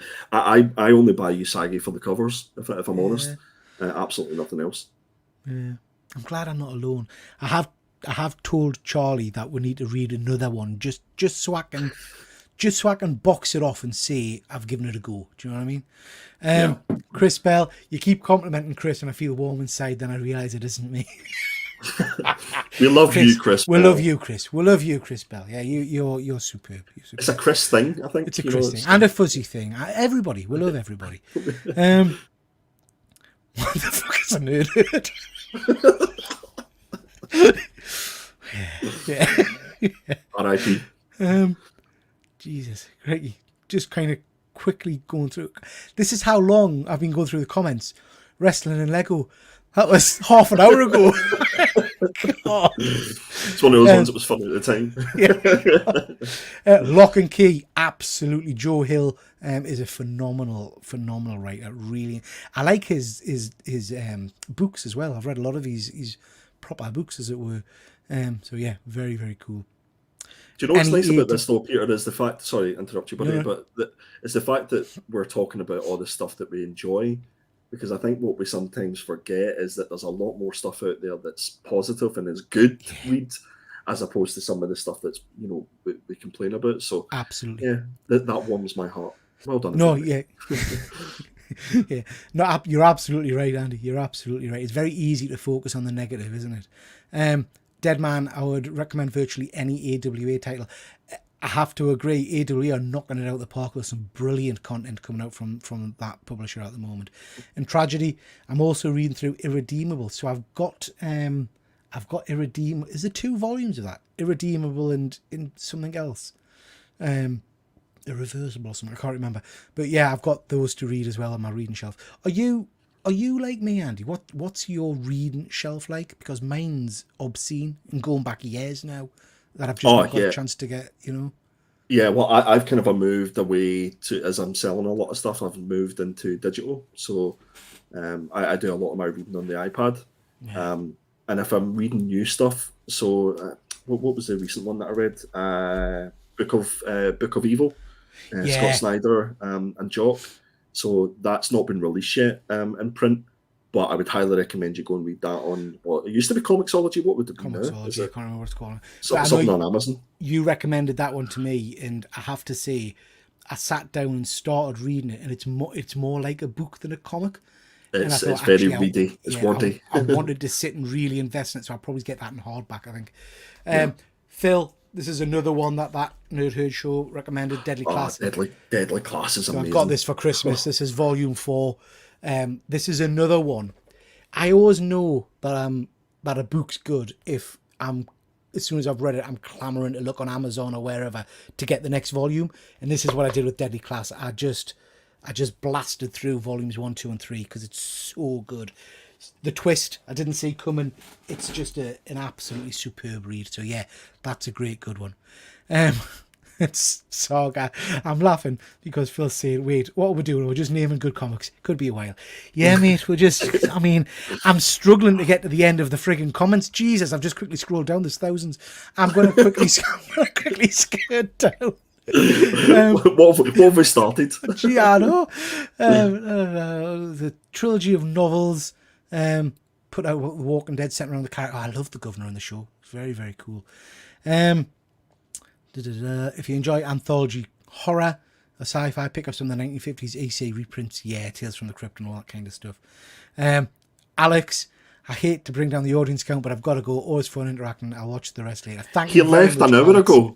buy Usagi for the covers, if I'm honest. Absolutely nothing else. Yeah, I'm glad I'm not alone. I have told Charlie that we need to read another one, just so I can box it off and say I've given it a go. Do you know what I mean? Chris Bell, you keep complimenting Chris, and I feel warm inside. Then I realise it isn't me. We love you, Chris. We love you, Chris. We love you, Chris Bell. Yeah, you're superb. It's a Chris thing, I think. It's a Chris thing and a fuzzy thing. Everybody, we love everybody. What the fuck is a nerd? yeah. R.I.P. Jesus, Greggy, just kind of quickly going through. This is how long I've been going through the comments. Wrestling and Lego. That was half an hour ago. It's one of those ones that was funny at the time. Lock and Key, absolutely. Joe Hill is a phenomenal writer. Really, I like his books as well. I've read a lot of his proper books, as it were. So yeah, very, very cool. Do you know what's nice about this though, Peter, is the fact. Sorry, interrupt you, buddy, but it's the fact that we're talking about all the stuff that we enjoy. Because I think what we sometimes forget is that there's a lot more stuff out there that's positive and is good to read, as opposed to some of the stuff that's we complain about. So absolutely, that warms my heart. Well done. No, yeah, no, you're absolutely right, Andy. You're absolutely right. It's very easy to focus on the negative, isn't it? Deadman, I would recommend virtually any AWA title. I have to agree, AWA are knocking it out of the park with some brilliant content coming out from that publisher at the moment. And Tragedy, I'm also reading through Irredeemable. So I've got Irredeemable. Is there 2 volumes of that? Irredeemable and in something else. Irreversible or something, I can't remember. But yeah, I've got those to read as well on my reading shelf. Are you like me, Andy? What's your reading shelf like? Because mine's obscene and going back years now. That I've just not got a chance to get, Yeah, well, I've kind of moved away to, as I'm selling a lot of stuff, I've moved into digital. So I do a lot of my reading on the iPad. Yeah. And if I'm reading new stuff, so what was the recent one that I read? Book of Evil, Scott Snyder and Jock. So that's not been released yet in print. But I would highly recommend you go and read that on what it used to be Comixology. What would it be now? Comixology, I can't remember what it's called. Something on Amazon. You recommended that one to me, and I have to say, I sat down and started reading it, and it's more like a book than a comic. It's very ready. It's wordy. I wanted to sit and really invest in it, so I'll probably get that in hardback, I think. Phil, this is another one that Nerd Herd Show recommended, Deadly Class. Deadly Class is amazing. I've got this for Christmas. This is volume 4. This is another one. I always know that a book's good if as soon as I've read it, I'm clamoring to look on Amazon or wherever to get the next volume. And this is what I did with Deadly Class. I just blasted through volumes 1, 2, and 3 because it's so good. The twist I didn't see coming. It's just an absolutely superb read. So yeah, that's a great good one. It's Saga. I'm laughing because Phil's saying, wait, what are we doing? We're just naming good comics. Could be a while. Yeah, mate, we're just, I mean, I'm struggling to get to the end of the frigging comments. Jesus, I've just quickly scrolled down. There's thousands. I'm going to quickly skirt down. What have we started? Gee, I know. The trilogy of novels put out The Walking Dead, centered around the character. Oh, I love the Governor in the show. It's very, very cool. If you enjoy anthology horror, a sci-fi, pick up some of the 1950s EC reprints. Yeah, Tales from the Crypt and all that kind of stuff. Alex, I hate to bring down the audience count, but I've got to go. Always fun interacting. I'll watch the rest later. Thank you. He left an hour ago.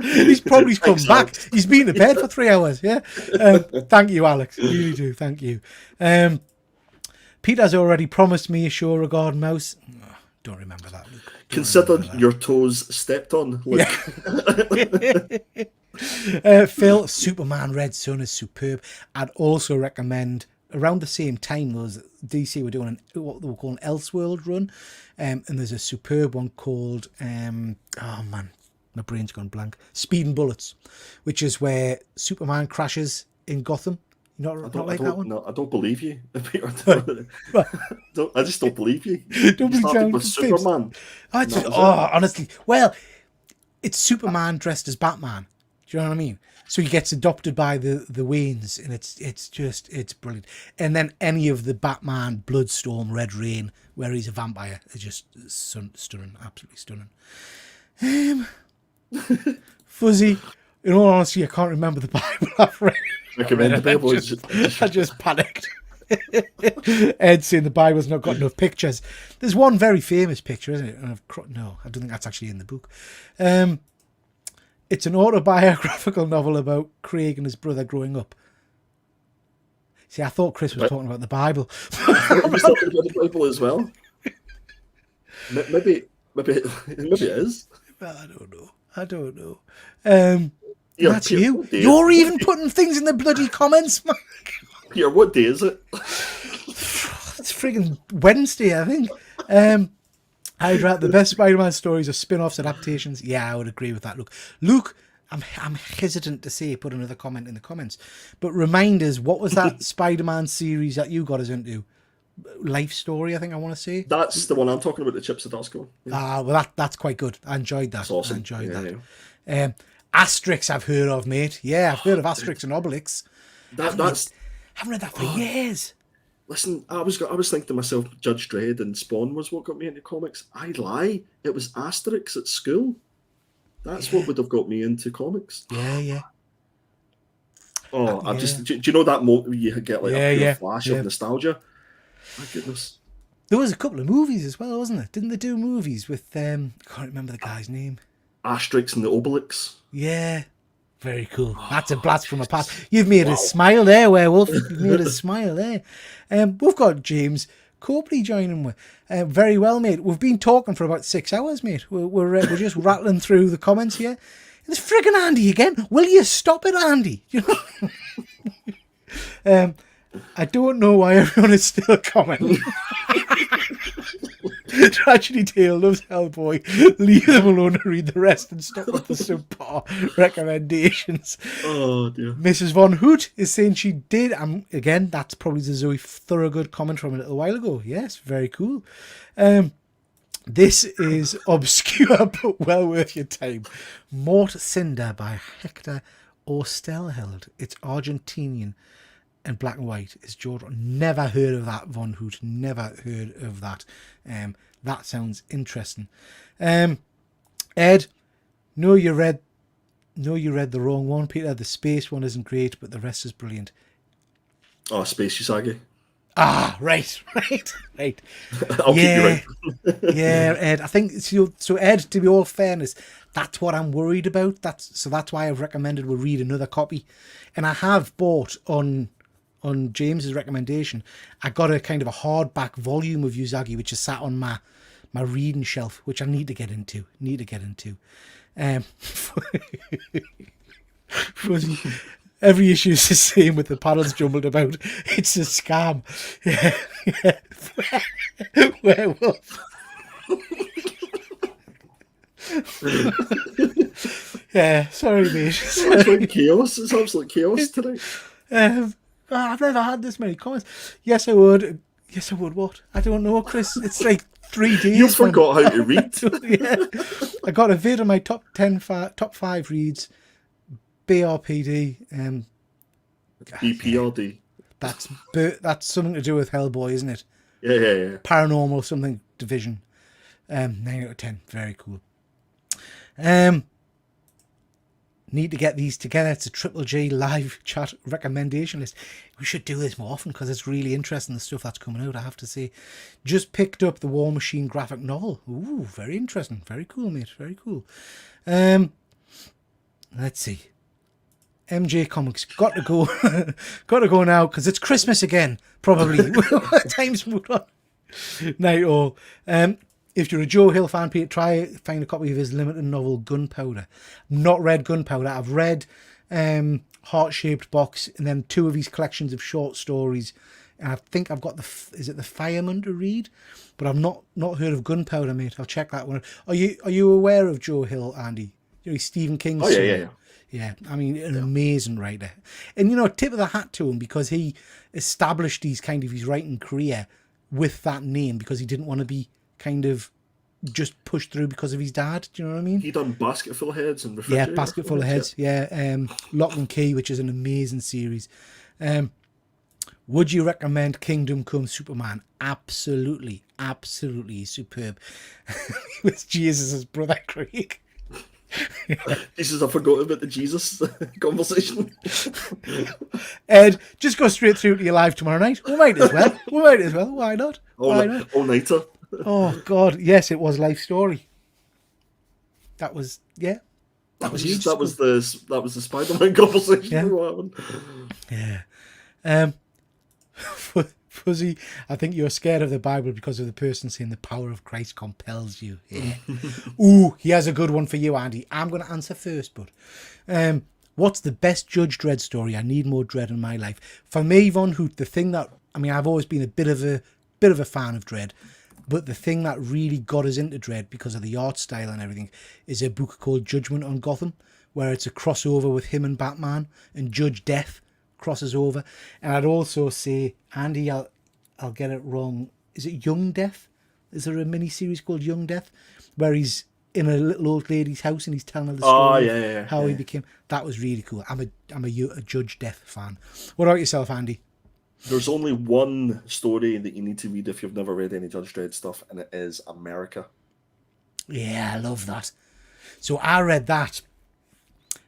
He's probably come back. He's been to bed for 3 hours. Yeah. Thank you, Alex. Really do. Thank you. Peter's already promised me a show regarding Mouse. Oh, don't remember that, Luke. Consider your toes stepped on. Luke. Yeah. Phil, Superman Red Son is superb. I'd also recommend around the same time those DC were doing what they were calling Elseworld run, and there's a superb one called oh man, my brain's gone blank. Speed and Bullets, which is where Superman crashes in Gotham. Not like that one? No, I don't believe you. I just don't believe you. Don't You be started with Superman. Honestly, well, it's Superman dressed as Batman. Do you know what I mean? So he gets adopted by the Waynes, and it's brilliant. And then any of the Batman, Bloodstorm, Red Rain, where he's a vampire, is just stunning, absolutely stunning. Fuzzy, in all honesty, I can't remember the Bible I've read. Recommend the Bible. I just panicked. Ed saying the Bible's not got enough pictures. There's one very famous picture, isn't it? No, I don't think that's actually in the book. It's an autobiographical novel about Craig and his brother growing up. See, I thought Chris was talking about the Bible. I was talking about the Bible as well. Maybe it is. Well, I don't know. That's you. You're even putting things in the bloody comments, man. Peter, what day is it? It's friggin' Wednesday, I think. I'd rather the best Spider-Man stories are spin-offs, adaptations. Yeah, I would agree with that. Luke, I'm hesitant to say put another comment in the comments, but remind us, what was that Spider-Man series that you got us into? Life Story, I think I want to say. That's the one I'm talking about, the Chip Zdarsky one. Yeah. Well, that's quite good. I enjoyed that. That's awesome. I enjoyed that. Yeah. Asterix, I've heard of, mate. Yeah, I've heard of Asterix and Obelix. Haven't read that for years. Listen, I was thinking to myself, Judge Dredd and Spawn was what got me into comics. I'd lie. It was Asterix at school. That's what would have got me into comics. Yeah. Oh, do you know that moment you get like a pure flash of nostalgia? My goodness. There was a couple of movies as well, wasn't there? Didn't they do movies with I can't remember the guy's name. Asterix and the Obelix. Yeah. Very cool. That's a blast from a past. You've made us smile there, Werewolf. You've made us smile there. We've got James Copley joining with. Very well, mate. We've been talking for about 6 hours, mate. We're just rattling through the comments here. It's friggin' Andy again. Will you stop it, Andy? You know? I don't know why everyone is still commenting. Tragedy Tale loves Hellboy. Leave them alone and read the rest and stop with the subpar recommendations. Oh dear. Mrs. Von Hoot is saying she did. Again, that's probably the Zoe Thorogood comment from a little while ago. Yes, very cool. This is obscure but well worth your time. Mort Cinder by Hector Osterheld. It's Argentinian and black and white. It's George. Never heard of that, Von Hoot. Never heard of that. That sounds interesting. Ed, no, you read the wrong one, Peter. The space one isn't great, but the rest is brilliant. Oh, Space Usagi. Ah, right. I'll keep you right. Yeah, Ed. I think so. Ed, to be all fairness, that's what I'm worried about. That's why I've recommended we read another copy, and I have bought on James's recommendation. I got a kind of a hardback volume of Usagi, which is sat on my reading shelf, which I need to get into. Fuzzy. Every issue is the same with the panels jumbled about. It's a scam. Yeah. Werewolf. Yeah, sorry, mate. It's like chaos. It's absolute chaos tonight. I've never had this many comments. Yes, I would. Yes, I would. What? I don't know, Chris. It's like 3 days. You forgot how to read. Yeah. I got a vid on my top 5 reads. BRPD. BPRD. That's something to do with Hellboy, isn't it? Yeah. Paranormal something division. 9 out of 10. Very cool. Need to get these together. It's a Triple G live chat recommendation list. We should do this more often because it's really interesting, the stuff that's coming out, I have to say. Just picked up the War Machine graphic novel. Ooh, very interesting. Very cool, mate. Very cool. Let's see. MJ Comics. Got to go. Got to go now because it's Christmas again, probably. Time's moved on. Night all. If you're a Joe Hill fan, Pete, try find a copy of his limited novel Gunpowder. Not read Gunpowder. I've read Heart-Shaped Box and then 2 of his collections of short stories. And I think I've got is it the Fireman to read? But I've not heard of Gunpowder, mate. I'll check that one. Are you aware of Joe Hill, Andy? You know, he's Stephen King's son. Yeah. Yeah, I mean, an amazing writer. And, tip of the hat to him because he established his writing career with that name because he didn't want to be kind of just pushed through because of his dad. Do you know what I mean? He done Basketful of Heads and Yeah, Basketful of Heads. Yeah, Lock and Key, which is an amazing series. Would you recommend Kingdom Come Superman? Absolutely. He's superb. With Jesus' brother Craig. Jesus, I forgot about the Jesus conversation. Ed, just go straight through to your live tomorrow night. We might as well. Why not? All-nighter. Oh God, yes, it was Life Story. That was huge. That was the Spider-Man conversation. Yeah. What happened? Yeah. Fuzzy, I think you're scared of the Bible because of the person saying the power of Christ compels you. Yeah. Ooh, he has a good one for you, Andy. I'm going to answer first, but what's the best Judge Dredd story? I need more Dredd in my life. For me, Von Hoot, the thing that, I've always been a bit of a fan of Dredd, but the thing that really got us into Dredd because of the art style and everything is a book called Judgment on Gotham, where it's a crossover with him and Batman, and Judge Death crosses over. And I'd also say, Andy, I'll get it wrong. Is it Young Death? Is there a mini series called Young Death where he's in a little old lady's house and he's telling her the story of how he became? That was really cool. I'm a Judge Death fan. What about yourself, Andy? There's only one story that you need to read if you've never read any Judge Dredd stuff, and it is America. Yeah, I love that. So I read that,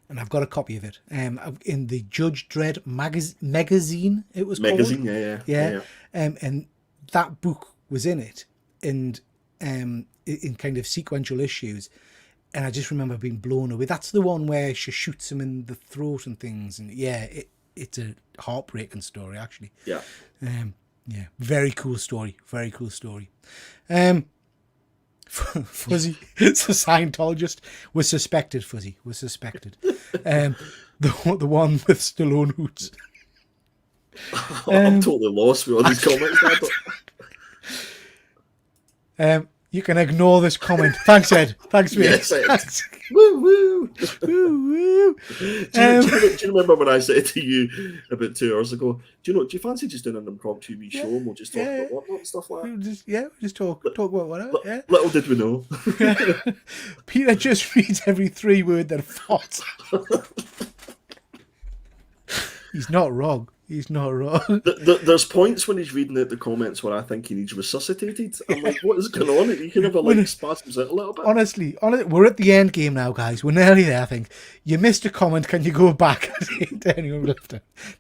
and I've got a copy of it. In the Judge Dredd magazine, it was called. Yeah. And that book was in it, and in kind of sequential issues. And I just remember being blown away. That's the one where she shoots him in the throat and things. And yeah, it's a heartbreaking story, actually. Yeah. Yeah. Very cool story. Fuzzy, it's a Scientologist. Was suspected, Fuzzy. Was suspected. The one with Stallone hoots. I'm totally lost with all these comments. You can ignore this comment. Thanks, Ed. Thanks, mate. Yes, Ed. Thanks. Woo woo. Woo, woo. Do you remember when I said to you about 2 hours ago? Do you fancy just doing an impromptu wee show and we'll just talk about what and stuff like that? Just talk about whatever. Yeah. Little did we know. Peter just reads every 3 word that fought. He's not wrong. There's points when he's reading out the comments where I think he needs resuscitated. I'm like, what is going on? He can have spasms out a little bit. Honestly, we're at the end game now, guys. We're nearly there, I think. You missed a comment. Can you go back?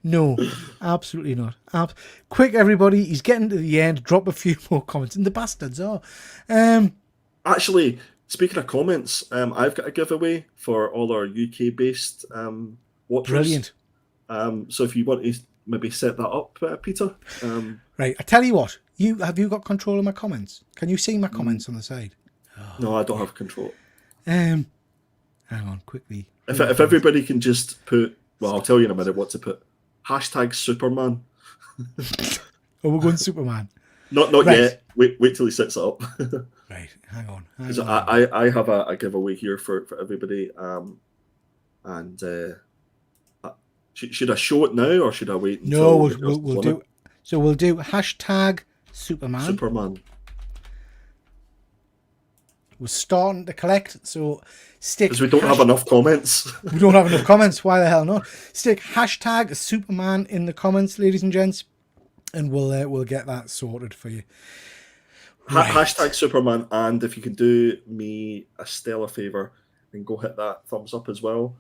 No, absolutely not. Quick, everybody. He's getting to the end. Drop a few more comments. And the bastards are. Actually, speaking of comments, I've got a giveaway for all our UK-based watchers. Brilliant. So if you want to maybe set that up, Peter. Right, I tell you what. Have you got control of my comments? Can you see my comments on the side? No, I don't have control. Hang on, quickly. If everybody can just put Well, I'll tell you in a minute what to put. Hashtag Superman. Oh, we're going Superman. Not Right. yet. Wait till he sets it up. Right, hang on. Because I have a giveaway here for everybody. Should I show it now or should I wait until No, the girls we'll won do. it? So we'll do hashtag Superman. Superman. We're starting to collect. So stick. Because we don't have enough comments. We don't have enough comments. Why the hell not? Stick hashtag Superman in the comments, ladies and gents, and we'll get that sorted for you. Right. Hashtag Superman, and if you can do me a stellar favour, then go hit that thumbs up as well.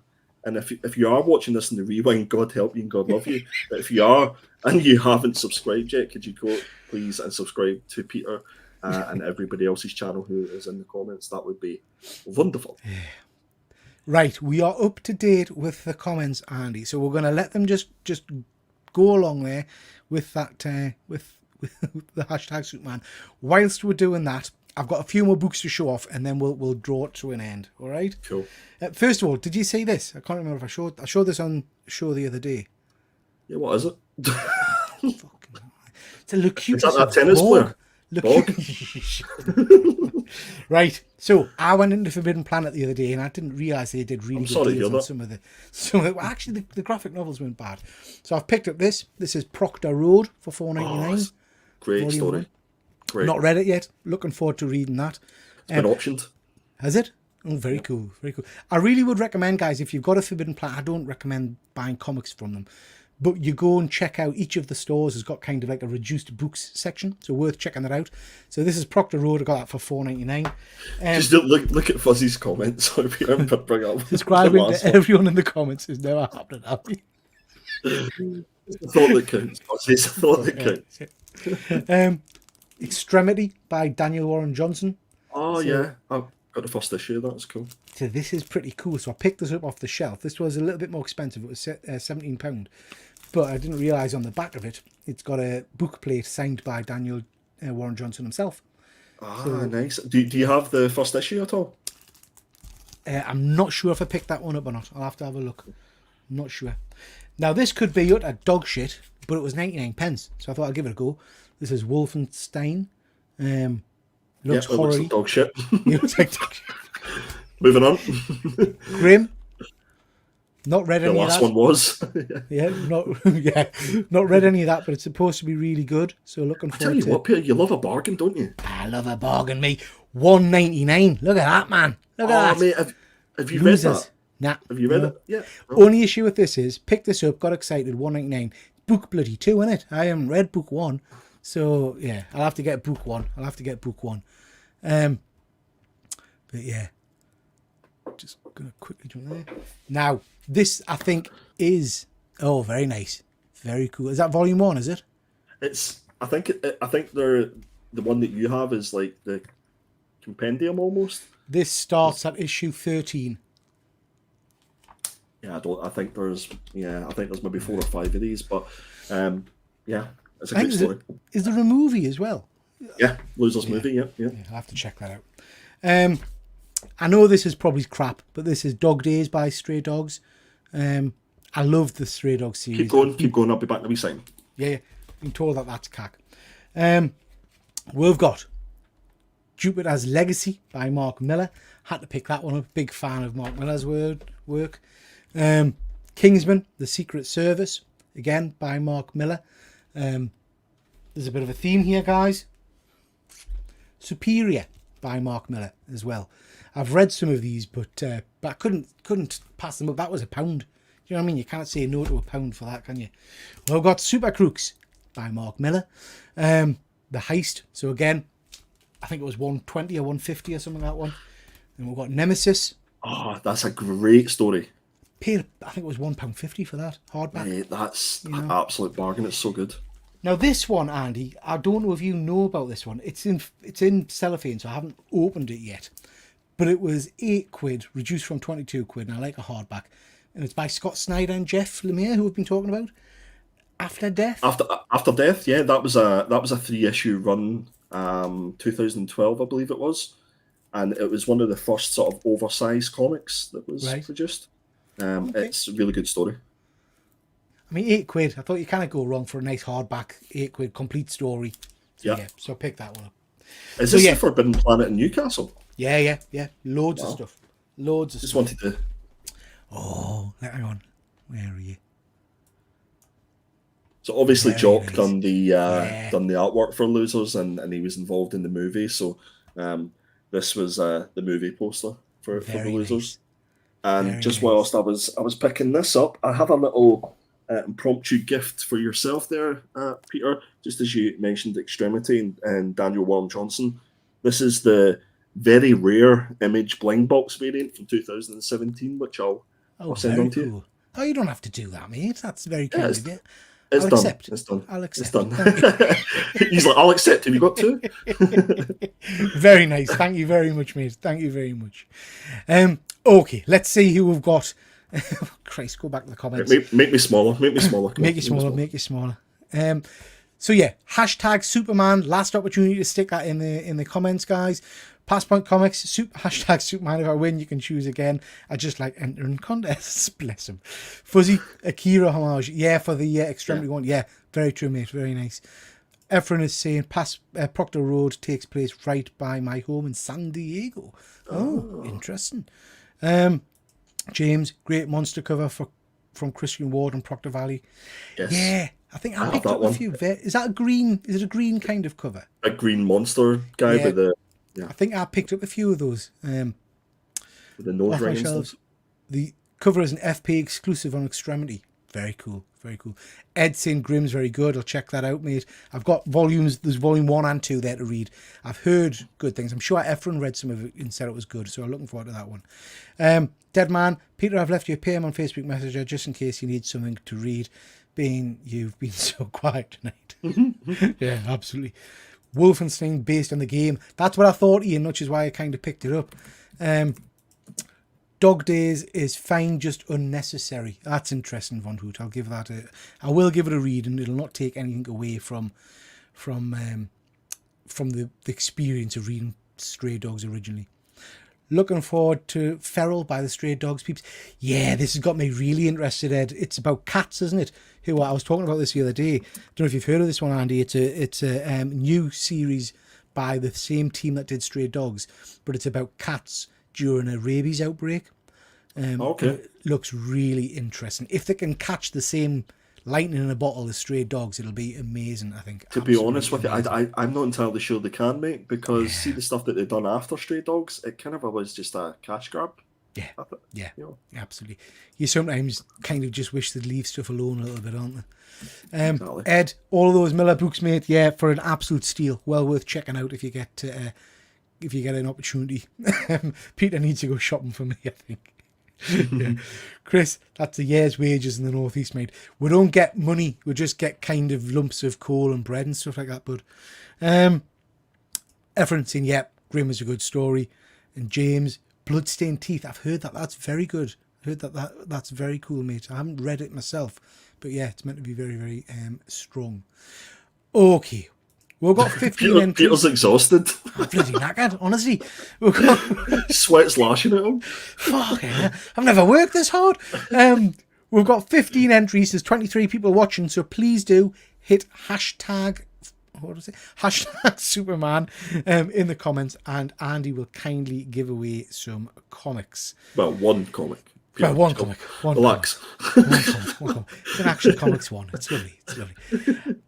And if you are watching this in the rewind, God help you and God love you. But if you are and you haven't subscribed yet, could you go please and subscribe to Peter and everybody else's channel who is in the comments? That would be wonderful. Right, we are up to date with the comments, Andy. So we're going to let them just go along there with that with the hashtag Superman. Whilst we're doing that, I've got a few more books to show off, and then we'll draw it to an end. All right. Cool. First of all, did you see this? I can't remember if I showed this on show the other day. Yeah, what is it? It's a Locutus. Is that tennis player? Right. So I went into Forbidden Planet the other day, and I didn't realise they did really good deals on some of the. So actually, the graphic novels weren't bad. So I've picked up this. This is Proctor Road for $4.99. Great story. Great. Not read it yet. Looking forward to reading that. It's been optioned. Has it? Oh, very cool. Very cool. I really would recommend, guys, if you've got a Forbidden Planet, I don't recommend buying comics from them. But you go and check out each of the stores has got kind of like a reduced books section. So worth checking that out. So this is Proctor Road. I got that for $4.99. Just look at Fuzzy's comments. Bring up. Subscribing to everyone in the comments is never happening, have you? It's the thought that counts. It's the thought that counts. Extremity by Daniel Warren Johnson. Oh, yeah. I've got the first issue. That's cool. So this is pretty cool. So I picked this up off the shelf. This was a little bit more expensive. It was £17. But I didn't realise on the back of it, it's got a book plate signed by Daniel Warren Johnson himself. Nice. Do you have the first issue at all? I'm not sure if I picked that one up or not. I'll have to have a look. I'm not sure. Now, this could be utter dog shit, but it was 99 pence. So I thought I'd give it a go. This is Wolfenstein. Looks it looks like dog shit. Looks like dog shit. Moving on. Grim. Not read any of that. The last one was. Not read any of that, but it's supposed to be really good. So looking forward to it. Tell you what, Peter, you love a bargain, don't you? I love a bargain, mate. $1.99. Look at that, man. Look at that. Mate, have you read that? Nah. Have you read it? Yeah. Only issue with this is, picked this up, got excited, $1.99. Book bloody 2, innit? I haven't read book 1. So, yeah, I'll have to get book 1. But, yeah. Just going to quickly jump there. Now, this, I think, is... Oh, very nice. Very cool. Is that volume 1, is it? I think they're the one that you have is like the compendium almost. This starts at issue 13. Yeah, I think there's maybe 4 or 5 of these, but yeah, it's a great story. Is there a movie as well? Yeah, Losers movie. Yeah. I'll have to check that out. I know this is probably crap, but this is Dog Days by Stray Dogs. I love the Stray Dogs series. Keep going. I'll be back in a wee second. Yeah. I'm told that's cack. We've got Jupiter's Legacy by Mark Miller. Had to pick that one up. Big fan of Mark Miller's work. Kingsman, The Secret Service, again by Mark Miller. There's a bit of a theme here, guys. Superior by Mark Miller as well. I've read some of these, but I couldn't pass them up. That was £1. You know what I mean? You can't say no to £1 for that, can you? Well, I've got Super Crooks by Mark Miller. The Heist. So again, I think it was 120 or 150 or something like that one. And we've got Nemesis. Oh, that's a great story. Paid, I think it was £1.50 for that hardback. Mate, that's an absolute bargain. It's so good. Now this one, Andy, I don't know if you know about this one. It's in cellophane, so I haven't opened it yet. But it was £8, reduced from £22, and I like a hardback. And it's by Scott Snyder and Jeff Lemire, who we've been talking about. After Death. After Death, yeah, that was a 3-issue run, 2012, I believe it was, and it was one of the first sort of oversized comics that was produced. Okay. It's a really good story. I mean, £8. I thought you can't go wrong for a nice hardback £8 complete story. So Yeah. yeah, so pick that one up. Is So this yeah, the Forbidden Planet in Newcastle? yeah. Loads of Wow. stuff. Loads of Just stuff. wanted to. Oh, hang on. Where are you? So obviously, Very Jock nice. done the Yeah. done the artwork for Losers, and he was involved in the movie. So this was the movie poster for the Very Losers. nice. And Very just nice. whilst I was picking this up, I have a little impromptu gift for yourself there, Peter. Just as you mentioned Extremity and Daniel Warren Johnson, this is the very rare Image Bling Box variant from 2017, which I'll send Very on to you. cool. Oh, you don't have to do that, mate. That's very Yeah, kind of you. it's I'll done. accept. It's done. I'll It's accept. done. Thank you. He's like, I'll accept. Have you got two? Very nice. Thank you very much, mate. Thank you very much. Okay, let's see who we've got. Christ, go back to the comments. Make me smaller. Make me smaller. Make you smaller. Make you smaller. So yeah, hashtag Superman. Last opportunity to stick that in the comments, guys. Passpoint Comics. Hashtag Superman. If I win, you can choose again. I just like entering contests. Bless him. Fuzzy Akira homage. Yeah, for the Extremity one. Yeah, very true, mate. Very nice. Efren is saying Proctor Road takes place right by my home in San Diego. Oh. Interesting. James, great monster cover from Christian Ward and Proctor Valley. Yes. Yeah, I think I picked that up one. a few. Is that a green? Is it a green kind of cover? A green monster guy Yeah. with the I think I picked up a few of those. with the nose Off my ring and shelves. stuff. The cover is an FP exclusive on Extremity. Very cool. Very cool. Ed saying Grimm's very good. I'll check that out, mate. I've got volumes. There's volume 1 and 2 there to read. I've heard good things. I'm sure Efren read some of it and said it was good. So I'm looking forward to that one. Dead Man. Peter, I've left you a PM on Facebook Messenger just in case you need something to read, being you've been so quiet tonight. Yeah, absolutely. Wolfenstein based on the game. That's what I thought, Ian, which is why I kind of picked it up. Dog Days is fine, just unnecessary. That's interesting, Von Hoot. I will give it a read, and it'll not take anything away from the experience of reading Stray Dogs originally. Looking forward to Feral by the Stray Dogs peeps. Yeah, this has got me really interested, Ed. It's about cats, isn't it? I was talking about this the other day. Don't know if you've heard of this one, Andy. It's a new series by the same team that did Stray Dogs, but it's about cats during a rabies outbreak. Okay. It looks really interesting. If they can catch the same lightning in a bottle as Stray Dogs, it'll be amazing, I think. To be honest with you, I'm not entirely sure they can, mate, because see the stuff that they've done after Stray Dogs, it kind of was just a cash grab. Yeah, You know. absolutely. You sometimes kind of just wish they'd leave stuff alone a little bit, aren't they? Exactly. Ed, all of those Miller books, mate, yeah, for an absolute steal. Well worth checking out if you get an opportunity. Peter needs to go shopping for me, I think. Yeah. Chris, that's a year's wages in the Northeast, mate. We don't get money, we just get kind of lumps of coal and bread and stuff like that, bud. Efren saying, yep, Grimm is a good story. And James, Bloodstained Teeth, I've heard that. That's very good. I heard that's very cool, mate. I haven't read it myself, but yeah, it's meant to be very, very strong. Okay. We've got 15 entries. Peter's exhausted. I'm bloody knackered, honestly. We've got Sweat's lashing at him. fucking hell, I've never worked this hard. We've got 15 entries. There's 23 people watching, so please do hit hashtag Superman in the comments, and Andy will kindly give away some comics. Well, one comic. Well, one comic. Relax. One comic. It's an Action Comics one. It's lovely.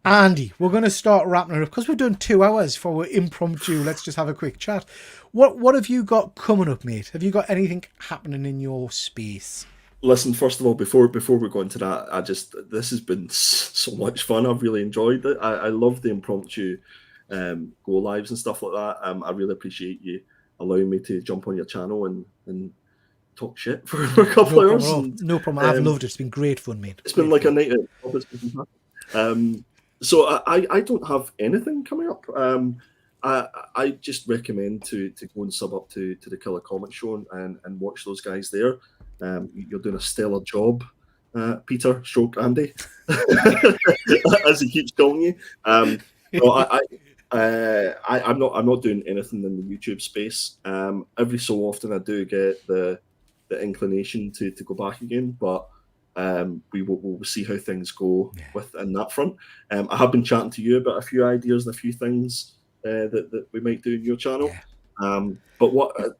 Andy, we're going to start wrapping it up because we've done 2 hours for our impromptu. Let's just have a quick chat. What have you got coming up, mate? Have you got anything happening in your space? Listen, first of all, before we go into that, this has been so much fun. I've really enjoyed it. I love the impromptu go lives and stuff like that. I really appreciate you allowing me to jump on your channel and talk shit for a couple of hours. No problem. I've loved it. It's been great fun, mate. It's been like a night out. It's been fantastic. So I don't have anything coming up. I just recommend to go and sub up to the Killer Comic Show and watch those guys there. You're doing a stellar job, Peter Stroke Andy, as he keeps calling you. No, I'm not doing anything in the YouTube space. Every so often I do get the inclination to go back again, but we'll see how things go in that front. I have been chatting to you about a few ideas and a few things that we might do in your channel. But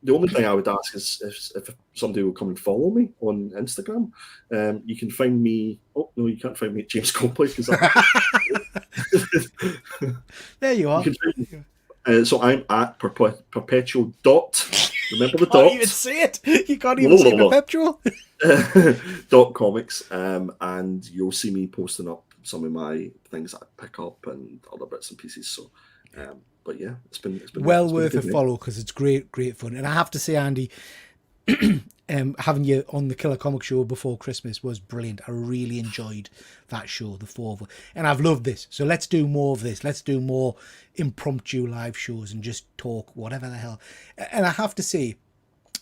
the only thing I would ask is if somebody will come and follow me on Instagram. You can find me. Oh no, you can't find me at James Copley because there you are. So I'm at perpetual dot. Remember the dot? You can't even say it. You can't even say perpetual. Dot comics, and you'll see me posting up some of my things that I pick up and other bits and pieces. So, but yeah, it's been well worth a follow because it's great fun. And I have to say, Andy, having you on the Killer Comic Show before Christmas was brilliant. I really enjoyed that show, the four of us, and I've loved this. So let's do more of this. Let's do more impromptu live shows and just talk whatever the hell. And I have to say,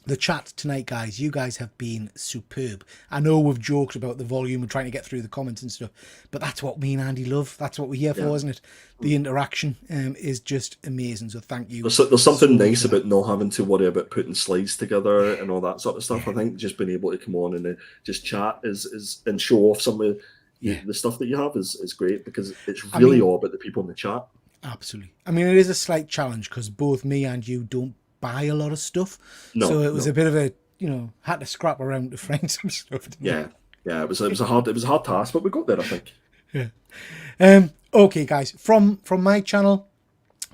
the chat tonight, guys, you guys have been superb. I know we've joked about the volume and trying to get through the comments and stuff, but that's what me and Andy love. That's what we're here for, isn't it? The interaction is just amazing. So thank you. There's something nice about not having to worry about putting slides together and all that sort of stuff. I think just being able to come on and just chat and show off some of the stuff that you have is great, because it's really all about the people in the chat. Absolutely. I mean, it is a slight challenge because both me and you don't buy a lot of stuff, so it was a bit of a had to scrap around to find some stuff. It was a hard task, but we got there, I think. Okay, guys, from my channel,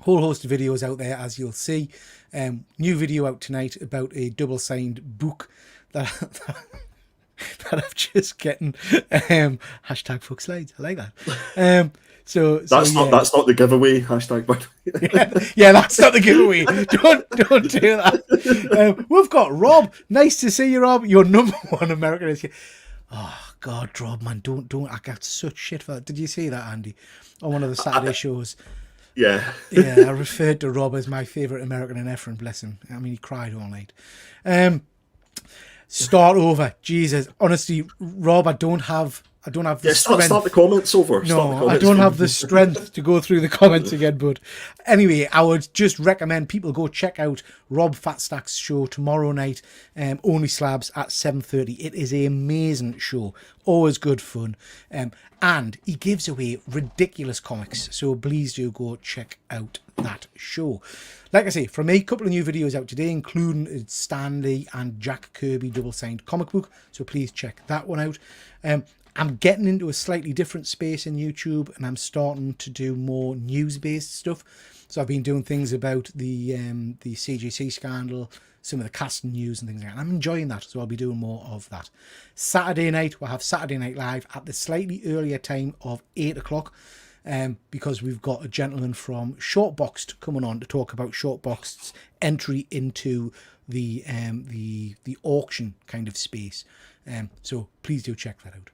whole host of videos out there, as you'll see. New video out tonight about a double signed book that I'm just getting. Hashtag fuck slides. I like that. So that's not the giveaway. Hashtag. yeah, that's not the giveaway. Don't do that. We've got Rob. Nice to see you, Rob. Your number one American. Oh God, Rob, man, don't. I got such shit for that. Did you see that, Andy, on one of the Saturday shows? Yeah. I referred to Rob as my favourite American in Efren. Bless him. I mean, he cried all night. Start over. Jesus, honestly, Rob, I don't have the strength. Start the comments over. No, I don't have the strength to go through the comments again. But anyway, I would just recommend people go check out Rob Fatstack's show tomorrow night. Only Slabs at 7:30. It is an amazing show. Always good fun. And he gives away ridiculous comics. So please do go check out that show. Like I say, from me, a couple of new videos out today, including Stanley and Jack Kirby double-signed comic book. So please check that one out. I'm getting into a slightly different space in YouTube, and I'm starting to do more news-based stuff. So I've been doing things about the CGC scandal, some of the casting news and things like that. I'm enjoying that, so I'll be doing more of that. Saturday night, we'll have Saturday Night Live at the slightly earlier time of 8 o'clock. Because we've got a gentleman from Shortboxed coming on to talk about Shortboxed's entry into the auction kind of space. So please do check that out.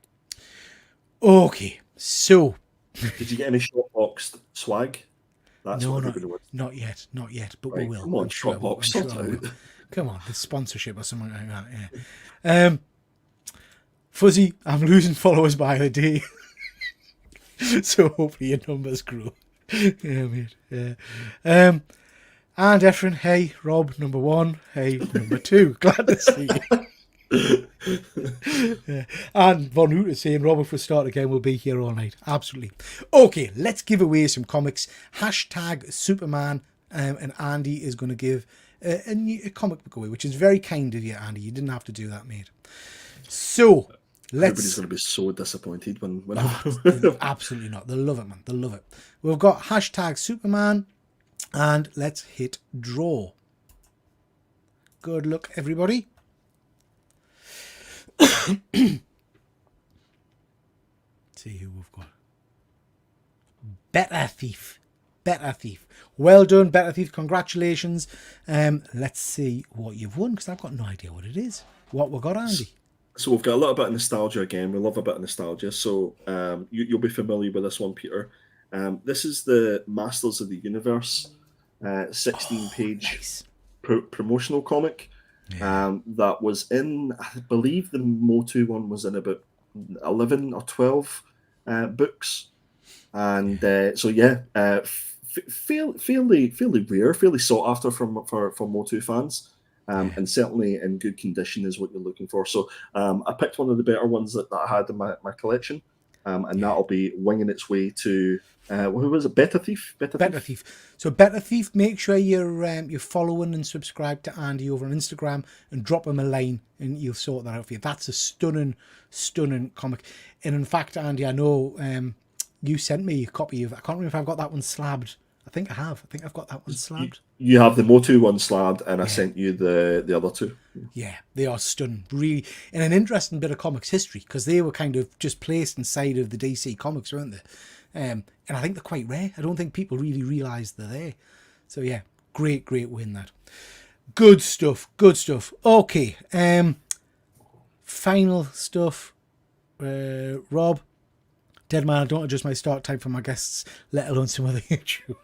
Okay, so did you get any Shortboxed swag? That's no, not yet. But right, we will. Come on, Shortboxed. Come on, the sponsorship or something like that. Yeah. Fuzzy, I'm losing followers by the day. So hopefully your numbers grow. Yeah, mate. Yeah. And Efren, hey, Rob, number one. Hey, number two. Glad to see you. Yeah. And Von Hoot is saying, Rob, if we start again, we'll be here all night. Absolutely. Okay, let's give away some comics. Hashtag Superman. And Andy is going to give a comic book away, which is very kind of you, Andy. You didn't have to do that, mate. So... Everybody's going to be so disappointed when absolutely not. They'll love it, man. They'll love it. We've got hashtag Superman, and let's hit draw. Good luck, everybody. See who we've got. Better Thief. Well done, Better Thief. Congratulations. Let's see what you've won, because I've got no idea what it is. What we got, Andy? So we've got a little bit of nostalgia again. We love a bit of nostalgia. So you'll be familiar with this one, Peter. This is the Masters of the Universe 16-page promotional comic that was in, I believe the Motu one was in about 11 or 12 books. And fairly rare, fairly sought after for Motu fans. and certainly in good condition is what you're looking for. So I picked one of the better ones that I had in my collection, and that'll be winging its way to who was it? Better Thief. Better Thief. So Better Thief, make sure you're following and subscribe to Andy over on Instagram and drop him a line and you'll sort that out for you. That's a stunning comic. And in fact, Andy, I know you sent me a copy of, I can't remember if I've got that one slabbed. I think I have. I think I've got that one slabbed. You have the Motu one slabbed, and I sent you the other two. Yeah, they are stunning. Really, and an interesting bit of comics history, because they were kind of just placed inside of the DC comics, weren't they? And I think they're quite rare. I don't think people really realise they're there. So yeah, great win that. Good stuff. Okay, final stuff. Rob, Dead Man, I don't adjust my start time for my guests, let alone some other YouTube.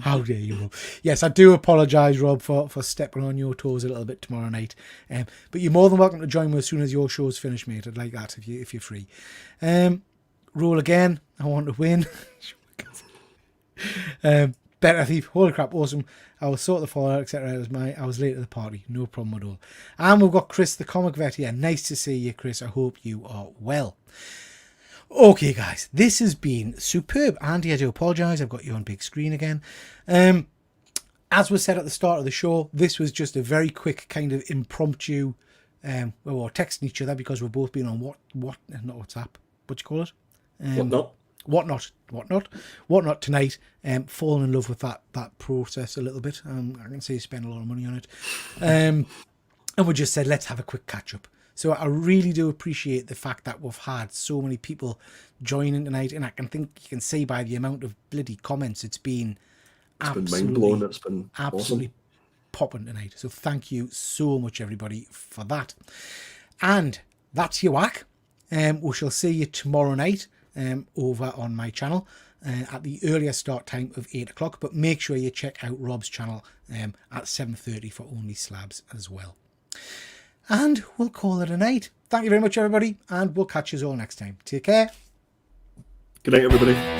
How dare you, Rob? Yes, I do apologise, Rob, for stepping on your toes a little bit tomorrow night. But you're more than welcome to join me as soon as your show's finished, mate. I'd like that if you're free. Roll again. I want to win. Better Thief. Holy crap, awesome. I will sort the follow, etc. I was late at the party. No problem at all. And we've got Chris, the comic vet here. Nice to see you, Chris. I hope you are well. Okay, guys, this has been superb. Andy, I do apologise. I've got you on big screen again. As was said at the start of the show, this was just a very quick kind of impromptu. We were texting each other because we've both been on not WhatsApp. What do you call it? Whatnot tonight. Fallen in love with that process a little bit. I can say you spend a lot of money on it. And we just said, let's have a quick catch up. So I really do appreciate the fact that we've had so many people joining tonight, and I think you can see by the amount of bloody comments, it's been mind-blowing. It's been absolutely awesome. Popping tonight. So thank you so much, everybody, for that. And that's your whack. We shall see you tomorrow night over on my channel at the earlier start time of 8 o'clock. But make sure you check out Rob's channel at 7:30 for Only Slabs as well. And we'll call it a night. Thank you very much, everybody, and we'll catch you all next time. Take care. Good night, everybody.